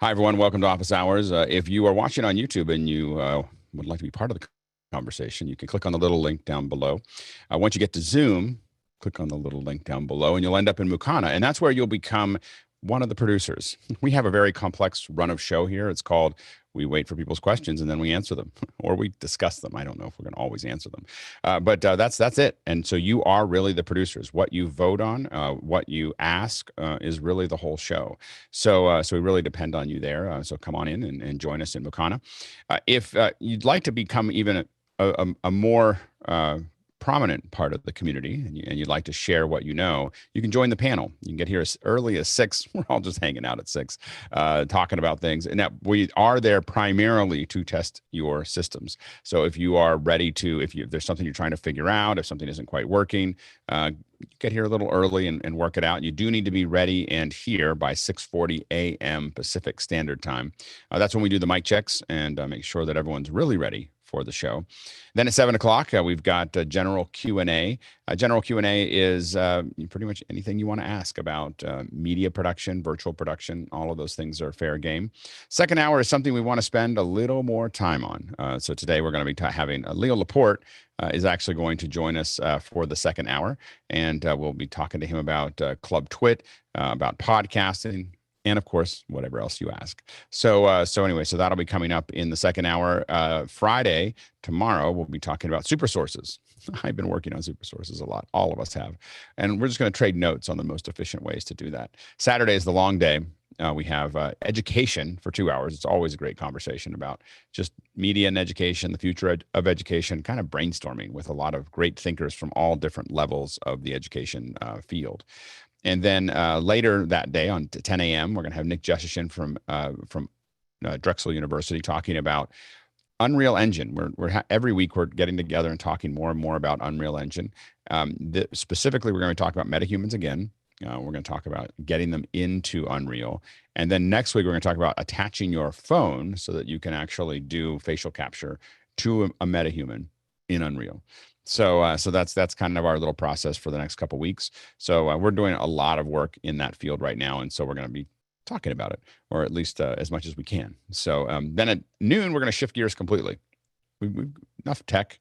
Hi, everyone. Welcome to Office Hours. If you are watching on YouTube and you would like to be part of the conversation, you can click on the little link down below. Once you get to Zoom, click on the little link down below, and you'll end up in Mukana, and that's where you'll become one of the producers. We have a very complex run of show here. It's called we wait for people's questions and then we answer them, or we discuss them. I don't know if we're going to always answer them, but that's it. And so you are really the producers. What you vote on, what you ask, is really the whole show. So we really depend on you there. So come on in and join us in Mukana. If you'd like to become even a more prominent part of the community, and you'd like to share what you know, you can join the panel. You can get here as early as 6. We're all just hanging out at 6, talking about things. And we are there primarily to test your systems. So if you are ready to, if there's something you're trying to figure out, if something isn't quite working, get here a little early and work it out. You do need to be ready and here by 6:40 a.m. Pacific Standard Time. That's when we do the mic checks and make sure that everyone's really ready for the show. Then at 7 o'clock, we've got general Q&A. General Q&A is pretty much anything you want to ask about media production, virtual production. All of those things are fair game. Second hour is something we want to spend a little more time on. So today we're going to be having Leo Laporte is actually going to join us for the second hour, and we'll be talking to him about Club TWiT, about podcasting, and of course, whatever else you ask. So anyway, so that'll be coming up in the second hour. Friday, tomorrow, we'll be talking about super sources. I've been working on super sources a lot. All of us have. And we're just going to trade notes on the most efficient ways to do that. Saturday is the long day. We have education for 2 hours. It's always a great conversation about just media and education, the future of education, kind of brainstorming with a lot of great thinkers from all different levels of the education field. And then later that day on 10 a.m., we're going to have Nick Jushishin from Drexel University talking about Unreal Engine. Every week we're getting together and talking more and more about Unreal Engine. Specifically, we're going to talk about metahumans again. We're going to talk about getting them into Unreal. And then next week, we're going to talk about attaching your phone so that you can actually do facial capture to a metahuman in Unreal. So that's kind of our little process for the next couple of weeks. So we're doing a lot of work in that field right now. And so we're going to be talking about it, or at least as much as we can. So then at noon, we're going to shift gears completely. We've enough tech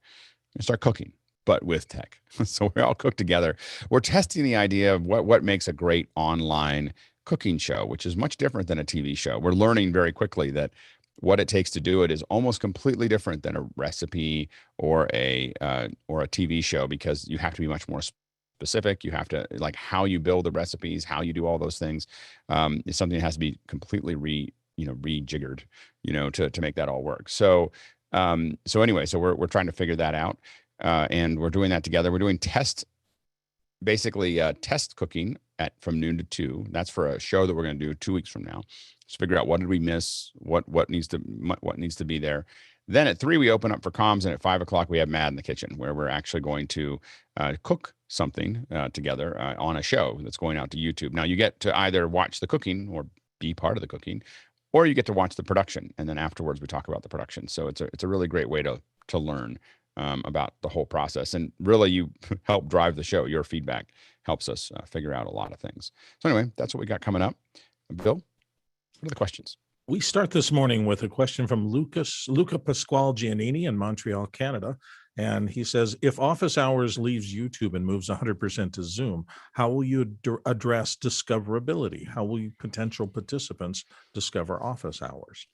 and start cooking, but with tech. So we all cook together. We're testing the idea of what makes a great online cooking show, which is much different than a TV show. We're learning very quickly that what it takes to do it is almost completely different than a recipe or a TV show, because you have to be much more specific. You have to, like, how you build the recipes, how you do all those things, is something that has to be completely rejiggered, to make that all work. So anyway, so we're trying to figure that out, and we're doing that together. We're doing test cooking from noon to 2. That's for a show that we're going to do 2 weeks from now. Just figure out what did we miss, what needs to be there. Then at 3, we open up for comms, and at 5 o'clock, we have Mad in the Kitchen, where we're actually going to cook something together on a show that's going out to YouTube. Now, you get to either watch the cooking or be part of the cooking, or you get to watch the production, and then afterwards we talk about the production. So it's a really great way to learn about the whole process, and really you help drive the show. Your feedback helps us figure out a lot of things. So anyway, that's what we got coming up. Bill, what are the questions? We start this morning with a question from Luca Pasquale Giannini in Montreal, Canada. And he says, if Office Hours leaves YouTube and moves 100% to Zoom, how will you address discoverability? How will potential participants discover Office Hours?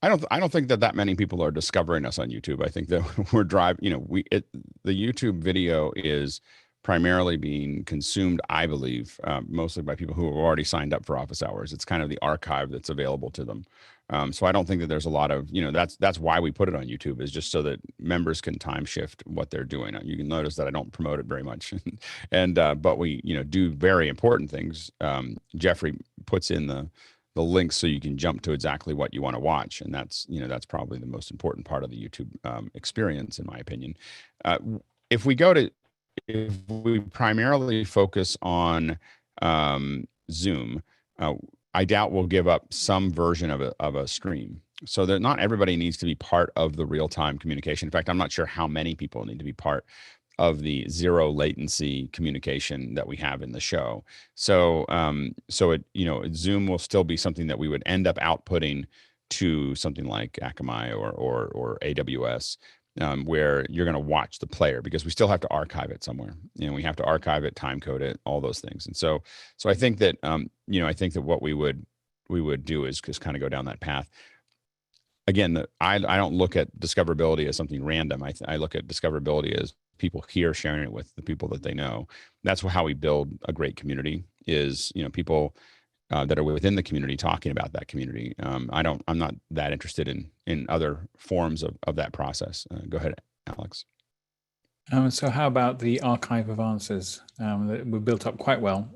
I don't think that many people are discovering us on YouTube. I think that we're the YouTube video is primarily being consumed, I believe, mostly by people who have already signed up for Office Hours. It's kind of the archive that's available to them. So I don't think that there's a lot of, that's why we put it on YouTube, is just so that members can time shift what they're doing. You can notice that I don't promote it very much, but we, do very important things. Jeffrey puts in the links so you can jump to exactly what you want to watch. And that's probably the most important part of the YouTube experience, in my opinion. If we primarily focus on Zoom, I doubt we'll give up some version of a stream. So that not everybody needs to be part of the real-time communication. In fact, I'm not sure how many people need to be part of the zero latency communication that we have in the show. So, so it, you know, Zoom will still be something that we would end up outputting to something like Akamai or AWS, where you're going to watch the player, because we still have to archive it somewhere. You know, we have to archive it, time code it, all those things. And so I think that, you know, I think that what we would do is just kind of go down that path. Again, I don't look at discoverability as something random. I look at discoverability as people here sharing it with the people that they know. That's how we build a great community, is, you know, people that are within the community talking about that community. I'm not that interested in other forms of that process. Go ahead, Alex. So how about the archive of answers? That we built up quite well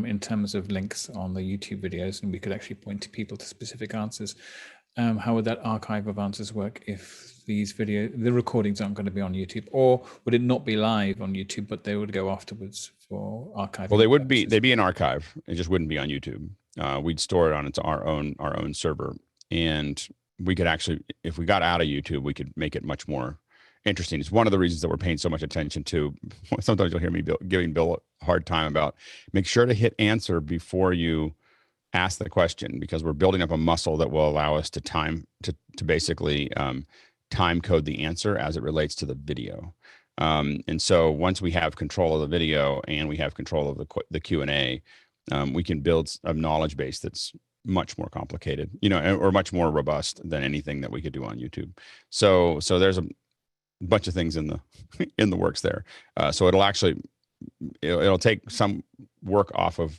in terms of links on the YouTube videos, and we could actually point to people to specific answers. How would that archive of answers work if the recordings aren't going to be on YouTube, or would it not be live on YouTube, but they would go afterwards for archiving? Well, they'd be an archive. It just wouldn't be on YouTube. We'd store it on our own server, and we could actually, if we got out of YouTube, we could make it much more interesting. It's one of the reasons that we're paying so much attention to. Sometimes you'll hear me giving Bill a hard time about, make sure to hit answer before you ask the question, because we're building up a muscle that will allow us to basically time code the answer as it relates to the video. And so once we have control of the video and we have control of the Q&A, we can build a knowledge base that's much more complicated, you know, or much more robust than anything that we could do on YouTube. So there's a bunch of things in the works there. So it'll take some work off of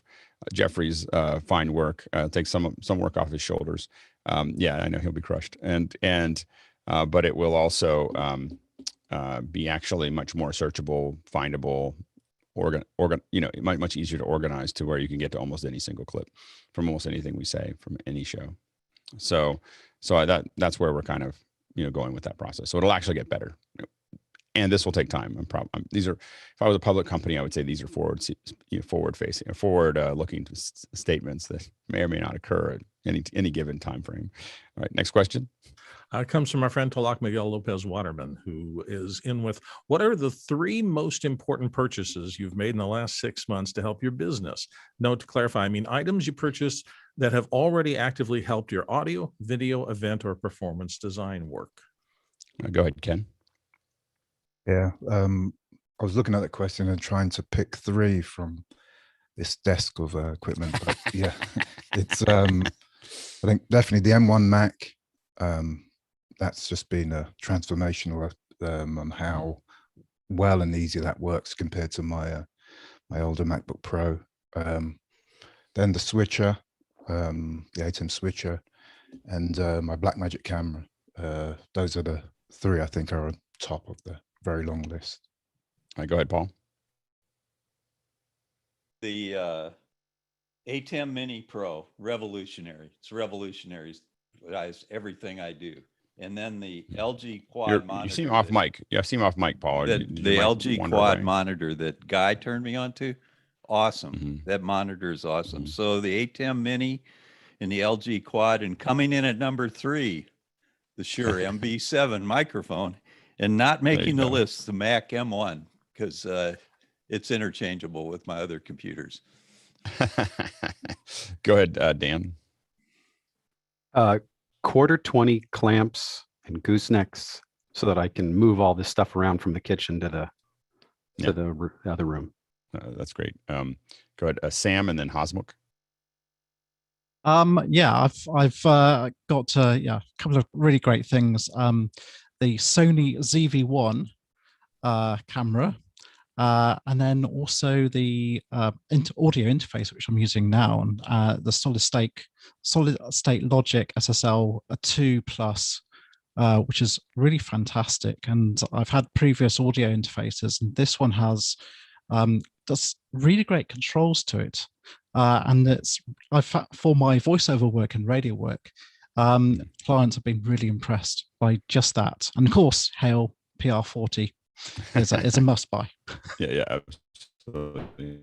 Jeffrey's fine work, take some work off his shoulders. Yeah, I know he'll be crushed, but it will also be actually much more searchable, findable, you know, much easier to organize, to where you can get to almost any single clip from almost anything we say from any show. So that's where we're kind of, you know, going with that process. So it'll actually get better. And this will take time. These are, if I was a public company, I would say these are forward-facing, forward-looking statements that may or may not occur at any given time frame. All right, next question. It comes from our friend Talak Miguel Lopez Waterman, who is in with, what are the 3 most important purchases you've made in the last 6 months to help your business? Note to clarify, I mean items you purchased that have already actively helped your audio, video, event, or performance design work. Go ahead, Ken. Yeah, I was looking at that question and trying to pick 3 from this desk of equipment, but yeah, it's I think definitely the M1 Mac. That's just been a transformational on how well and easy that works compared to my older MacBook Pro. Then the switcher, the ATEM switcher, and my Blackmagic camera. Those are the 3 I think are on top of the very long list. All right, go ahead, Paul. The ATEM Mini Pro, revolutionary. It's revolutionary. It's everything I do. And then the LG Quad monitor. You seem off mic. Yeah, I seem off mic, Paul. The LG Quad monitor that Guy turned me on to. Awesome. Mm-hmm. That monitor is awesome. Mm-hmm. So the ATEM Mini and the LG Quad, and coming in at number 3, the Shure MV7 microphone, and not making the list, the Mac M1, because it's interchangeable with my other computers. Go ahead, Dan. Quarter 20 clamps and goosenecks so that I can move all this stuff around from the kitchen to the other room. That's great. Go ahead, Sam, and then Hosmuk. Yeah, I've got a couple of really great things. The Sony ZV-1 camera, and then also the audio interface, which I'm using now, and the solid state Logic SSL 2 Plus, which is really fantastic. And I've had previous audio interfaces, and this one has does really great controls to it. And for my voiceover work and radio work, clients have been really impressed by just that. And of course, Hale PR40 is a must buy. Yeah, absolutely.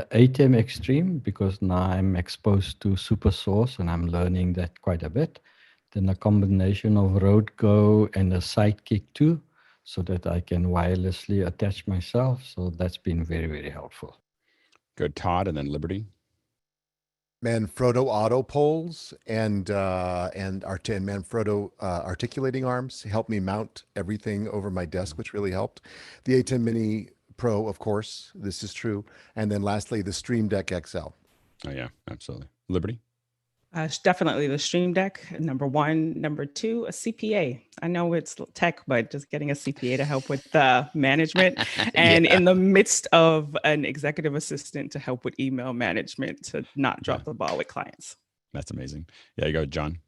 ATEM Extreme, because now I'm exposed to super source and I'm learning that quite a bit. then a combination of Rode Go and a Sidekick too, so that I can wirelessly attach myself. So that's been very, very helpful. Good. Todd, and then Liberty. Manfrotto auto poles and Manfrotto articulating arms helped me mount everything over my desk, which really helped. The ATEM Mini Pro, of course, this is true. And then lastly, the Stream Deck XL. Oh yeah, absolutely. Liberty. Definitely the Stream Deck, number one. Number two, a CPA. I know it's tech, but just getting a CPA to help with management. And in the midst of an executive assistant to help with email management, to not drop the ball with clients. That's amazing. Yeah, you go, John.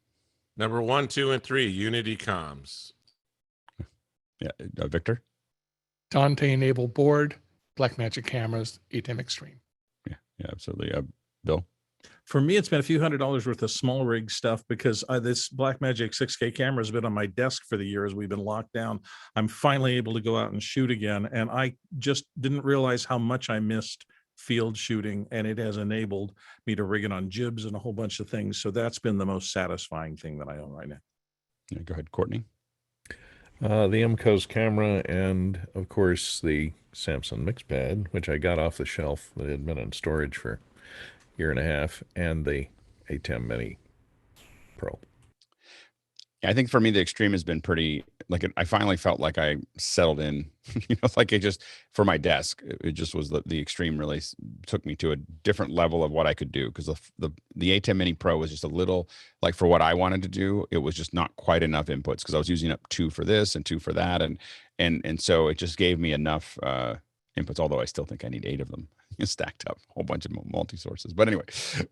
Number 1, 2, and 3, Unity Comms. Yeah, Victor. Dante-enabled board, Blackmagic cameras, ATEM Extreme. Yeah, absolutely. Bill. For me, it's been a few $100s worth of small rig stuff, because this Blackmagic 6K camera has been on my desk for the years we've been locked down. I'm finally able to go out and shoot again. And I just didn't realize how much I missed field shooting, and it has enabled me to rig it on jibs and a whole bunch of things. So that's been the most satisfying thing that I own right now. Yeah, go ahead, Courtney. The MCOS camera, and of course the Samsung MixPad, which I got off the shelf that had been in storage for year and a half, and the ATEM Mini Pro. Yeah, I think for me, the Extreme has been pretty, like, I finally felt like I settled in, like it just, for my desk, it just was the Extreme really took me to a different level of what I could do. Because the ATEM Mini Pro was just a little, like, for what I wanted to do, it was just not quite enough inputs, because I was using up 2 for this and 2 for that. And so it just gave me enough inputs, although I still think I need 8 of them stacked up, a whole bunch of multi-sources. But anyway,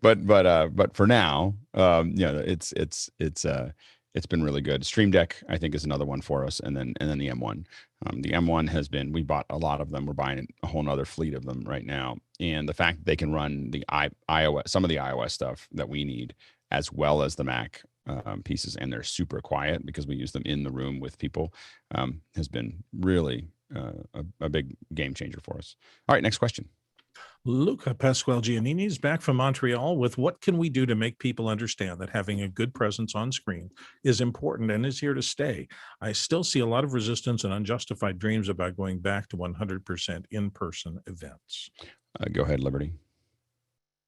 but for now, it's been really good. Stream Deck, I think, is another one for us, and then the M1. The M1 has been, we bought a lot of them. We're buying a whole nother fleet of them right now, and the fact that they can run the iOS, some of the iOS stuff that we need, as well as the Mac pieces, and they're super quiet because we use them in the room with people, has been really a big game changer for us. All right, next question. Luca Pasquale-Giannini is back from Montreal with what can we do to make people understand that having a good presence on screen is important and is here to stay. I still see a lot of resistance and unjustified dreams about going back to 100% in-person events. Go ahead, Liberty.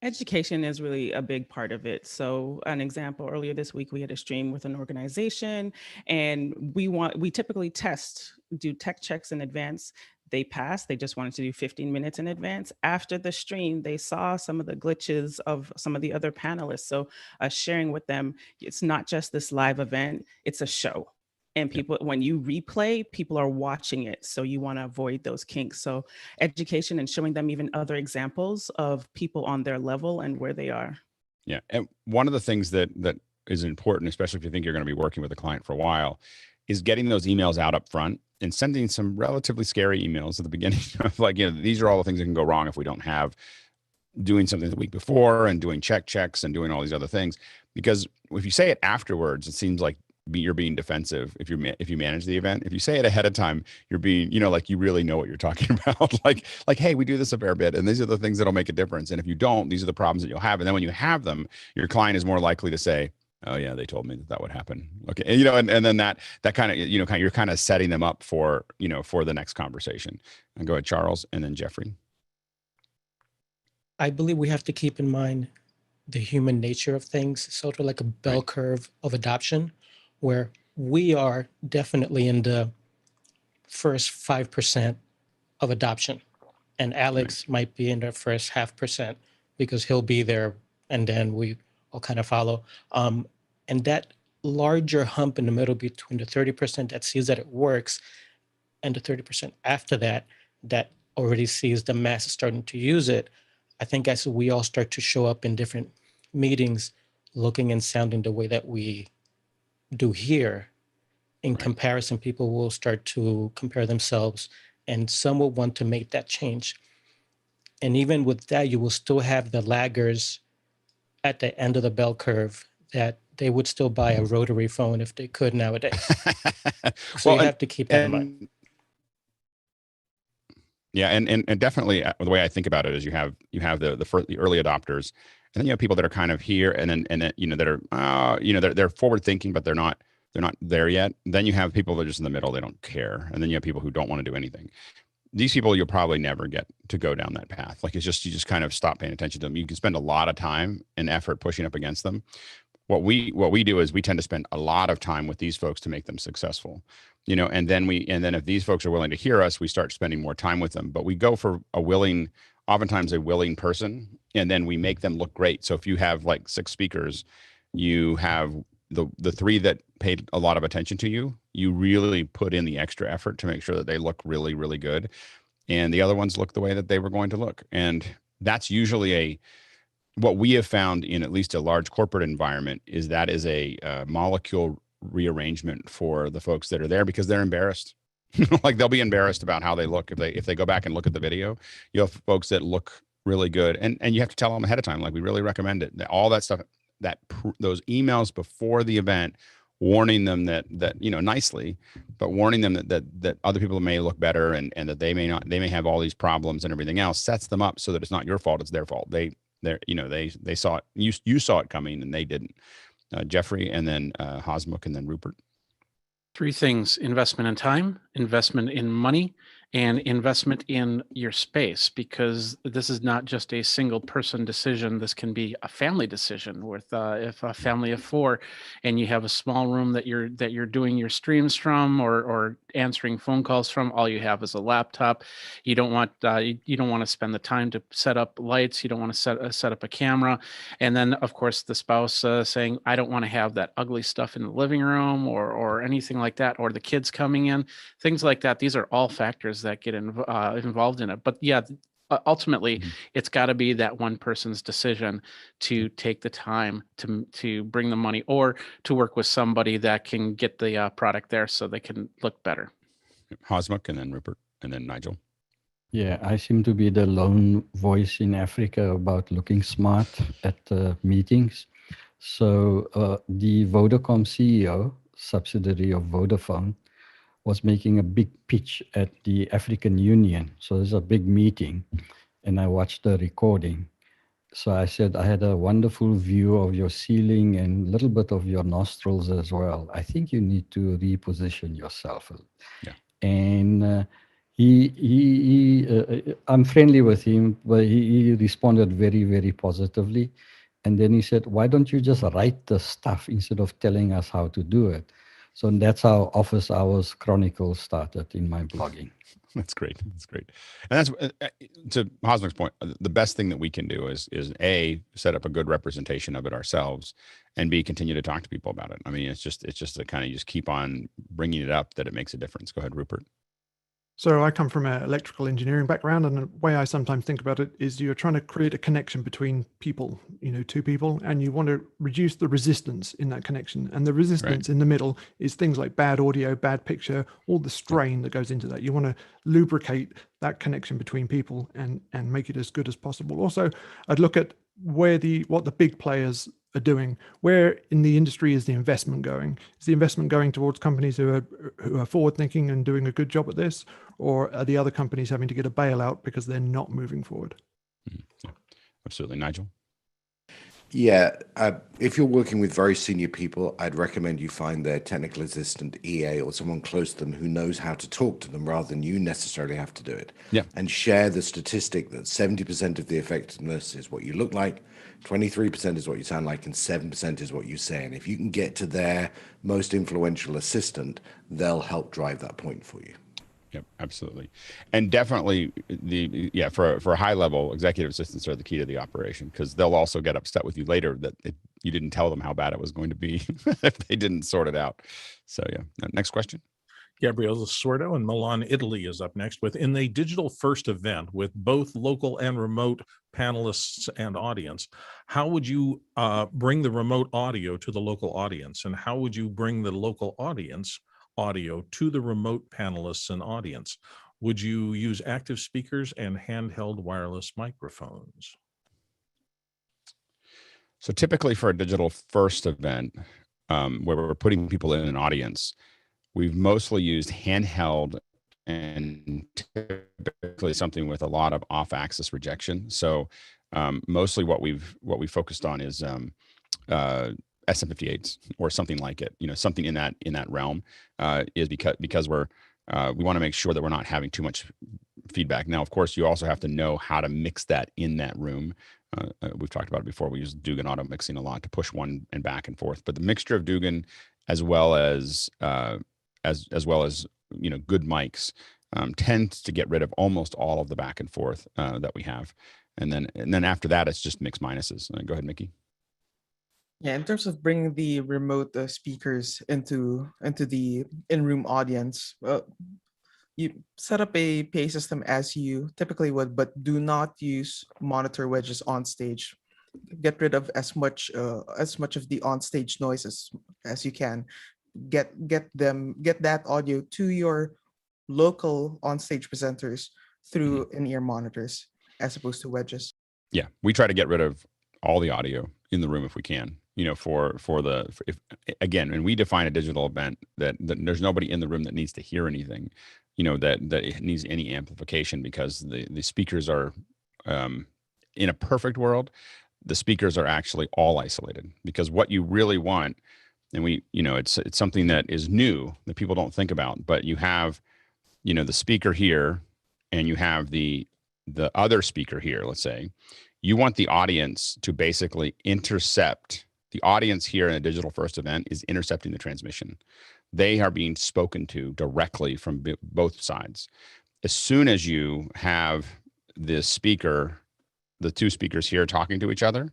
Education is really a big part of it. So an example, earlier this week, we had a stream with an organization, and we typically do tech checks in advance. They passed. They just wanted to do 15 minutes in advance. After the stream, they saw some of the glitches of some of the other panelists. So sharing with them, it's not just this live event, it's a show. And people, when you replay, people are watching it. So you want to avoid those kinks. So education and showing them even other examples of people on their level and where they are. Yeah. And one of the things that is important, especially if you think you're going to be working with a client for a while, is getting those emails out up front and sending some relatively scary emails at the beginning of, like, these are all the things that can go wrong if we don't have doing something the week before and doing checks and doing all these other things. Because if you say it afterwards, it seems like you're being defensive if you manage the event. If you say it ahead of time, you're being, like, you really know what you're talking about. like, hey, we do this a fair bit, and these are the things that'll make a difference. And if you don't, these are the problems that you'll have. And then when you have them, your client is more likely to say, oh yeah, they told me that would happen. Okay. And, and then that kind of, you're kind of setting them up for, for the next conversation. And go ahead, Charles, and then Jeffrey. I believe we have to keep in mind the human nature of things, sort of like a bell curve of adoption, where we are definitely in the first 5% of adoption. And Alex might be in the first 0.5% because he'll be there, and then we will kind of follow. And that larger hump in the middle between the 30% that sees that it works and the 30% after that already sees the mass starting to use it, I think as we all start to show up in different meetings, looking and sounding the way that we do here, in comparison, people will start to compare themselves, and some will want to make that change. And even with that, you will still have the laggers at the end of the bell curve that they would still buy a rotary phone if they could nowadays. So you have to keep that in mind. Yeah, and definitely the way I think about it is you have the early adopters, And then you have people that are kind of here, and then you know, that are they're forward thinking, but they're not there yet. Then you have people that are just in the middle, they don't care. And then you have people who don't want to do anything. These people you'll probably never get to go down that path. Like, it's just, you just kind of stop paying attention to them. You can spend a lot of time and effort pushing up against them. What we do is we tend to spend a lot of time with these folks to make them successful, you know, and then if these folks are willing to hear us, we start spending more time with them. But we go for oftentimes a willing person, and then we make them look great. So if you have like 6 speakers, you have the 3 that paid a lot of attention to you, you really put in the extra effort to make sure that they look really, really good. And the other ones look the way that they were going to look. And that's usually what we have found in at least a large corporate environment is that is a molecule rearrangement for the folks that are there, because they're embarrassed. Like, they'll be embarrassed about how they look. If they go back and look at the video, you have folks that look really good. And you have to tell them ahead of time, like, we really recommend it. All that stuff, those emails before the event, warning them that you know, nicely, but warning them that other people may look better, and that they may have all these problems and everything else, sets them up so that it's not your fault, it's their fault. They saw it, you saw it coming, and they didn't. Jeffrey, and then Hosmuk, and then Rupert. 3 things: investment in time, investment in money, and investment in your space, because this is not just a single person decision. This can be a family decision with if a family of 4 and you have a small room that you're doing your streams from, or answering phone calls from. All you have is a laptop. You don't want to spend the time to set up lights. You don't want to set up a camera. And then, of course, the spouse saying, I don't want to have that ugly stuff in the living room, or anything like that, or the kids coming in, things like that. These are all factors that get involved in it. But yeah, ultimately, it's got to be that one person's decision to take the time to bring the money, or to work with somebody that can get the product there so they can look better. Hosmuk, and then Rupert, and then Nigel. Yeah, I seem to be the lone voice in Africa about looking smart at meetings. So the Vodacom CEO, subsidiary of Vodafone, was making a big pitch at the African Union. So there's a big meeting, and I watched the recording. So I said, I had a wonderful view of your ceiling and a little bit of your nostrils as well. I think you need to reposition yourself. Yeah. And I'm friendly with him, but he responded very, very positively. And then he said, why don't you just write the stuff instead of telling us how to do it? So that's how Office Hours Chronicles started in my blogging. That's great. That's great. And that's to Hosmuk's point. The best thing that we can do is A, set up a good representation of it ourselves, and B, continue to talk to people about it. I mean, it's just to kind of just keep on bringing it up that it makes a difference. Go ahead, Rupert. So I come from an electrical engineering background, and the way I sometimes think about it is you're trying to create a connection between people, you know, 2 people, and you want to reduce the resistance in that connection. And the resistance in the middle is things like bad audio, bad picture, all the strain that goes into that. You want to lubricate that connection between people and make it as good as possible. Also, I'd look at what the big players are doing. Where in the industry is the investment going? Is the investment going towards companies who are forward thinking and doing a good job at this, or are the other companies having to get a bailout because they're not moving forward? Yeah, absolutely. Nigel? Yeah, if you're working with very senior people, I'd recommend you find their technical assistant, EA, or someone close to them who knows how to talk to them rather than you necessarily have to do it. Yeah. And share the statistic that 70% of the effectiveness is what you look like, 23% is what you sound like, and 7% is what you say. And if you can get to their most influential assistant, they'll help drive that point for you. Yep, absolutely. And definitely for a high level, executive assistants are the key to the operation, because they'll also get upset with you later that you didn't tell them how bad it was going to be if they didn't sort it out. So yeah, next question. Gabriele Sordo in Milan, Italy is up next with, in a digital first event with both local and remote panelists and audience, how would you bring the remote audio to the local audience? And how would you bring the local audience audio to the remote panelists and audience? Would you use active speakers and handheld wireless microphones? So typically for a digital first event, where we're putting people in an audience, we've mostly used handheld and typically something with a lot of off-axis rejection. So Mostly what we've focused on is SM58s or something like it, something in that realm, is because we want to make sure that we're not having too much feedback. Now, of course, you also have to know how to mix that in that room. We've talked about it before. We use Dugan auto mixing a lot to push one and back and forth, but the mixture of Dugan as well as good mics tends to get rid of almost all of the back and forth that we have. And then after that, it's just mix minuses. Go ahead, Mickey. Yeah, in terms of bringing the remote speakers into the in-room audience, you set up a PA system as you typically would, but do not use monitor wedges on stage. Get rid of as much of the on-stage noises as you can. Get that audio to your local on-stage presenters through in-ear monitors as opposed to wedges. Yeah, we try to get rid of all the audio in the room if we can. And we define a digital event that there's nobody in the room that needs to hear anything, that it needs any amplification, because the speakers are, in a perfect world, the speakers are actually all isolated, because what you really want, and it's something that is new that people don't think about, but you have, the speaker here and you have the other speaker here, let's say. You want the audience to basically intercept. The audience here in a digital first event is intercepting the transmission. They are being spoken to directly from both sides. As soon as you have the two speakers here talking to each other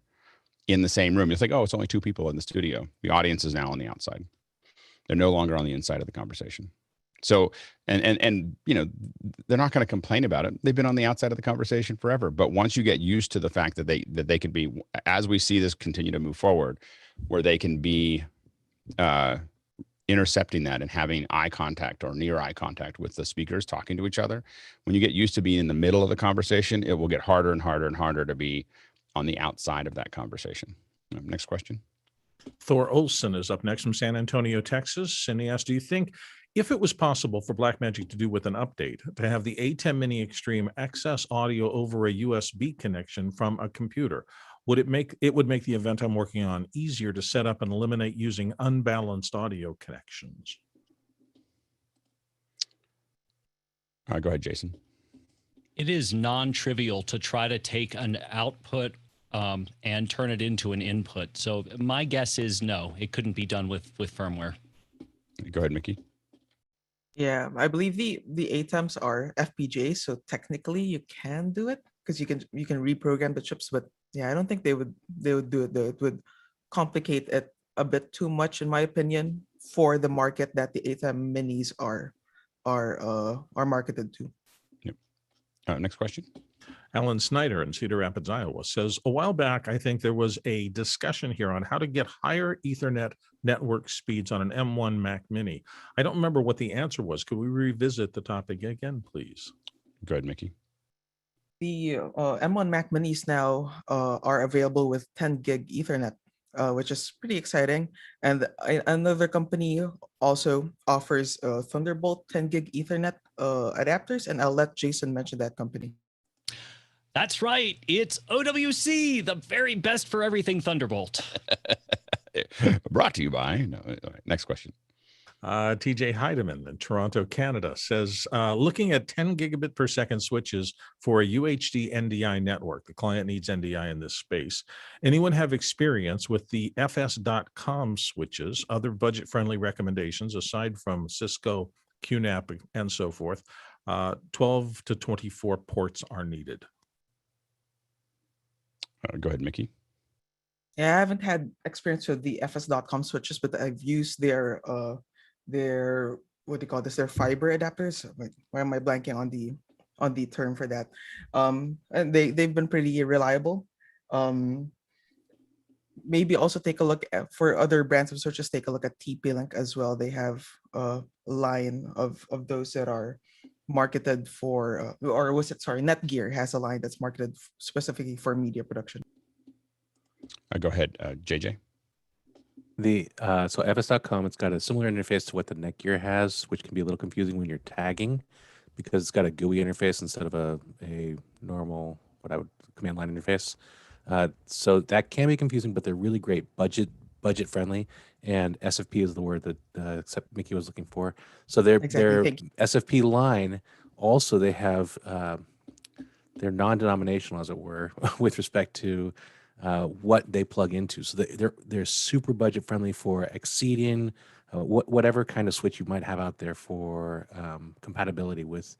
in the same room, you think, oh, it's only two people in the studio. The audience is now on the outside. They're no longer on the inside of the conversation. So, and they're not going to complain about it. They've been on the outside of the conversation forever. But once you get used to the fact that they could be, as we see this continue to move forward, where they can be intercepting that and having eye contact or near eye contact with the speakers talking to each other, when you get used to being in the middle of the conversation, it will get harder and harder and harder to be on the outside of that conversation. Next question. Thor Olson is up next from San Antonio, Texas. And he asked, do you think, if it was possible for Blackmagic to do with an update, to have the ATEM Mini Extreme access audio over a USB connection from a computer, would make the event I'm working on easier to set up and eliminate using unbalanced audio connections? Go ahead, Jason. It is non-trivial to try to take an output and turn it into an input. So my guess is no, it couldn't be done with firmware. Go ahead, Mickey. Yeah, I believe the ATEMs are FPGAs, so technically you can do it because you can reprogram the chips. But yeah, I don't think they would do it though. It would complicate it a bit too much, in my opinion, for the market that the ATEM Minis are marketed to. Yep. Next question. Alan Snyder in Cedar Rapids, Iowa says, a while back, I think there was a discussion here on how to get higher Ethernet network speeds on an M1 MacMini. I don't remember what the answer was. Could we revisit the topic again, please? Go ahead, Mickey. The M1 MacMinis now are available with 10 gig Ethernet, which is pretty exciting. And another company also offers Thunderbolt 10 gig Ethernet adapters, and I'll let Jason mention that company. That's right. It's OWC, the very best for everything Thunderbolt. Brought to you by. No, next question. TJ Heidemann in Toronto, Canada says, looking at 10 gigabit per second switches for a UHD NDI network, the client needs NDI in this space. Anyone have experience with the fs.com switches, other budget-friendly recommendations aside from Cisco, QNAP, and so forth? 12 to 24 ports are needed. Go ahead, Mickey. Yeah, I haven't had experience with the fs.com switches, but I've used their what do you call this? Their fiber adapters. Why am I blanking on the term for that? And they've been pretty reliable. Maybe also take a look at, for other brands of switches, take a look at TP-Link as well. They have a line of those that are marketed for, or was it, sorry, Netgear has a line that's marketed specifically for media production. Go ahead, JJ. So fs.com, it's got a similar interface to what the Netgear has, which can be a little confusing when you're tagging because it's got a GUI interface instead of a normal what I would command line interface. So that can be confusing, but they're really great, budget friendly, and SFP is the word that Mickey was looking for. So their SFP line also, they have they're non-denominational, as it were, with respect to what they plug into. So they're super budget friendly for exceeding whatever kind of switch you might have out there for compatibility with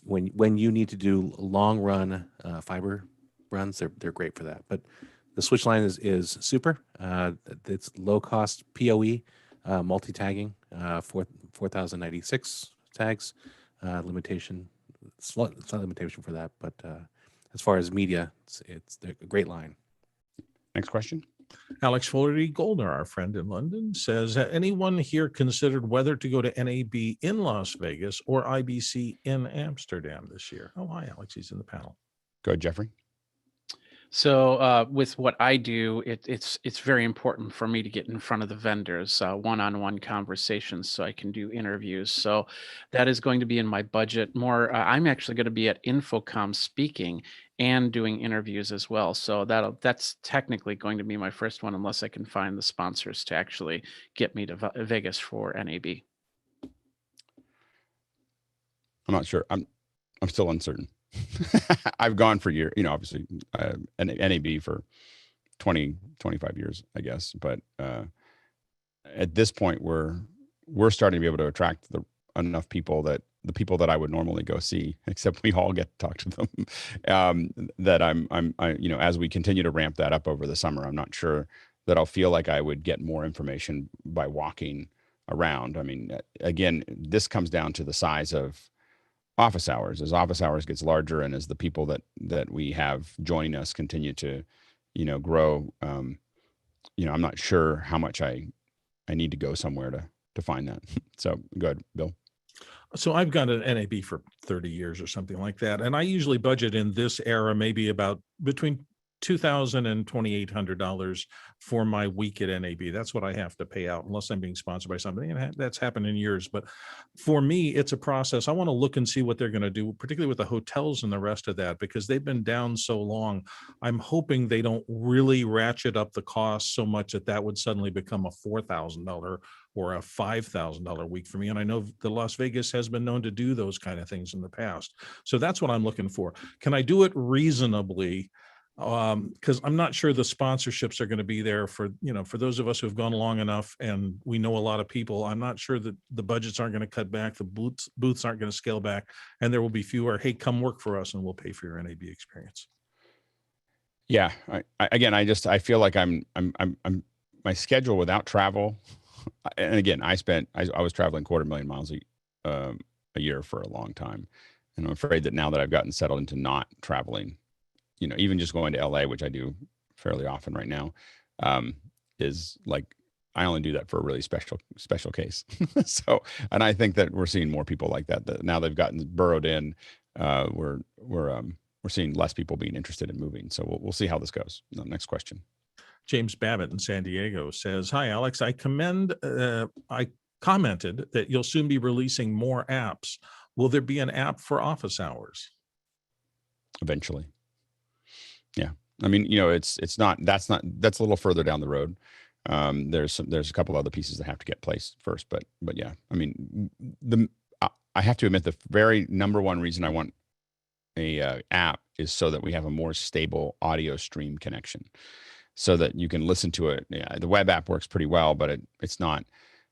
when you need to do long run fiber runs. They're great for that. But the switch line is super. It's low cost PoE multi-tagging, 4096 tags. Limitation, it's not a limitation for that, but as far as media, it's a great line. Next question. Alex Flaherty Goldner, our friend in London, says, anyone here considered whether to go to N.A.B. in Las Vegas or IBC in Amsterdam this year? Oh, hi, Alex. He's in the panel. Go ahead, Jeffrey. So with what I do, it's very important for me to get in front of the vendors, one-on-one conversations, so I can do interviews. So that is going to be in my budget more. I'm actually going to be at Infocom speaking and doing interviews as well. So that's technically going to be my first one, unless I can find the sponsors to actually get me to Vegas for N.A.B. I'm not sure. I'm still uncertain. I've gone for years, obviously N.A.B. for 20, 25 years, I guess. But at this point, we're starting to be able to attract enough people that the people that I would normally go see, except we all get to talk to them, that I, as we continue to ramp that up over the summer, I'm not sure that I'll feel like I would get more information by walking around. I mean, again, this comes down to the size of office hours. As office hours gets larger, and as the people that we have joining us continue to, grow, I'm not sure how much I need to go somewhere to find that. So go ahead, Bill. So I've got an N.A.B. for 30 years or something like that. And I usually budget in this era, maybe about between $2,000 and $2,800 for my week at N.A.B. That's what I have to pay out, unless I'm being sponsored by somebody. And that's happened in years. But for me, it's a process. I want to look and see what they're going to do, particularly with the hotels and the rest of that, because they've been down so long. I'm hoping they don't really ratchet up the cost so much that would suddenly become a $4,000 or a $5,000 week for me. And I know the Las Vegas has been known to do those kind of things in the past. So that's what I'm looking for. Can I do it reasonably? Because I'm not sure the sponsorships are going to be there for those of us who have gone long enough and we know a lot of people. I'm not sure that the budgets aren't going to cut back, the booths aren't going to scale back, and there will be fewer, hey, come work for us and we'll pay for your N.A.B. experience. Yeah. I feel like I'm my schedule without travel. And again, I was traveling 250,000 miles a year for a long time. And I'm afraid that now that I've gotten settled into not traveling, even just going to LA, which I do fairly often right now, is like, I only do that for a really special case. So, and I think that we're seeing more people like that now they've gotten burrowed in. We're seeing less people being interested in moving. So we'll see how this goes. Next question. James Babbitt in San Diego says, hi, Alex, I commented that you'll soon be releasing more apps. Will there be an app for office hours? Eventually. Yeah. I mean, that's a little further down the road. There's a couple other pieces that have to get placed first, but yeah, I mean, I have to admit the very number one reason I want a app is so that we have a more stable audio stream connection, so that you can listen to it. Yeah, the web app works pretty well, but it's not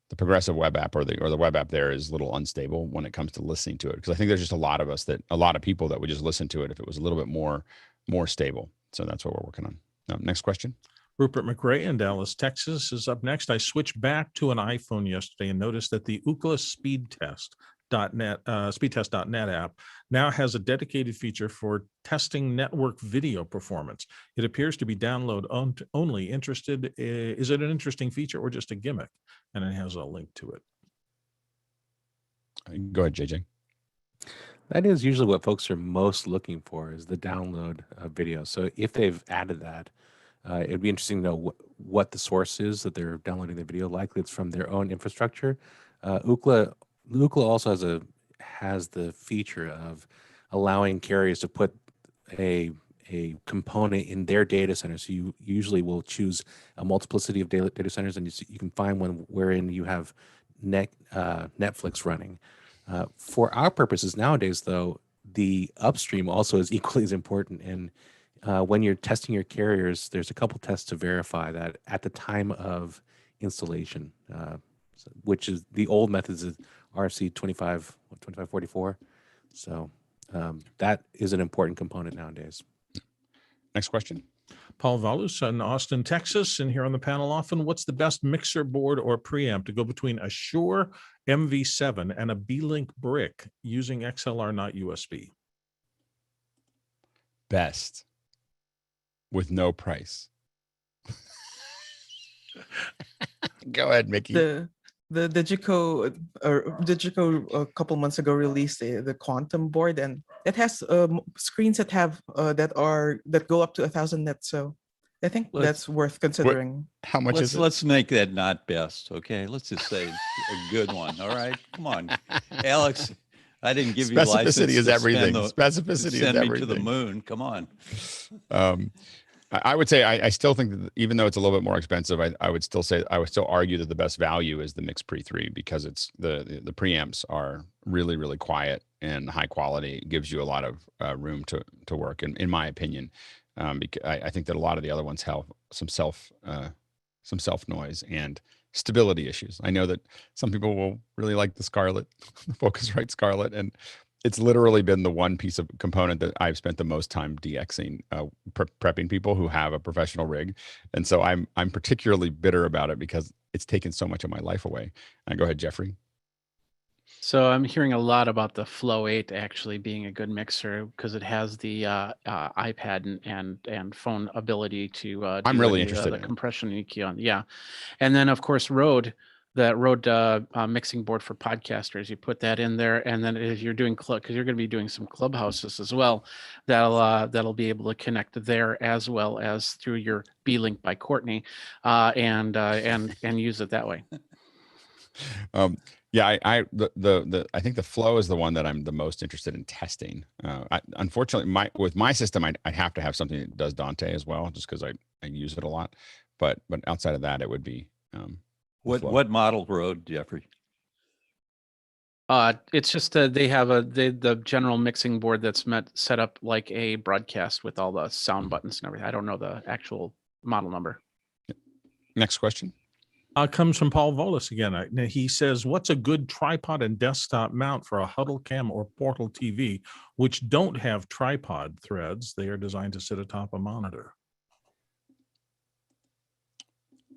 the progressive web app or the web app there is a little unstable when it comes to listening to it. Because I think there's just a lot of people that would just listen to it if it was a little bit more stable. So that's what we're working on. Next question. Rupert McRae in Dallas, Texas is up next. I switched back to an iPhone yesterday and noticed that the Ookla speedtest.net app now has a dedicated feature for testing network video performance. It appears to be download only. Is it an interesting feature or just a gimmick? And it has a link to it. Go ahead, JJ. That is usually what folks are most looking for, is the download of video. So if they've added that, it'd be interesting to know what the source is that they're downloading the video. Likely it's from their own infrastructure. Ookla also has the feature of allowing carriers to put a a component in their data center. So you usually will choose a multiplicity of data centers, and you can find one wherein you have Netflix running. For our purposes nowadays, though, the upstream also is equally as important. And when you're testing your carriers, there's a couple tests to verify that at the time of installation, which is the old methods of RFC 2544. So that is an important component nowadays. Next question. Paul Valus in Austin, Texas, and here on the panel often, what's the best mixer board or preamp to go between a Shure MV7 and a Beelink brick using XLR, not USB? Best with no price. Go ahead, Mickey. The Digico a couple months ago released the Quantum board, and it has screens that have that go up to 1,000 nits. So I think that's worth considering. How much is it? Let's make that not best, okay? Let's just say it's a good one. All right, come on, Alex. I didn't give you license. Specificity is everything. Specificity Specificity send is me everything. to the moon. Come on. I would say I still think that even though it's a little bit more expensive, I would still argue that the best value is the Mix Pre 3 because it's the preamps are really, really quiet and high quality. It gives you a lot of room to work, in my opinion. Because I think that a lot of the other ones have some self noise and stability issues. I know that some people will really like the Scarlett, the Focusrite Scarlett, and it's literally been the one piece of component that I've spent the most time DXing, prepping people who have a professional rig. And so I'm particularly bitter about it because it's taken so much of my life away. Go ahead, Jeffrey. So I'm hearing a lot about the Flow 8 actually being a good mixer because it has the iPad and phone ability to I'm really interested the in compression EQ on. Yeah. And then of course Rode, that Rode mixing board for podcasters. You put that in there, and then if you're doing because you're going to be doing some clubhouses as well, that'll be able to connect there as well as through your Beelink by Courtney, and use it that way. Yeah, I think the Flow is the one that I'm the most interested in testing. Unfortunately, with my system, I have to have something that does Dante as well, just because I use it a lot. But outside of that, it would be. What model Rode, Jeffrey? It's just they have the general mixing board that's set up like a broadcast with all the sound buttons and everything. I don't know the actual model number. Next question. Comes from Paul Volus again. He says, what's a good tripod and desktop mount for a Huddlecam or Portal TV, which don't have tripod threads? They are designed to sit atop a monitor.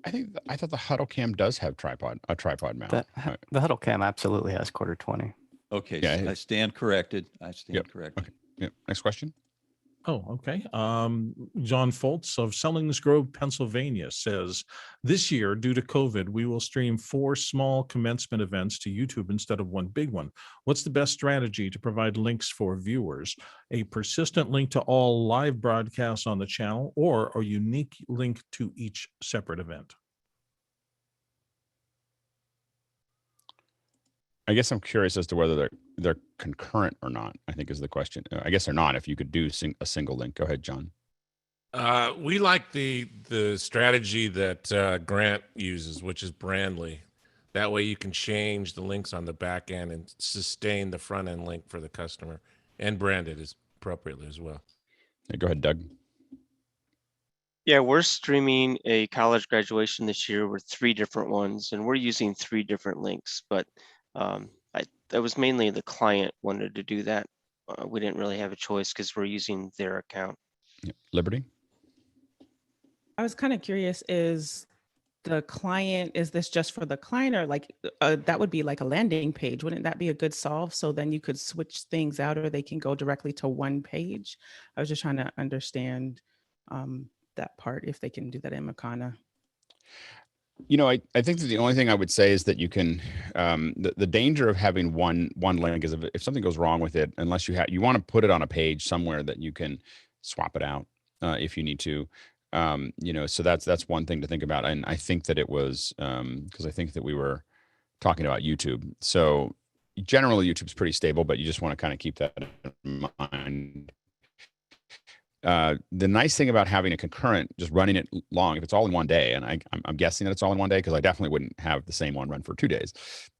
I thought the Huddlecam does have a tripod mount. The Huddlecam absolutely has quarter 20. Okay, yeah, I stand corrected. Corrected. Okay. Yep. Next question. Oh, okay. John Foltz of Sellingsgrove, Pennsylvania says, this year, due to COVID, we will stream 4 small commencement events to YouTube instead of one big one. What's the best strategy to provide links for viewers? A persistent link to all live broadcasts on the channel or a unique link to each separate event? I guess I'm curious as to whether they're concurrent or not, I think is the question. I guess they're not if you could do a single link. Go ahead, John. We like the strategy that Grant uses, which is Brandly. That way you can change the links on the back end and sustain the front end link for the customer and brand it as appropriately as well. Yeah, go ahead, Doug. Yeah, we're streaming a college graduation this year with 3 different ones, and we're using 3 different links, but that was mainly the client wanted to do that. We didn't really have a choice because we're using their account. Yeah. Liberty? I was kind of curious, is this just for the client, or like that would be like a landing page? Wouldn't that be a good solve? So then you could switch things out or they can go directly to one page. I was just trying to understand that part, if they can do that in Makana. You know, I think that the only thing I would say is that you can, the danger of having one link is if something goes wrong with it, unless you want to put it on a page somewhere that you can swap it out if you need to, so that's one thing to think about. And I think that it was, because I think that we were talking about YouTube. So generally YouTube's pretty stable, but you just want to kind of keep that in mind. the nice thing about having a concurrent, just running it long, if it's all in one day, and I'm guessing that it's all in one day because I definitely wouldn't have the same one run for 2 days.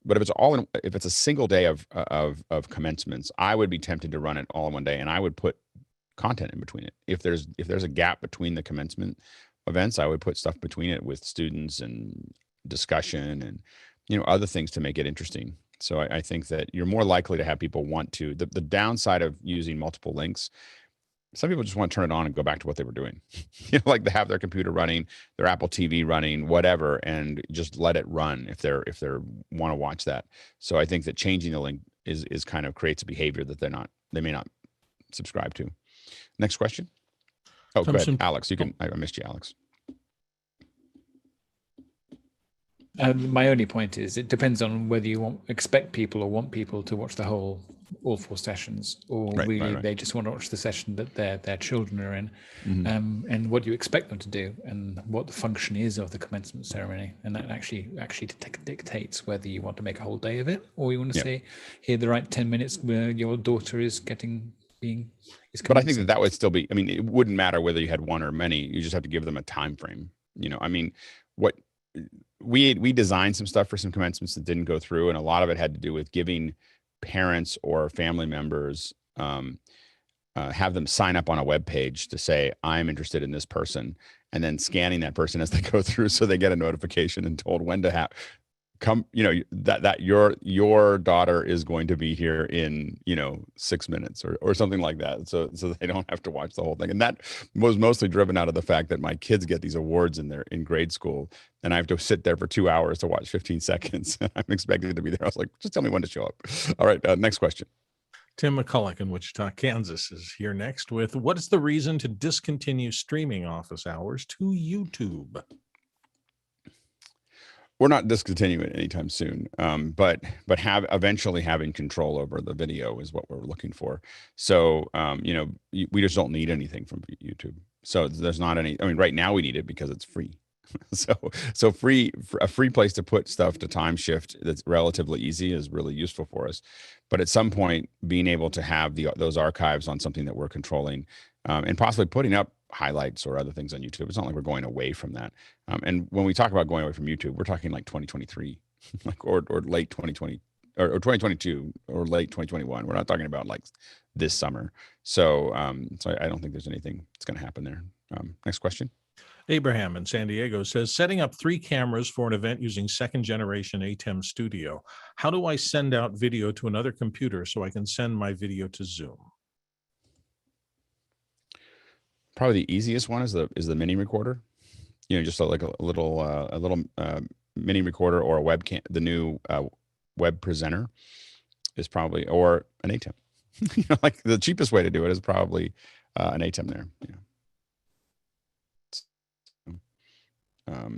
But if it's a single day of commencements, I would be tempted to run it all in one day, and I would put content in between it. If there's a gap between the commencement events, I would put stuff between it with students and discussion and other things to make it interesting. So I think that you're more likely to have people want to. The downside of using multiple links, some people just want to turn it on and go back to what they were doing. Like they have their computer running, their Apple TV running, whatever, and just let it run if they want to watch that. So I think that changing the link is kind of creates a behavior that they may not subscribe to. Next question. Oh, go ahead, Alex. You can. I missed you, Alex. My only point is it depends on whether you expect people or want people to watch all 4 sessions, or they just want to watch the session that their children are in, and what you expect them to do, and what the function is of the commencement ceremony, and that actually dictates whether you want to make a whole day of it, or you want to say, here the right 10 minutes where your daughter is But I think that would still be. I mean, it wouldn't matter whether you had one or many. You just have to give them a time frame. I mean, what we designed some stuff for some commencements that didn't go through, and a lot of it had to do with giving parents or family members have them sign up on a web page to say, I'm interested in this person, and then scanning that person as they go through so they get a notification and told when to come, that your daughter is going to be here in 6 minutes or something like that, so they don't have to watch the whole thing. And that was mostly driven out of the fact that my kids get these awards in grade school, and I have to sit there for 2 hours to watch 15 seconds. I'm expected to be there. I was like, just tell me when to show up. All right, next question. Tim McCulloch in Wichita, Kansas is here next with, what is the reason to discontinue streaming office hours to YouTube? We're not discontinuing it anytime soon, but eventually having control over the video is what we're looking for. So we just don't need anything from YouTube. So there's not any. I mean, right now we need it because it's free. so a free place to put stuff to time shift that's relatively easy is really useful for us. But at some point, being able to have those archives on something that we're controlling, and possibly putting up highlights or other things on YouTube. It's not like we're going away from that. And when we talk about going away from YouTube, we're talking like 2023, or late 2020 or 2022 or late 2021. We're not talking about like this summer. So I don't think there's anything that's going to happen there. Next question. Abraham in San Diego says, setting up 3 cameras for an event using 2nd generation ATEM Studio. How do I send out video to another computer so I can send my video to Zoom? Probably the easiest one is the mini recorder. Just like a little mini recorder or a webcam. The new web presenter is probably, or an ATEM. Like the cheapest way to do it is probably an ATEM there.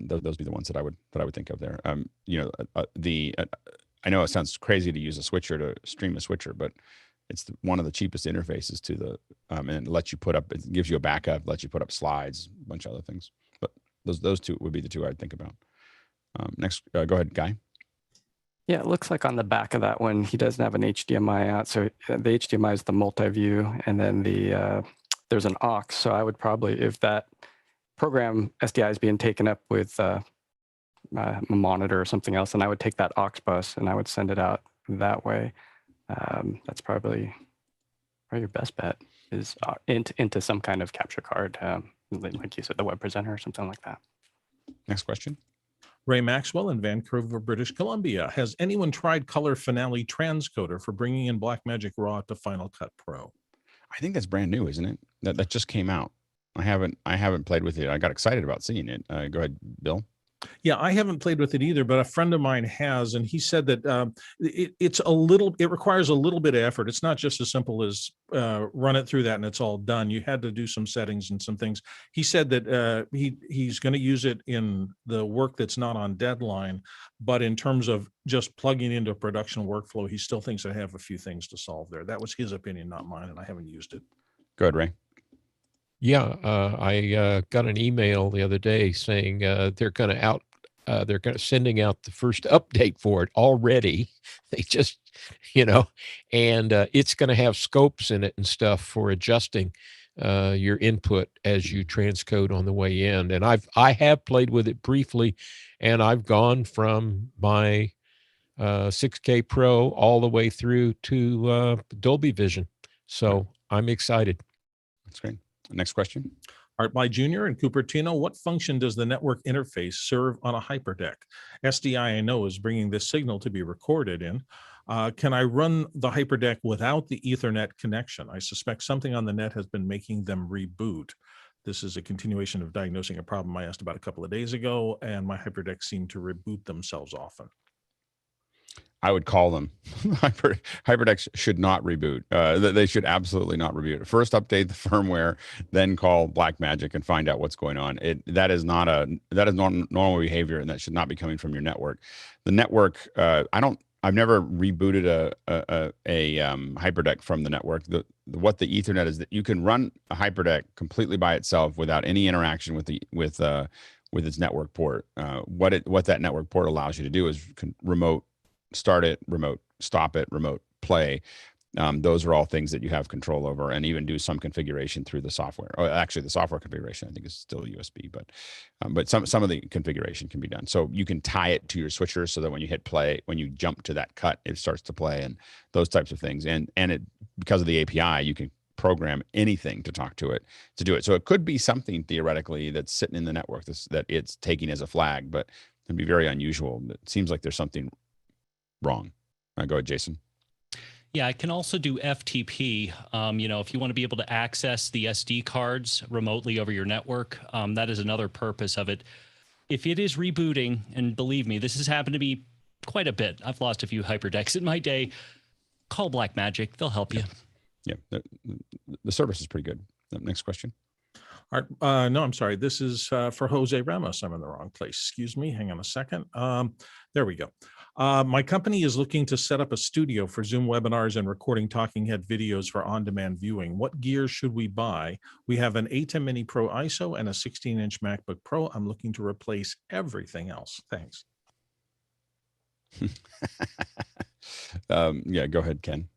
Those would be the ones that I would think of there. I know it sounds crazy to use a switcher to stream a switcher, but it's one of the cheapest interfaces to the, and it lets you it gives you a backup, lets you put up slides, a bunch of other things. But those 2 would be the 2 I'd think about. Next, go ahead, Guy. Yeah, it looks like on the back of that one, he doesn't have an HDMI out. So the HDMI is the multi-view, and then there's an aux. So I would probably, if that program SDI is being taken up with a monitor or something else, then I would take that aux bus and I would send it out that way. That's probably your best bet, is into some kind of capture card, like you said, the web presenter or something like that. Next question. Ray Maxwell in Vancouver, British Columbia. Has anyone tried Color Finale Transcoder for bringing in Blackmagic RAW to Final Cut Pro? I think that's brand new, isn't it? That just came out. I haven't played with it. I got excited about seeing it. Go ahead, Bill. Yeah, I haven't played with it either, but a friend of mine has, and he said that it requires a little bit of effort. It's not just as simple as run it through that and it's all done. You had to do some settings and some things. He said that he's going to use it in the work that's not on deadline, but in terms of just plugging into a production workflow, he still thinks I have a few things to solve there. That was his opinion, not mine, and I haven't used it. Go ahead, Ray. Yeah, I got an email the other day saying they're sending out the first update for it already. They just, and it's going to have scopes in it and stuff for adjusting your input as you transcode on the way in. And I have played with it briefly, and I've gone from my 6K Pro all the way through to Dolby Vision. So I'm excited. That's great. Next question. Art by Junior in Cupertino, what function does the network interface serve on a hyperdeck? SDI, I know, is bringing this signal to be recorded in. Can I run the hyperdeck without the Ethernet connection? I suspect something on the net has been making them reboot. This is a continuation of diagnosing a problem I asked about a couple of days ago, and my hyperdecks seem to reboot themselves often. I would call them. Hyperdecks should not reboot. They should absolutely not reboot. First, update the firmware, then call Blackmagic and find out what's going on. That is normal behavior, and that should not be coming from your network. The network, I've never rebooted a hyperdeck from the network. What the Ethernet is, that you can run a hyperdeck completely by itself without any interaction with its network port. What that network port allows you to do is remote start it, remote stop it, remote play. Those are all things that you have control over, and even do some configuration through the software. Or actually, the software configuration, I think, is still USB, but some of the configuration can be done. So you can tie it to your switcher so that when you hit play, when you jump to that cut, it starts to play, and those types of things. And because of the API, you can program anything to talk to it to do it. So it could be something theoretically that's sitting in the network that it's taking as a flag, but it'd be very unusual. It seems like there's something wrong. Go ahead, Jason. Yeah, I can also do FTP. If you want to be able to access the SD cards remotely over your network, that is another purpose of it. If it is rebooting, and believe me, this has happened to me quite a bit. I've lost a few hyperdecks in my day. Call Blackmagic. They'll help you. Yeah, the service is pretty good. Next question. No, I'm sorry. This is for Jose Ramos. I'm in the wrong place. Excuse me. Hang on a second. There we go. My company is looking to set up a studio for Zoom webinars and recording talking head videos for on-demand viewing. What gear should we buy? We have an ATEM Mini Pro ISO and a 16-inch MacBook Pro. I'm looking to replace everything else. Thanks. Yeah, go ahead, Ken.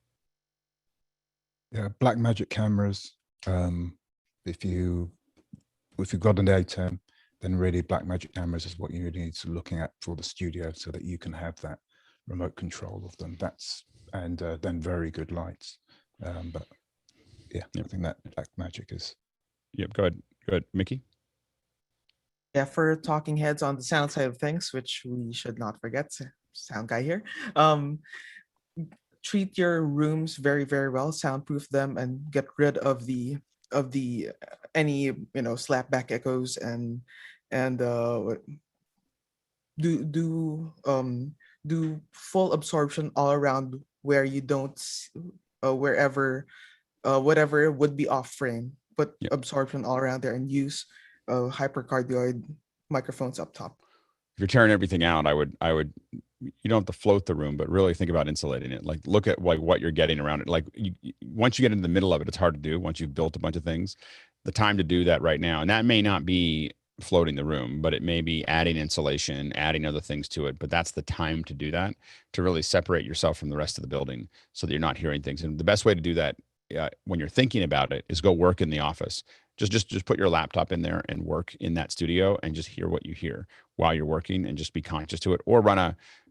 Yeah, Blackmagic cameras. If you've got an ATEM, then really Blackmagic cameras is what you need to looking at for the studio, so that you can have that remote control of them. Then very good lights. But yeah, I think that Blackmagic is. Yep. Go ahead, Mickey. Yeah, for talking heads on the sound side of things, which we should not forget, sound guy here. Treat your rooms very, very well, soundproof them, and get rid of any slapback echoes and do full absorption all around where you don't whatever would be off frame, but absorption all around there, and use hypercardioid microphones up top. If you're tearing everything out, I would you don't have to float the room, but really think about insulating it. Like, look at what you're getting around it. Like, once you get into the middle of it, it's hard to do. Once you've built a bunch of things, the time to do that right now, and that may not be floating the room, but it may be adding insulation, adding other things to it. But that's the time to do that, to really separate yourself from the rest of the building, so that you're not hearing things. And the best way to do that when you're thinking about it is go work in the office. Just put your laptop in there and work in that studio, and just hear what you hear while you're working, and just be conscious to it. Or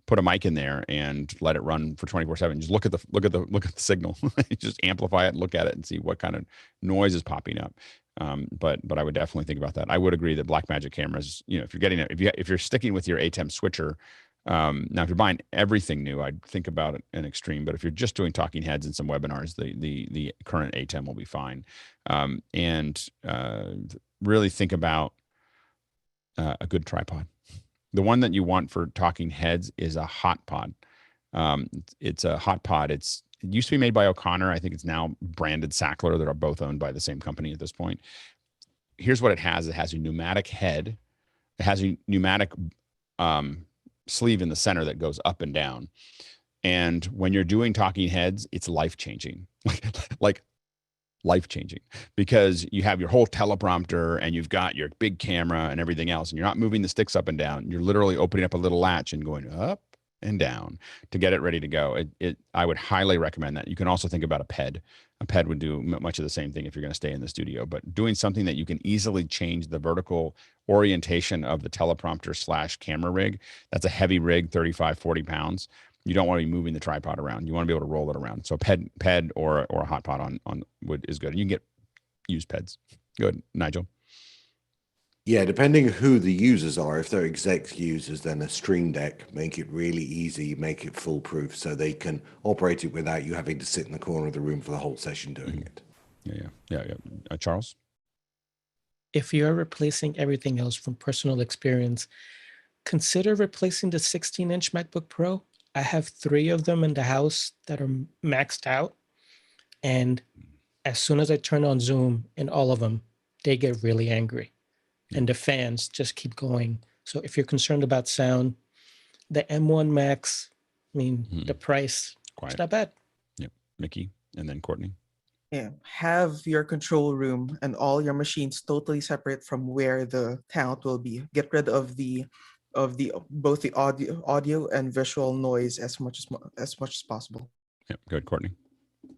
put a mic in there and let it run for 24/7. Just look at the signal. Just amplify it and look at it and see what kind of noise is popping up. But I would definitely think about that. I would agree that Blackmagic cameras, if you're sticking with your ATEM switcher, now if you're buying everything new, I'd think about an Extreme. But if you're just doing talking heads and some webinars, the current ATEM will be fine. And really think about a good tripod. The one that you want for talking heads is a hot pod. It's a hot pod. It used to be made by O'Connor. I think it's now branded Sackler, that are both owned by the same company at this point. Here's what it has. It has a pneumatic head. It has a pneumatic sleeve in the center that goes up and down. And when you're doing talking heads, it's life-changing. like life-changing, because you have your whole teleprompter and you've got your big camera and everything else, and you're not moving the sticks up and down. You're literally opening up a little latch and going up and down to get it ready to go. I would highly recommend that. You can also think about a PED. A PED would do much of the same thing if you're going to stay in the studio, but doing something that you can easily change the vertical orientation of the teleprompter / camera rig. That's a heavy rig, 35, 40 pounds. You don't want to be moving the tripod around. You want to be able to roll it around. So PED or a hot pot on wood is good. And you can get used PEDs. Good, Nigel. Yeah, depending who the users are, if they're exec users, then a Stream Deck, make it really easy, make it foolproof so they can operate it without you having to sit in the corner of the room for the whole session doing it. Yeah. Charles? If you're replacing everything else from personal experience, consider replacing the 16-inch MacBook Pro. I have 3 of them in the house that are maxed out. And as soon as I turn on Zoom in all of them, they get really angry. And the fans just keep going. So if you're concerned about sound, the M1 Max, I mean, the price, it's not bad. Yep. Mickey, and then Courtney. Yeah, have your control room and all your machines totally separate from where the talent will be. Get rid of both the audio and visual noise as much as possible. Yeah, good, Courtney.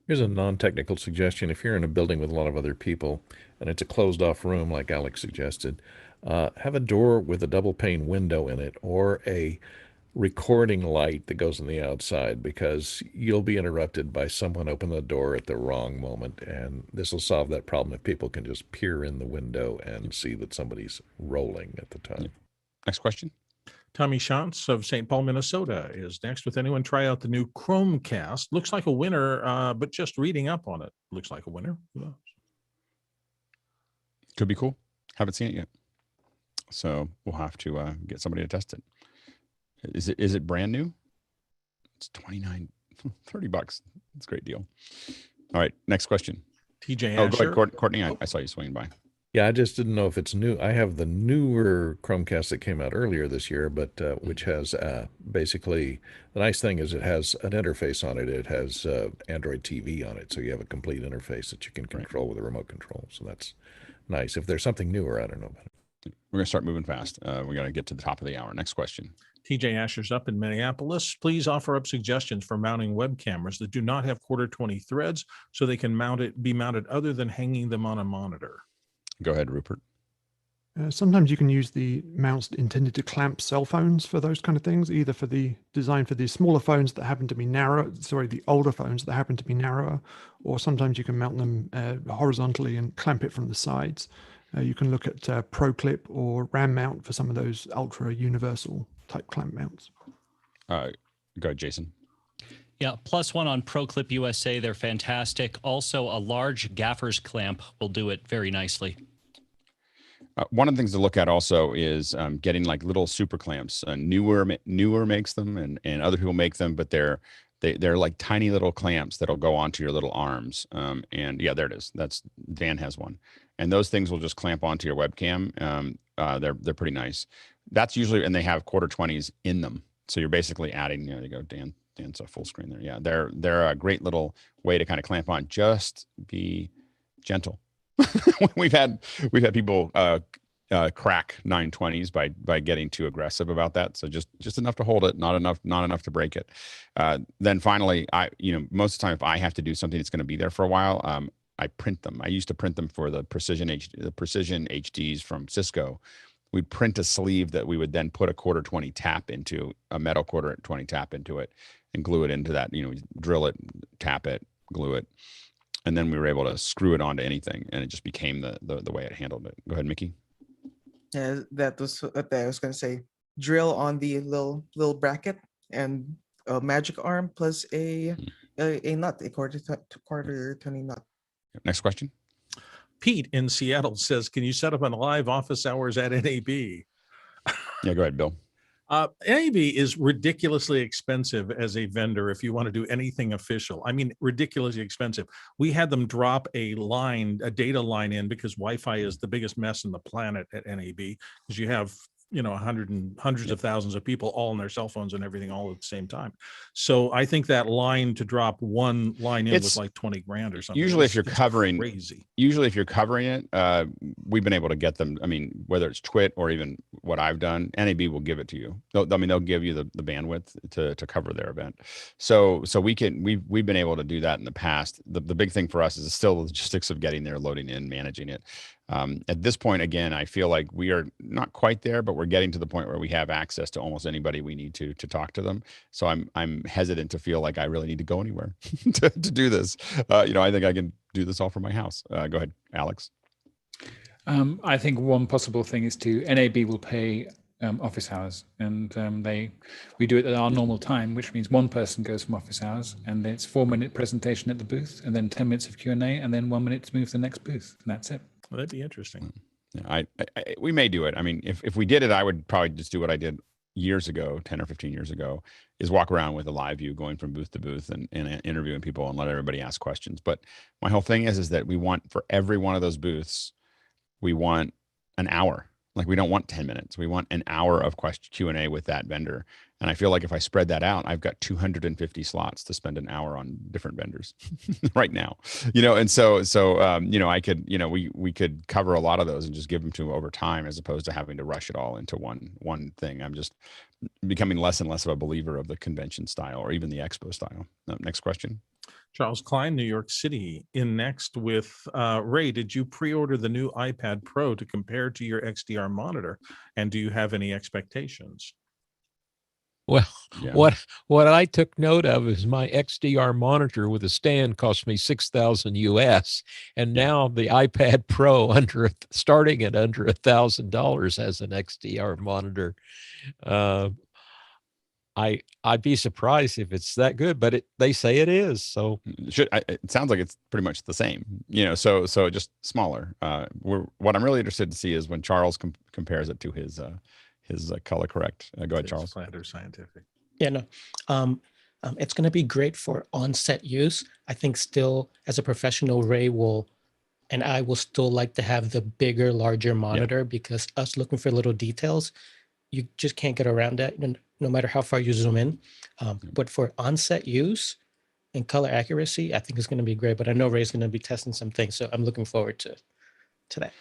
Here's a non-technical suggestion. If you're in a building with a lot of other people and it's a closed-off room, like Alex suggested, have a door with a double-pane window in it or a recording light that goes on the outside, because you'll be interrupted by someone opening the door at the wrong moment, and this will solve that problem if people can just peer in the window and see that somebody's rolling at the time. Next question. Tommy Shantz of St. Paul, Minnesota is next. With anyone try out the new Chromecast? Looks like a winner, but just reading up on it, looks like a winner. Could be cool. Haven't seen it yet. So we'll have to get somebody to test it. Is it brand new? It's $29, $30. It's a great deal. All right, next question. TJ Oh, go ahead, Courtney. I saw you swinging by. Yeah, I just didn't know if it's new. I have the newer Chromecast that came out earlier this year, but which has basically, the nice thing is it has an interface on it. It has Android TV on it, so you have a complete interface that you can control with a remote control. So that's nice. If there's something newer, I don't know about it. We're going to start moving fast. We got to get to the top of the hour. Next question. TJ Asher's up in Minneapolis. Please offer up suggestions for mounting web cameras that do not have 1/4-20 threads, so they can be mounted other than hanging them on a monitor. Go ahead, Rupert. Sometimes you can use the mounts intended to clamp cell phones for those kind of things, either for the design for the smaller phones that happen to be narrow, the older phones that happen to be narrower, or sometimes you can mount them horizontally and clamp it from the sides. You can look at Pro Clip or RAM mount for some of those ultra universal type clamp mounts. Go ahead, Jason. Yeah, +1 on ProClip USA. They're fantastic. Also, a large gaffer's clamp will do it very nicely. One of the things to look at also is getting like little super clamps. Newer makes them, and other people make them, but they're like tiny little clamps that'll go onto your little arms. And yeah, there it is. Dan has one, and those things will just clamp onto your webcam. They're pretty nice. That's usually, and they have 1/4-20s in them, so you're basically adding. There you go, Dan. Dan's a full screen there. Yeah, they're a great little way to kind of clamp on. Just be gentle. we've had people crack 920s by getting too aggressive about that. So just enough to hold it, not enough to break it. Then finally, most of the time, if I have to do something that's going to be there for a while, I print them. I used to print them for the Precision HDs from Cisco. We'd print a sleeve that we would then put a 1/4-20 tap into, a metal 1/4-20 tap into it, and glue it into that. Drill it, tap it, glue it, and then we were able to screw it onto anything, and it just became the way it handled it. Go ahead, Mickey. Yeah, that was what I was going to say. Drill on the little bracket and a magic arm plus a nut, a 1/4-20 nut. Next question. Pete in Seattle says, can you set up an live office hours at N.A.B? Yeah, go ahead, Bill. N.A.B is ridiculously expensive as a vendor if you want to do anything official. I mean, ridiculously expensive. We had them drop a data line in because Wi-Fi is the biggest mess on the planet at N.A.B, because you have hundreds of thousands of people all on their cell phones and everything all at the same time. So I think that line to drop one line in was like 20 grand or something. Usually if you're covering crazy. Usually if you're covering it, we've been able to get them. I mean, whether it's TWiT or even what I've done, N.A.B will give it to you. They'll give you the bandwidth to cover their event. So we've been able to do that in the past. The big thing for us is still the logistics of getting there, loading in, managing it. At this point, again, I feel like we are not quite there, but we're getting to the point where we have access to almost anybody we need to talk to them. So I'm hesitant to feel like I really need to go anywhere to do this. I think I can do this all from my house. Go ahead, Alex. I think one possible thing is N.A.B will pay office hours, and we do it at our normal time, which means one person goes from office hours, and it's 4-minute presentation at the booth, and then 10 minutes of Q&A, and then 1 minute to move to the next booth, and that's it. Well, that'd be interesting. Yeah, we may do it. I mean, if we did it, I would probably just do what I did years ago, 10 or 15 years ago, is walk around with a live view, going from booth to booth and interviewing people and let everybody ask questions. But my whole thing is that we want, for every one of those booths, we want an hour. Like, we don't want 10 minutes. We want an hour of Q&A with that vendor. And I feel like if I spread that out, I've got 250 slots to spend an hour on different vendors right now, and so I could, we could cover a lot of those and just give them to over time, as opposed to having to rush it all into one thing. I'm just becoming less and less of a believer of the convention style or even the expo style. Next question. Charles Klein, New York City, in next with Ray. Did you pre-order the new iPad Pro to compare to your XDR monitor? And do you have any expectations? Well, yeah. What I took note of is my XDR monitor with a stand cost me $6,000 US, and now the iPad Pro starting at under $1,000 as an XDR monitor. I'd be surprised if it's that good, but they say it is. So it sounds like it's pretty much the same, so just smaller. What I'm really interested to see is when Charles compares it to his color correct. Go ahead, Charles. Flanders Scientific. Yeah, no. It's going to be great for on-set use. I think still, as a professional, Ray and I will still like to have the bigger, larger monitor, because us looking for little details, you just can't get around that, no matter how far you zoom in. But for on-set use and color accuracy, I think it's going to be great. But I know Ray's going to be testing some things, so I'm looking forward to that.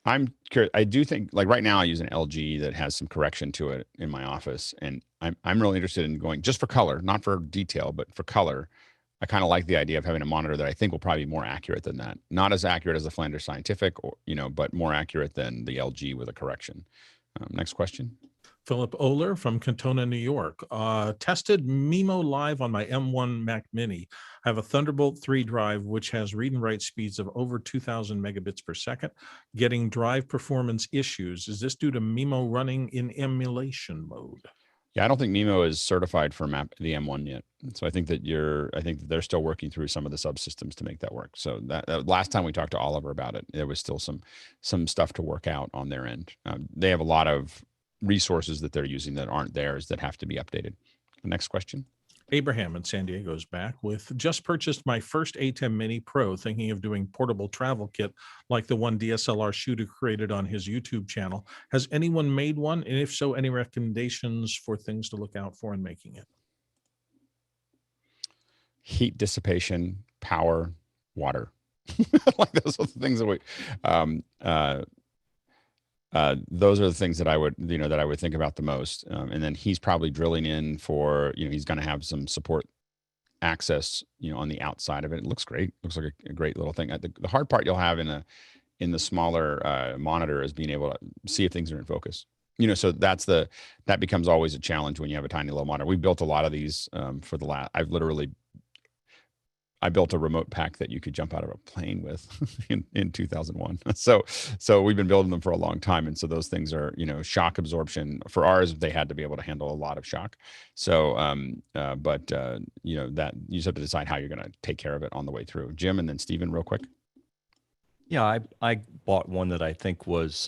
I'm curious. I do think, like, right now I use an LG that has some correction to it in my office, and I'm really interested in going just for color, not for detail, but for color. I kind of like the idea of having a monitor that I think will probably be more accurate than that. Not as accurate as the Flanders Scientific, but more accurate than the LG with a correction. Next question. Philip Oler from Cantona, New York. Tested mimoLive on my M1 MacMini. I have a Thunderbolt 3 drive, which has read and write speeds of over 2,000 megabits per second, getting drive performance issues. Is this due to mimo running in emulation mode? Yeah, I don't think mimo is certified for the M1 yet. So I think that they're still working through some of the subsystems to make that work. So that last time we talked to Oliver about it, there was still some stuff to work out on their end. They have a lot of resources that they're using that aren't theirs that have to be updated. The next question. Abraham in San Diego is back with, just purchased my first ATEM Mini Pro, thinking of doing portable travel kit like the one DSLRshooter created on his YouTube channel. Has anyone made one? And if so, any recommendations for things to look out for in making it? Heat dissipation, power, water. Like, those are the things that those are the things that I would, that I would think about the most. And then he's probably drilling in for, he's going to have some support access, on the outside of it. It looks great. Looks like a great little thing. The hard part you'll have in the smaller monitor is being able to see if things are in focus. So that becomes always a challenge when you have a tiny little monitor. We built a lot of these for the last. I built a remote pack that you could jump out of a plane with in 2001. So we've been building them for a long time. And so those things are, shock absorption. For ours, they had to be able to handle a lot of shock. So, that you just have to decide how you're going to take care of it on the way through. Jim, and then Stephen, real quick. Yeah, I bought one that I think was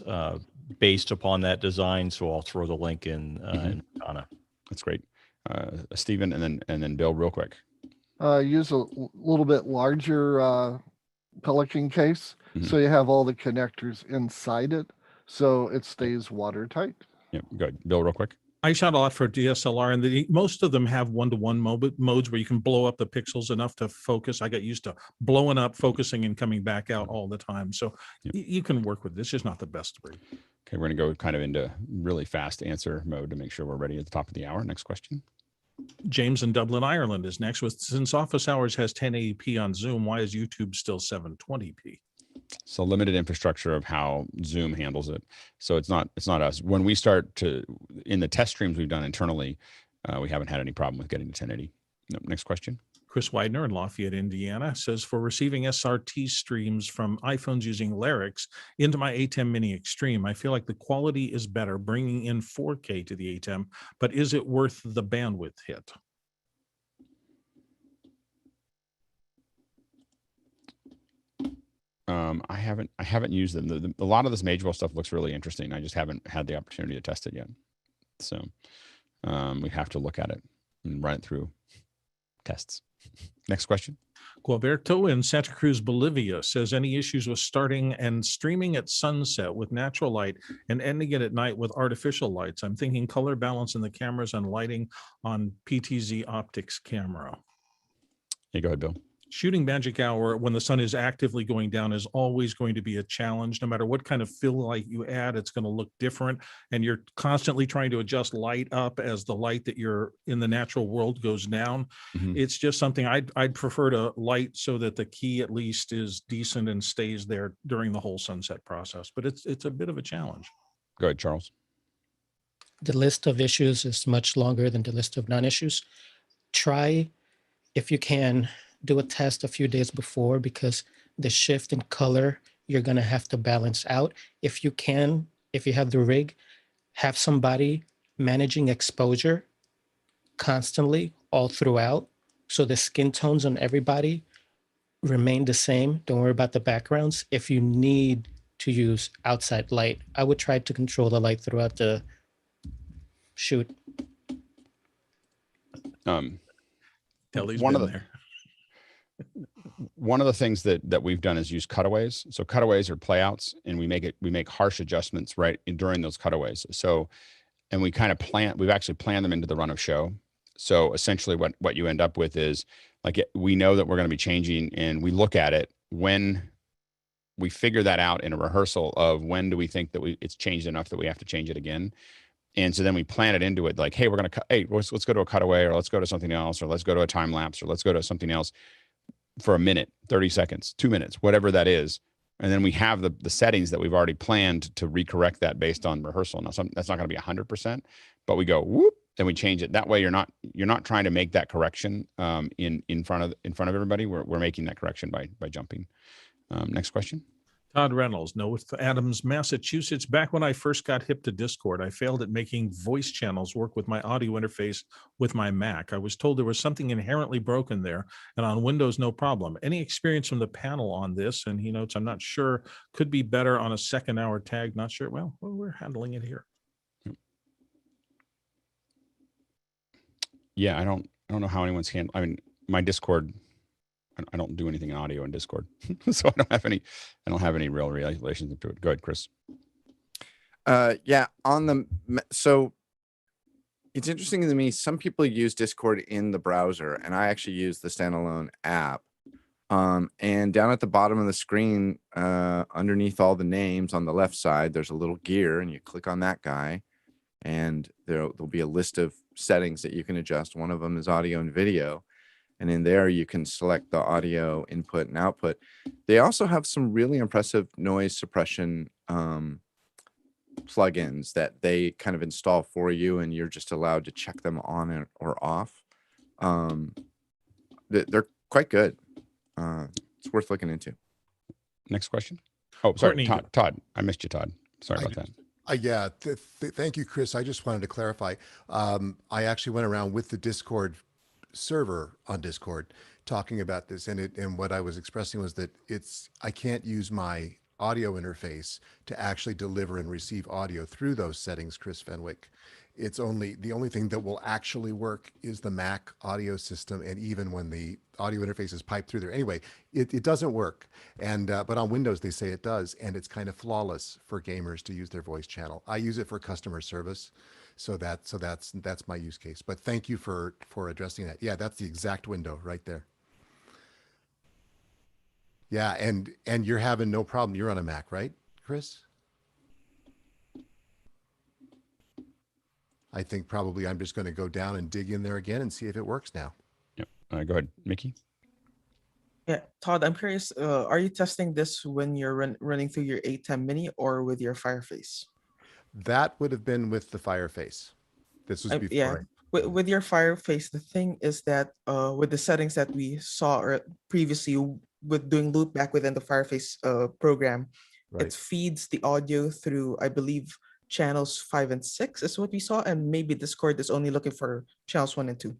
based upon that design. So I'll throw the link in Anna. That's great. Stephen, and then Bill, real quick. Use a little bit larger Pelican case, so you have all the connectors inside it, so it stays watertight. Yeah, good. Bill, real quick. I shot a lot for DSLR, and most of them have one-to-one modes where you can blow up the pixels enough to focus. I got used to blowing up, focusing, and coming back out all the time. So you can work with this. It's just not the best breed. Okay, we're going to go kind of into really fast answer mode to make sure we're ready at the top of the hour. Next question. James in Dublin, Ireland is next. Since office hours has 1080p on Zoom, why is YouTube still 720p? So limited infrastructure of how Zoom handles it. So it's not us. When we start in the test streams we've done internally, we haven't had any problem with getting to 1080. No, next question. Chris Widener in Lafayette, Indiana says, for receiving SRT streams from iPhones using larix into my ATEM Mini Extreme, I feel like the quality is better bringing in 4K to the ATEM, but is it worth the bandwidth hit? I haven't used them. A lot of this Magewell stuff looks really interesting. I just haven't had the opportunity to test it yet. So we have to look at it and run it through tests. Next question. Gualberto in Santa Cruz, Bolivia says, any issues with starting and streaming at sunset with natural light and ending it at night with artificial lights? I'm thinking color balance in the cameras and lighting on ptzoptics camera. Yeah, go ahead, Bill. Shooting magic hour when the sun is actively going down is always going to be a challenge. No matter what kind of fill light you add, it's going to look different. And you're constantly trying to adjust light up as the light that you're in the natural world goes down. Mm-hmm. It's just something I'd prefer to light so that the key at least is decent and stays there during the whole sunset process. But it's a bit of a challenge. Go ahead, Charles. The list of issues is much longer than the list of non-issues. Try, if you can, do a test a few days before, because the shift in color, you're going to have to balance out. If you can, if you have the rig, have somebody managing exposure constantly all throughout, so the skin tones on everybody remain the same. Don't worry about the backgrounds. If you need to use outside light, I would try to control the light throughout the shoot. One of the things that we've done is use cutaways. So cutaways are playouts, and we make harsh adjustments right during those cutaways. So, and we kind of we've actually planned them into the run of show. So essentially what you end up with is, like, we know that we're going to be changing, and we look at it when we figure that out in a rehearsal of when do we think that it's changed enough that we have to change it again. And so then we plan it into it, like, hey, we're going to let's go to a cutaway, or let's go to something else, or let's go to a time lapse, or let's go to something else for a minute, 30 seconds, 2 minutes, whatever that is. And then we have the settings that we've already planned to recorrect that based on rehearsal. Now, that's not going to be 100%, but we go whoop, then we change it. That way, you're not trying to make that correction in front of everybody. We're making that correction by jumping. Next question. Todd Reynolds, North Adams, Massachusetts. Back when I first got hip to Discord, I failed at making voice channels work with my audio interface with my Mac. I was told there was something inherently broken there, and on Windows, no problem. Any experience from the panel on this? And he notes, I'm not sure, could be better on a second hour tag. Not sure. Well, we're handling it here. Yeah, I don't know how anyone's handling. I mean, my Discord, I don't do anything in audio in Discord, so I don't have any real relations to it. Go ahead, Chris. Yeah, so it's interesting to me. Some people use Discord in the browser, and I actually use the standalone app. And down at the bottom of the screen, underneath all the names on the left side, there's a little gear, and you click on that guy, and there'll be a list of settings that you can adjust. One of them is audio and video. And in there, you can select the audio input and output. They also have some really impressive noise suppression plugins that they kind of install for you, and you're just allowed to check them on or off. They're quite good. It's worth looking into. Next question. Oh, sorry, Todd. I missed you, Todd. Sorry about that. Yeah, thank you, Chris. I just wanted to clarify. I actually went around with the Discord server on Discord talking about this, and what I was expressing was that I can't use my audio interface to actually deliver and receive audio through those settings, Chris Fenwick. It's the only thing that will actually work is the Mac audio system, and even when the audio interface is piped through there. Anyway, it doesn't work, but on Windows they say it does, and it's kind of flawless for gamers to use their voice channel. I use it for customer service. So that's my use case. But thank you for addressing that. Yeah, that's the exact window right there. Yeah, and you're having no problem. You're on a Mac, right, Chris? I think probably I'm just going to go down and dig in there again and see if it works now. Yep. Go ahead, Mickey. Yeah, Todd, I'm curious, are you testing this when you're running through your ATEM Mini or with your Fireface? That would have been with the Fireface. This was before. Yeah, with your Fireface, the thing is that with the settings that we saw previously with doing loopback within the Fireface program, right. It feeds the audio through, I believe, channels 5 and 6 is what we saw, and maybe Discord is only looking for channels 1 and 2.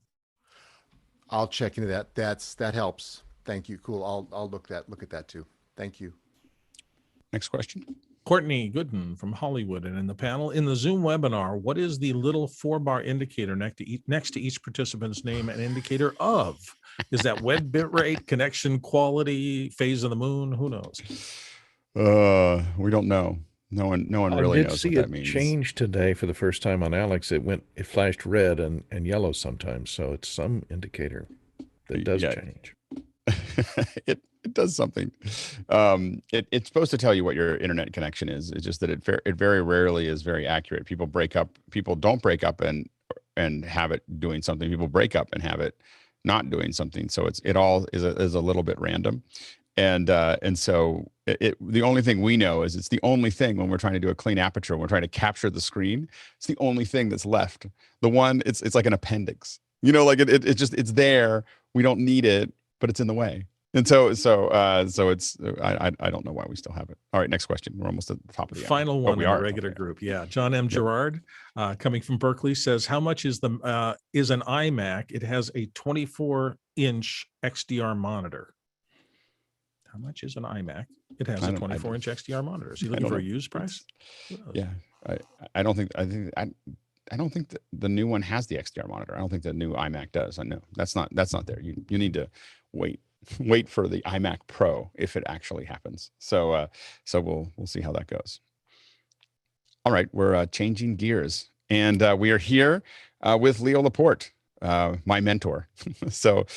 I'll check into that. That helps. Thank you. Cool. I'll look at that too. Thank you. Next question. Courtney Gooden from Hollywood, and in the panel, in the Zoom webinar, what is the little 4-bar indicator next to each participant's name and indicator of? Is that web bitrate, connection quality, phase of the moon? Who knows? We don't know. No one really knows what that means. I did see it change today for the first time on Alex. It flashed red and yellow sometimes, so it's some indicator that does change. It does something. It's supposed to tell you what your internet connection is. It's just that it very rarely is very accurate. People break up. People don't break up and have it doing something. People break up and have it not doing something. So it all is a little bit random. And so the only thing we know is it's the only thing when we're trying to do a clean aperture, when we're trying to capture the screen, it's the only thing that's left. The one it's like an appendix, like it's there. We don't need it, but it's in the way. And so it's I don't know why we still have it. All right, next question. We're almost at the top of the final hour. one in the regular group. Yeah, John M. Gerard, coming from Berkeley, says, "How much is an iMac? It has a 24-inch XDR monitor." How much is an iMac? It has a 24-inch XDR monitor. Is he looking for a used price? Yeah, I don't think that the new one has the XDR monitor. I don't think the new iMac does. I know that's not there. You need to wait for the iMac Pro if it actually happens. So we'll see how that goes. All right, we're changing gears, and we are here with Leo Laporte, my mentor. so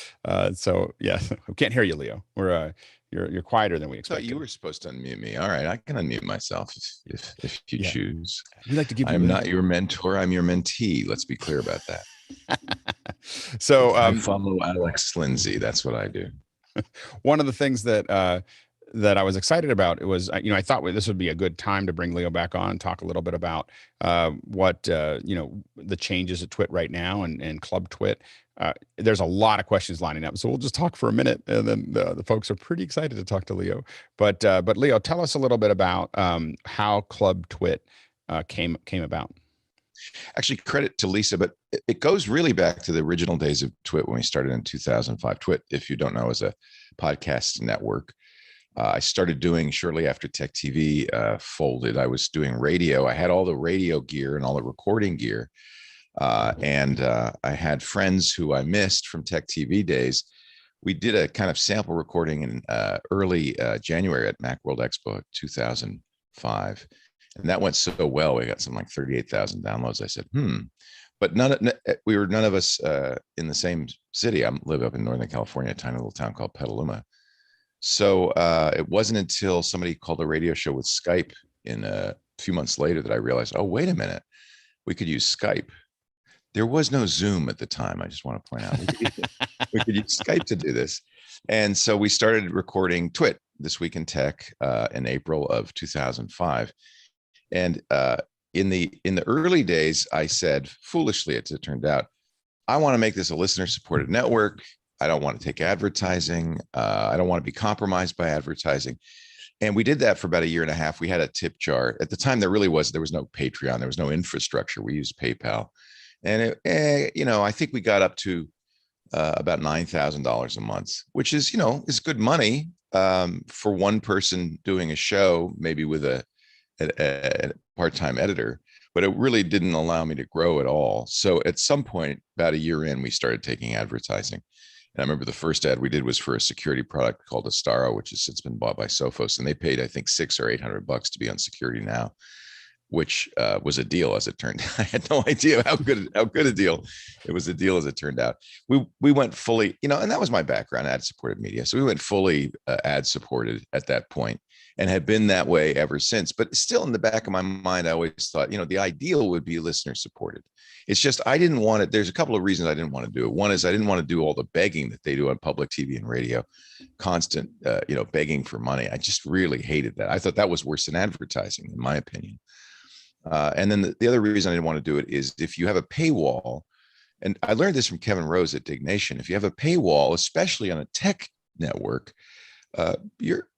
yeah, we can't hear you, Leo. You're quieter than we expected. I thought you were supposed to unmute me. All right, I can unmute myself if you choose. We like to give. I'm not your mentor. I'm your mentee. Let's be clear about that. So I follow Alex Lindsay. That's what I do. One of the things that I was excited about, it was, I thought this would be a good time to bring Leo back on and talk a little bit about what, the changes at TWiT right now and Club TWiT. There's a lot of questions lining up, so we'll just talk for a minute, and then the folks are pretty excited to talk to Leo. But Leo, tell us a little bit about how Club TWiT came about. Actually, credit to Lisa, but it goes really back to the original days of TWiT when we started in 2005. TWiT, if you don't know, is a podcast network. I started doing shortly after Tech TV folded. I was doing radio. I had all the radio gear and all the recording gear. And I had friends who I missed from Tech TV days. We did a kind of sample recording in early January at Macworld Expo 2005. And that went so well. We got something like 38,000 downloads. I said, but none of us in the same city. I live up in Northern California, a tiny little town called Petaluma. So it wasn't until somebody called a radio show with Skype in a few months later that I realized, oh, wait a minute, we could use Skype. There was no Zoom at the time. I just want to point out we could use Skype to do this. And so we started recording TWiT, This Week in Tech, in April of 2005. And in the early days, I said, foolishly, as it turned out, I want to make this a listener-supported network. I don't want to take advertising. I don't want to be compromised by advertising. And we did that for about a year and a half. We had a tip jar. At the time, there was no Patreon. There was no infrastructure. We used PayPal. And, I think we got up to about $9,000 a month, which is, is good money for one person doing a show, maybe with a part-time editor, but it really didn't allow me to grow at all. So at some point, about a year in, we started taking advertising. And I remember the first ad we did was for a security product called Astaro, which has since been bought by Sophos. And they paid, I think, $600 or $800 to be on Security Now. which was a deal as it turned out. I had no idea how good a deal it was. A deal as it turned out. We went fully, and that was my background, ad supported media. So we went fully ad supported at that point, and have been that way ever since. But still, in the back of my mind, I always thought, the ideal would be listener supported. It's just I didn't want it. There's a couple of reasons I didn't want to do it. One is I didn't want to do all the begging that they do on public TV and radio, constant, begging for money. I just really hated that. I thought that was worse than advertising, in my opinion. And then the other reason I didn't want to do it is if you have a paywall, and I learned this from Kevin Rose at Dignation, if you have a paywall, especially on a tech network, your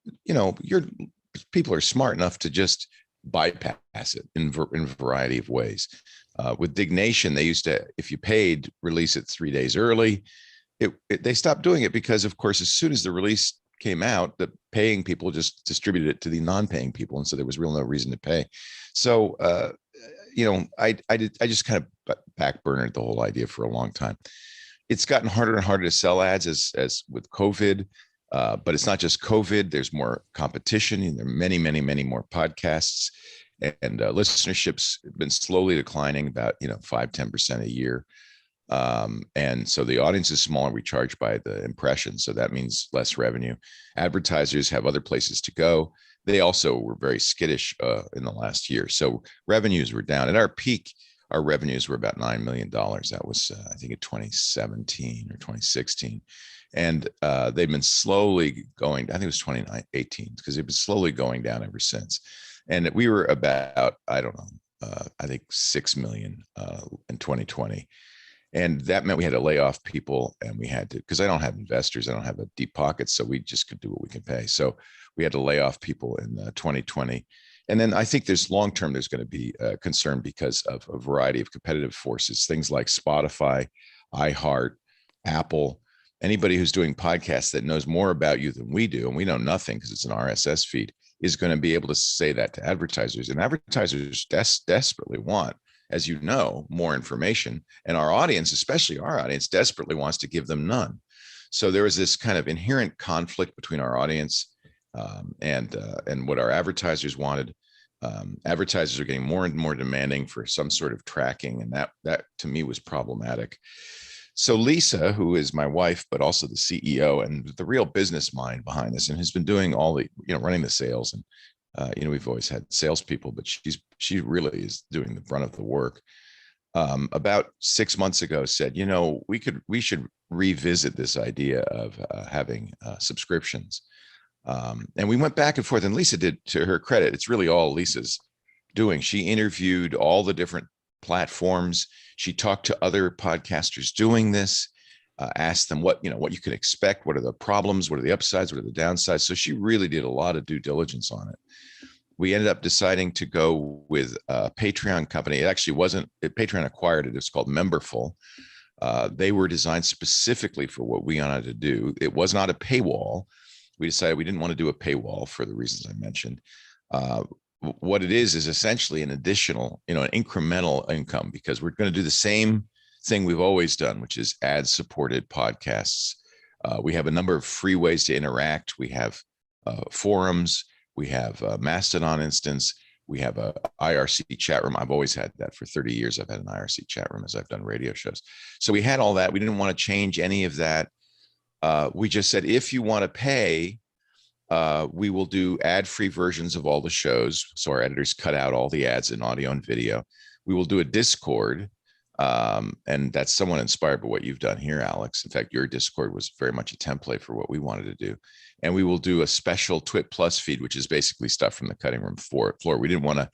people are smart enough to just bypass it in a variety of ways. With Dignation, they used to, if you paid, release it 3 days early. They stopped doing it because, of course, as soon as the release came out, the paying people just distributed it to the non-paying people, and so there was no reason to pay. So, I just kind of backburnered the whole idea for a long time. It's gotten harder and harder to sell ads as with COVID, but it's not just COVID. There's more competition, and there are many, many, many more podcasts, and listenership's been slowly declining, about 5-10% a year. And so the audience is smaller. We charge by the impression, so that means less revenue. Advertisers have other places to go. They also were very skittish in the last year. So revenues were down. At our peak, our revenues were about $9 million. That was, I think, in 2017 or 2016. And they've been slowly going, I think it was 2018, because they've been slowly going down ever since. And we were about, I don't know, I think 6 million in 2020. And that meant we had to lay off people, and we had to, because I don't have investors, I don't have a deep pocket, so we just could do what we can pay. So we had to lay off people in 2020. And then I think there's long-term, there's going to be concern because of a variety of competitive forces, things like Spotify, iHeart, Apple, anybody who's doing podcasts that knows more about you than we do, and we know nothing because it's an RSS feed, is going to be able to say that to advertisers. And advertisers desperately want, as you know, more information. And our audience, especially our audience, desperately wants to give them none. So there is this kind of inherent conflict between our audience and what our advertisers wanted. Advertisers are getting more and more demanding for some sort of tracking, and that to me was problematic. So Lisa, who is my wife, but also the CEO and the real business mind behind this, and has been doing all the, running the sales, and we've always had salespeople, but she really is doing the brunt of the work. About 6 months ago, said, we should revisit this idea of having subscriptions. And we went back and forth, and Lisa did, to her credit, it's really all Lisa's doing. She interviewed all the different platforms. She talked to other podcasters doing this, asked them what you can expect, what are the problems, what are the upsides, what are the downsides. So she really did a lot of due diligence on it. We ended up deciding to go with a Patreon company. It actually wasn't, Patreon acquired it. It's called Memberful. They were designed specifically for what we wanted to do. It was not a paywall. We decided we didn't want to do a paywall for the reasons I mentioned. What it is essentially an additional, an incremental income, because we're going to do the same thing we've always done, which is ad-supported podcasts. We have a number of free ways to interact. We have forums. We have a Mastodon instance. We have a IRC chat room. I've always had that for 30 years. I've had an IRC chat room as I've done radio shows. So we had all that. We didn't want to change any of that. We just said, if you want to pay, we will do ad-free versions of all the shows. So our editors cut out all the ads in audio and video. We will do a Discord. And that's somewhat inspired by what you've done here, Alex. In fact, your Discord was very much a template for what we wanted to do. And we will do a special TWiT Plus feed, which is basically stuff from the cutting room floor. We didn't want to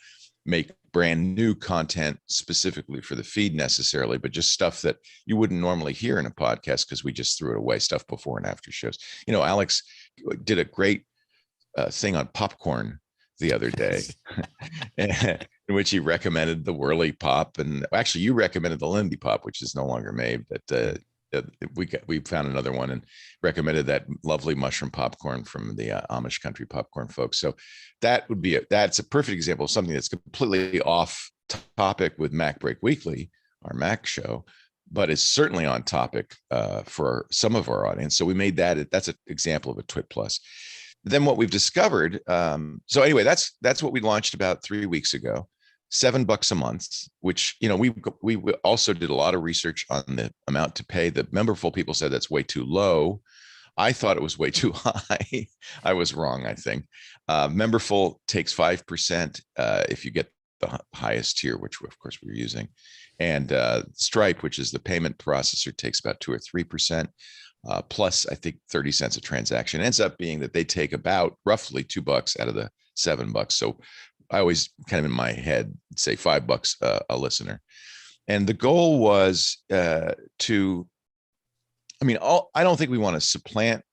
make brand new content specifically for the feed necessarily, but just stuff that you wouldn't normally hear in a podcast because we just threw it away, stuff before and after shows. Alex did a great thing on popcorn the other day in which he recommended the Whirly Pop, and actually you recommended the Lindy Pop, which is no longer made, but we found another one and recommended that lovely mushroom popcorn from the Amish country popcorn folks. So that's a perfect example of something that's completely off topic with Mac Break Weekly, our Mac show, but it's certainly on topic for some of our audience. So we made that's an example of a TWiT Plus. Then what we've discovered, so anyway, that's what we launched about 3 weeks ago. $7 a month, which, you know, we also did a lot of research on the amount to pay. The memberful people said that's way too low. I thought it was way too high. I was wrong, I think. Memberful takes 5% if you get the highest tier, which of course we're using. And Stripe, which is the payment processor, takes about 2 or 3%. Plus, I think 30 cents a transaction. It ends up being that they take about roughly $2 out of the $7. So I always kind of in my head say $5 a listener. And the goal was I don't think we want to supplant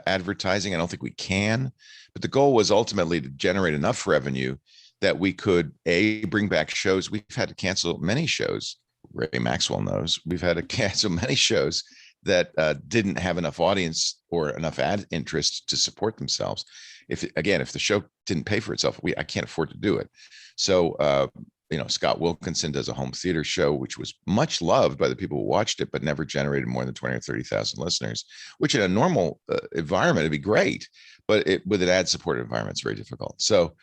advertising. I don't think we can, but the goal was ultimately to generate enough revenue that we could bring back shows. We've had to cancel many shows. Ray Maxwell knows we've had to cancel many shows that didn't have enough audience or enough ad interest to support themselves. If the show didn't pay for itself, I can't afford to do it. So, Scott Wilkinson does a home theater show, which was much loved by the people who watched it, but never generated more than 20 or 30,000 listeners, which in a normal environment, it'd be great, but with an ad supported environment, it's very difficult. So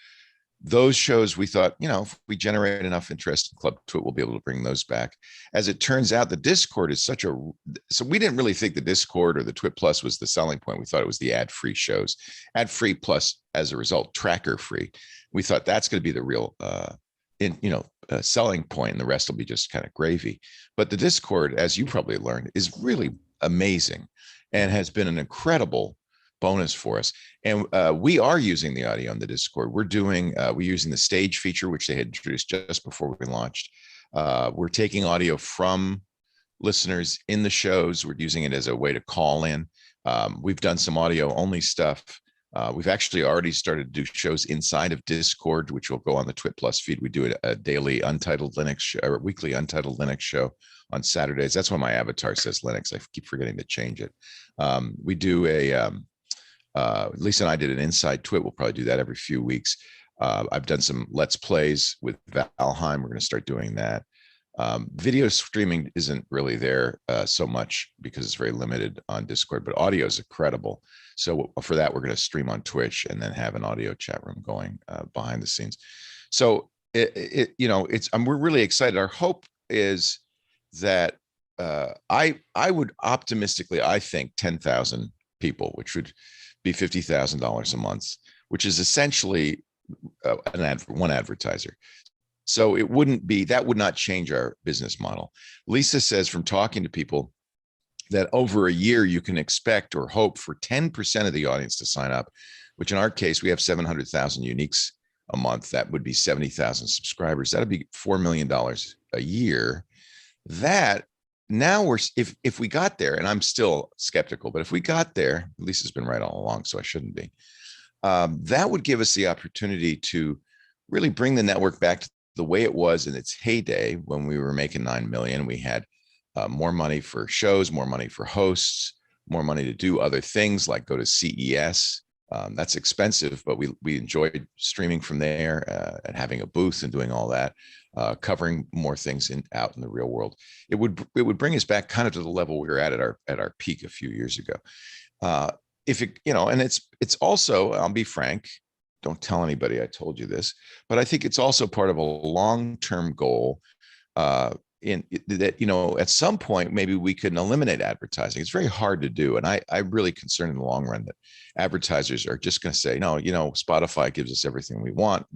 those shows, we thought, if we generate enough interest in Club Twit, we'll be able to bring those back. As it turns out, the Discord is so we didn't really think the Discord or the Twit Plus was the selling point. We thought it was the ad-free shows, ad-free plus, as a result, tracker-free. We thought that's going to be the real, selling point, and the rest will be just kind of gravy. But the Discord, as you probably learned, is really amazing and has been an incredible bonus for us. And we are using the audio on the Discord. We're using the stage feature, which they had introduced just before we launched. We're taking audio from listeners in the shows. We're using it as a way to call in. We've done some audio only stuff. We've actually already started to do shows inside of Discord, which will go on the Twit Plus feed. We do a daily Untitled Linux show, or weekly Untitled Linux show on Saturdays. That's why my avatar says Linux. I keep forgetting to change it. We do Lisa and I did an Inside Twit. We'll probably do that every few weeks. I've done some Let's Plays with Valheim. We're going to start doing that. Video streaming isn't really there so much because it's very limited on Discord, but audio is incredible. So for that, we're going to stream on Twitch and then have an audio chat room going behind the scenes. So we're really excited. Our hope is that I would optimistically, I think 10,000 people, which would be $50,000 a month, which is essentially one advertiser. So it that would not change our business model. Lisa says from talking to people that over a year, you can expect or hope for 10% of the audience to sign up, which in our case, we have 700,000 uniques a month. That would be 70,000 subscribers. That'd be $4 million a year. That now if we got there, and I'm still skeptical, but if we got there, Lisa's been right all along, so I shouldn't be. That would give us the opportunity to really bring the network back to the way it was in its heyday when we were making 9 million. We had more money for shows, more money for hosts, more money to do other things like go to CES. That's expensive, but we enjoyed streaming from there and having a booth and doing all that, covering more things out in the real world. It would bring us back kind of to the level we were at our peak a few years ago. And it's also, I'll be frank, don't tell anybody I told you this, but I think it's also part of a long-term goal at some point, maybe we can eliminate advertising. It's very hard to do. And I'm really concerned in the long run that advertisers are just going to say, no, Spotify gives us everything we want,